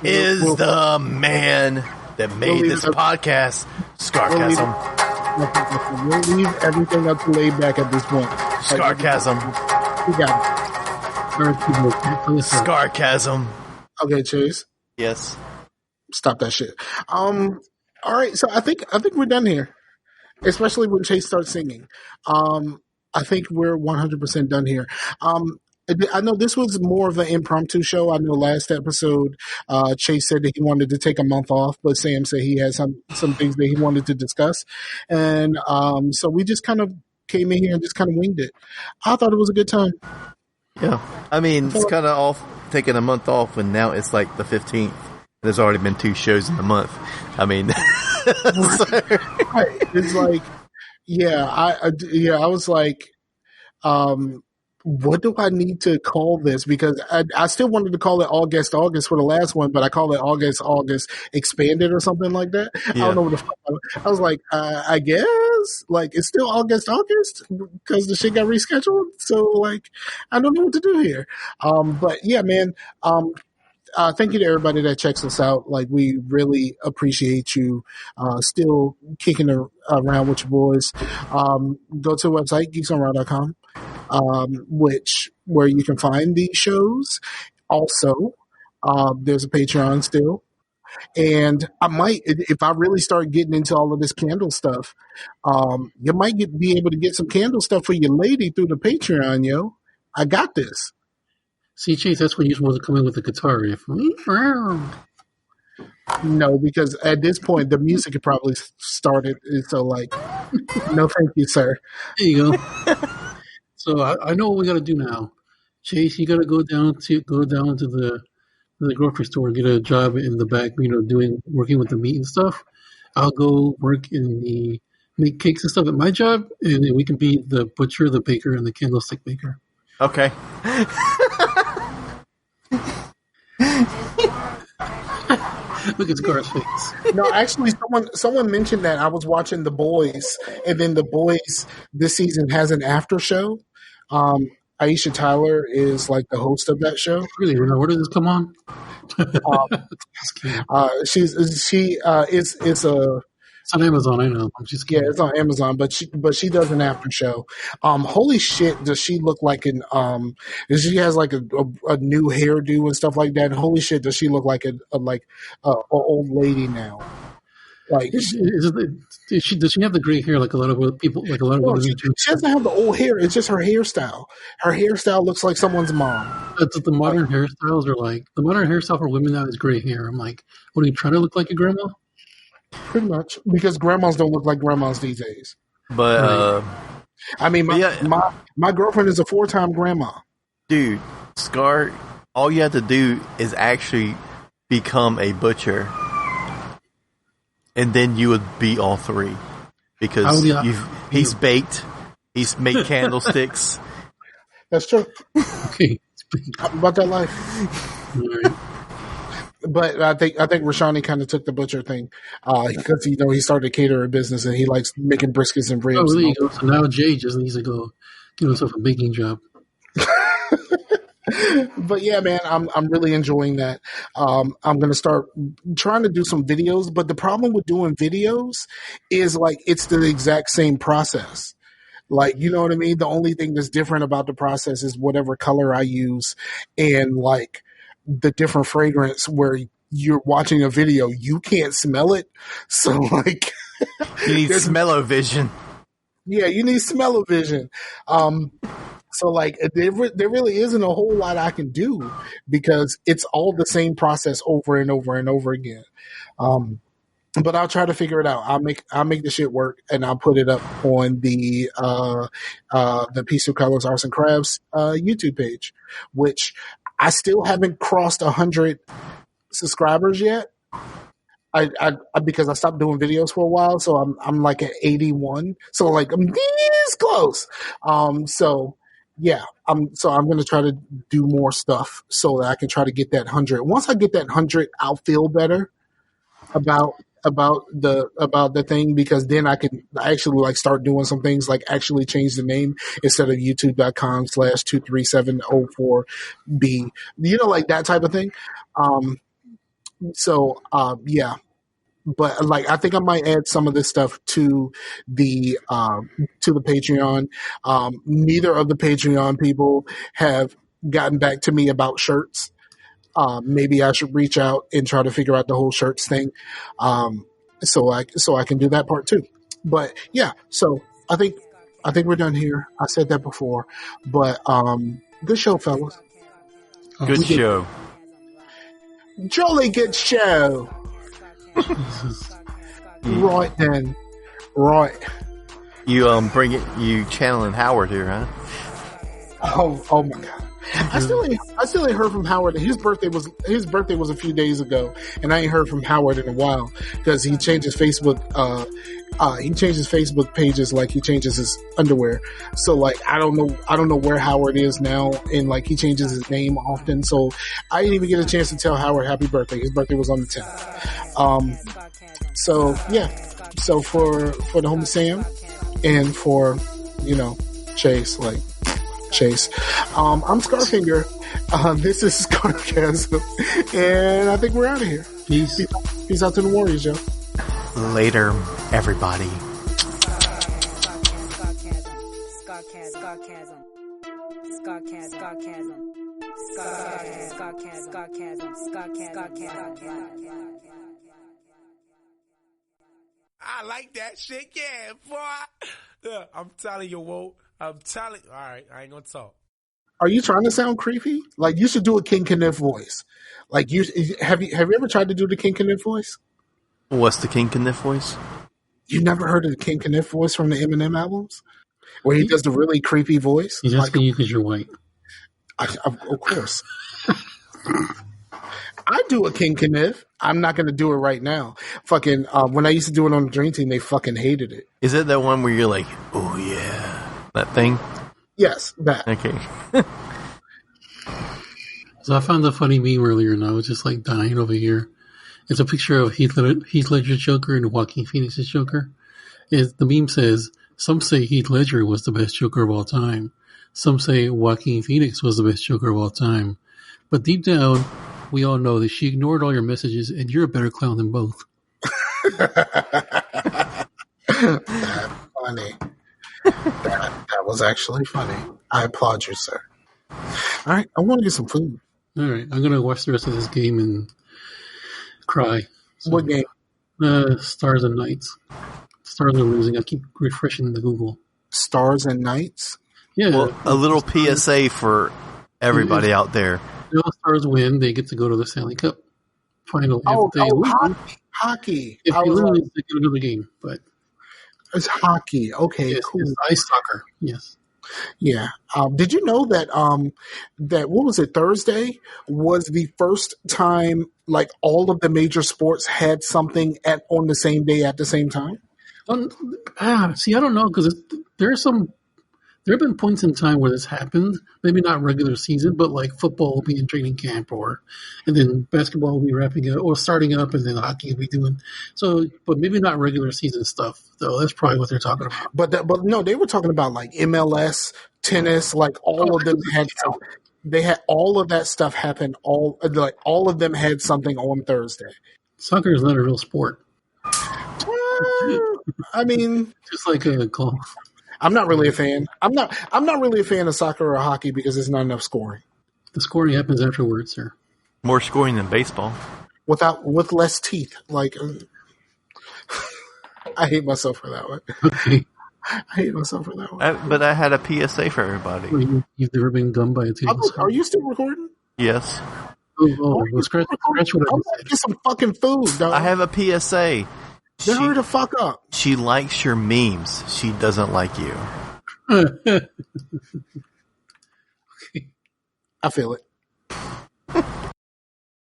is the man that made this podcast. Scarcasm. We'll leave everything up to laid back at this point. Scarcasm. We got it. Scarcasm. Okay, Chase. Yes. Stop that shit. All right, so I think we're done here. Especially when Chase starts singing. I think we're 100% done here. I know this was more of an impromptu show. I know last episode, Chase said that he wanted to take a month off, but Sam said he had some things that he wanted to discuss. And so we just kind of came in here and just kind of winged it. I thought it was a good time. Yeah. I mean, it's like- kind of off, taking a month off, and now it's like the 15th. There's already been 2 shows in a month. I mean, right. It's like, I was like, what do I need to call this? Because I still wanted to call it August for the last one, but I call it August expanded or something like that. Yeah. I don't know what the fuck. I was like, I guess like it's still August because the shit got rescheduled. So like, I don't know what to do here. But yeah, man. Thank you to everybody that checks us out. Like, we really appreciate you still kicking around with your boys. Go to the website, geeksonround.com, where you can find these shows. Also, there's a Patreon still. And I might, if I really start getting into all of this candle stuff, you might be able to get some candle stuff for your lady through the Patreon, yo. I got this. See, Chase, that's when you're supposed to come in with the guitar riff. No, because at this point, the music had probably started. So, like, no, thank you, sir. There you go. So I know what we got to do now. Chase, you got to go down to the grocery store and get a job in the back. Working with the meat and stuff. I'll go work make cakes and stuff at my job, and then we can be the butcher, the baker, and the candlestick maker. okay. Look at Scar's face. No, actually, someone mentioned that. I was watching The Boys, and then The Boys this season has an after show. Aisha Tyler is like the host of that show. Really, where does this come on? It's on Amazon. I know. I'm just kidding. Yeah, it's on Amazon, but she does an after show. Holy shit, does she look like an she has like a new hairdo and stuff like that. And holy shit, does she look like a old lady now? Like, does she have the gray hair like a lot of people? Like a lot of women. She doesn't have the old hair. It's just her hairstyle. Her hairstyle looks like someone's mom. That's what the modern hairstyles are like. The modern hairstyle for women now is gray hair. I'm like, what are you trying to look like a grandma? Pretty much, because grandmas don't look like grandmas these days. But I mean, my girlfriend is a 4-time grandma. Dude, Scar, all you have to do is actually become a butcher, and then you would be all 3 because he's baked, he's made candlesticks. That's true. Okay, How about that life? all right. But I think Rashani kind of took the butcher thing because he started a catering business and he likes making briskets and ribs. Oh, there you go. So now Jay just needs to go give himself a baking job. But yeah, man, I'm really enjoying that. I'm gonna start trying to do some videos, but the problem with doing videos is like it's the exact same process. Like, you know what I mean? The only thing that's different about the process is whatever color I use and like the different fragrance where you're watching a video, you can't smell it. So like you need smell-o-vision. Yeah, you need smell-o-vision. So like there really isn't a whole lot I can do because it's all the same process over and over and over again. But I'll try to figure it out. I'll make the shit work and I'll put it up on the Peaceful Colors Arts and Crafts YouTube page, which I still haven't crossed 100 subscribers yet. I because I stopped doing videos for a while, so I'm like at 81. So like I'm this close. So yeah, I'm going to try to do more stuff so that I can try to get that 100. Once I get that 100, I'll feel better about the thing because then I can actually like start doing some things like actually change the name instead of youtube.com/23704B, like that type of thing. Yeah, but like I think I might add some of this stuff to the Patreon. Neither of the Patreon people have gotten back to me about shirts. Maybe I should reach out and try to figure out the whole shirts thing, so I can do that part too. But yeah, so I think we're done here. I said that before, but good show, fellas. Good show. Jolly good show. Right then, right. You channeling Howard here, huh? Oh my god! I still ain't heard from Howard. His birthday was a few days ago, and I ain't heard from Howard in a while because he changed his Facebook. He changed his Facebook pages like he changes his underwear. So like I don't know where Howard is now, and like he changes his name often. So I didn't even get a chance to tell Howard happy birthday. His birthday was on the 10th. So yeah. So for the homie Sam and for Chase. I'm Scarfinger. This is Scarcasm, and I think we're out of here. Peace. Peace out to the Warriors, yo. Later, everybody. I like that shit, yeah, boy. Yeah, I'm telling you, Walt. All right, I ain't gonna talk. Are you trying to sound creepy? Like you should do a King Kniff voice. Like have you ever tried to do the King Kniff voice? What's the King Kniff voice? You never heard of the King Kniff voice from the Eminem albums, where he does the really creepy voice? He's asking you because you're white. Of course. I do a King Kniff. I'm not going to do it right now. Fucking when I used to do it on the Dream Team, they fucking hated it. Is it that one where you're like, oh yeah, that thing? Yes, that. Okay. So I found a funny meme earlier, and I was just like dying over here. It's a picture of Heath Ledger's Joker and Joaquin Phoenix's Joker. The meme says, some say Heath Ledger was the best Joker of all time. Some say Joaquin Phoenix was the best Joker of all time. But deep down, we all know that she ignored all your messages, and you're a better clown than both. That's funny. That was actually funny. I applaud you, sir. All right, I want to get some food. All right, I'm going to watch the rest of this game and cry. So, what game? Stars and Knights. Stars are losing. I keep refreshing the Google. Stars and Knights? Yeah. Well, a little PSA for everybody out there. If the Stars win, they get to go to the Stanley Cup final. Hockey. If they lose, they get another game. But it's hockey. Okay, yes, cool. It's ice soccer. Yes. Yeah. Did you know that that what was it? Thursday was the first time like all of the major sports had something on the same day at the same time. See, I don't know because there have been points in time where this happened. Maybe not regular season, but like football will be in training camp, and then basketball will be wrapping up or starting up, and then hockey will be doing so. But maybe not regular season stuff, though. That's probably what they're talking about. But no, they were talking about like MLS, tennis, like all of them had. They had all of that stuff happen. All of them had something on Thursday. Soccer is not a real sport. I mean, just like a golf. I'm not really a fan. I'm not really a fan of soccer or hockey because there's not enough scoring. The scoring happens afterwards, sir. More scoring than baseball. With less teeth. Like, I hate myself for that one. Okay. I hate myself for that one. But I had a PSA for everybody. Well, you've never been gummed by a table. Are you still recording? Yes. Well, scratch what I just said. Get some fucking food, dog. I have a PSA. Tell her to fuck up. She likes your memes. She doesn't like you. I feel it.